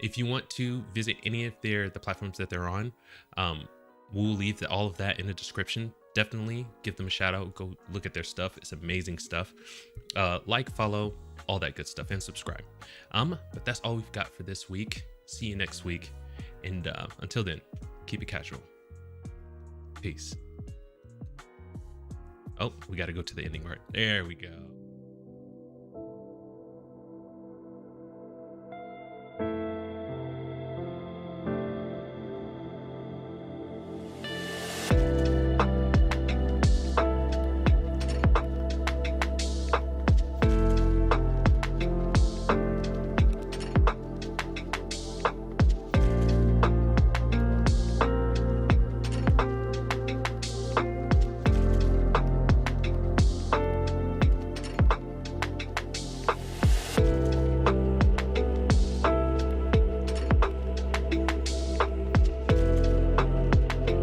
If you want to visit any of the platforms that they're on, we'll leave all of that in the description. Definitely give them a shout out. Go look at their stuff. It's amazing stuff. Like, follow, all that good stuff, and subscribe. But that's all we've got for this week. See you next week. And until then, keep it casual. Peace. Oh, we got to go to the ending part. There we go.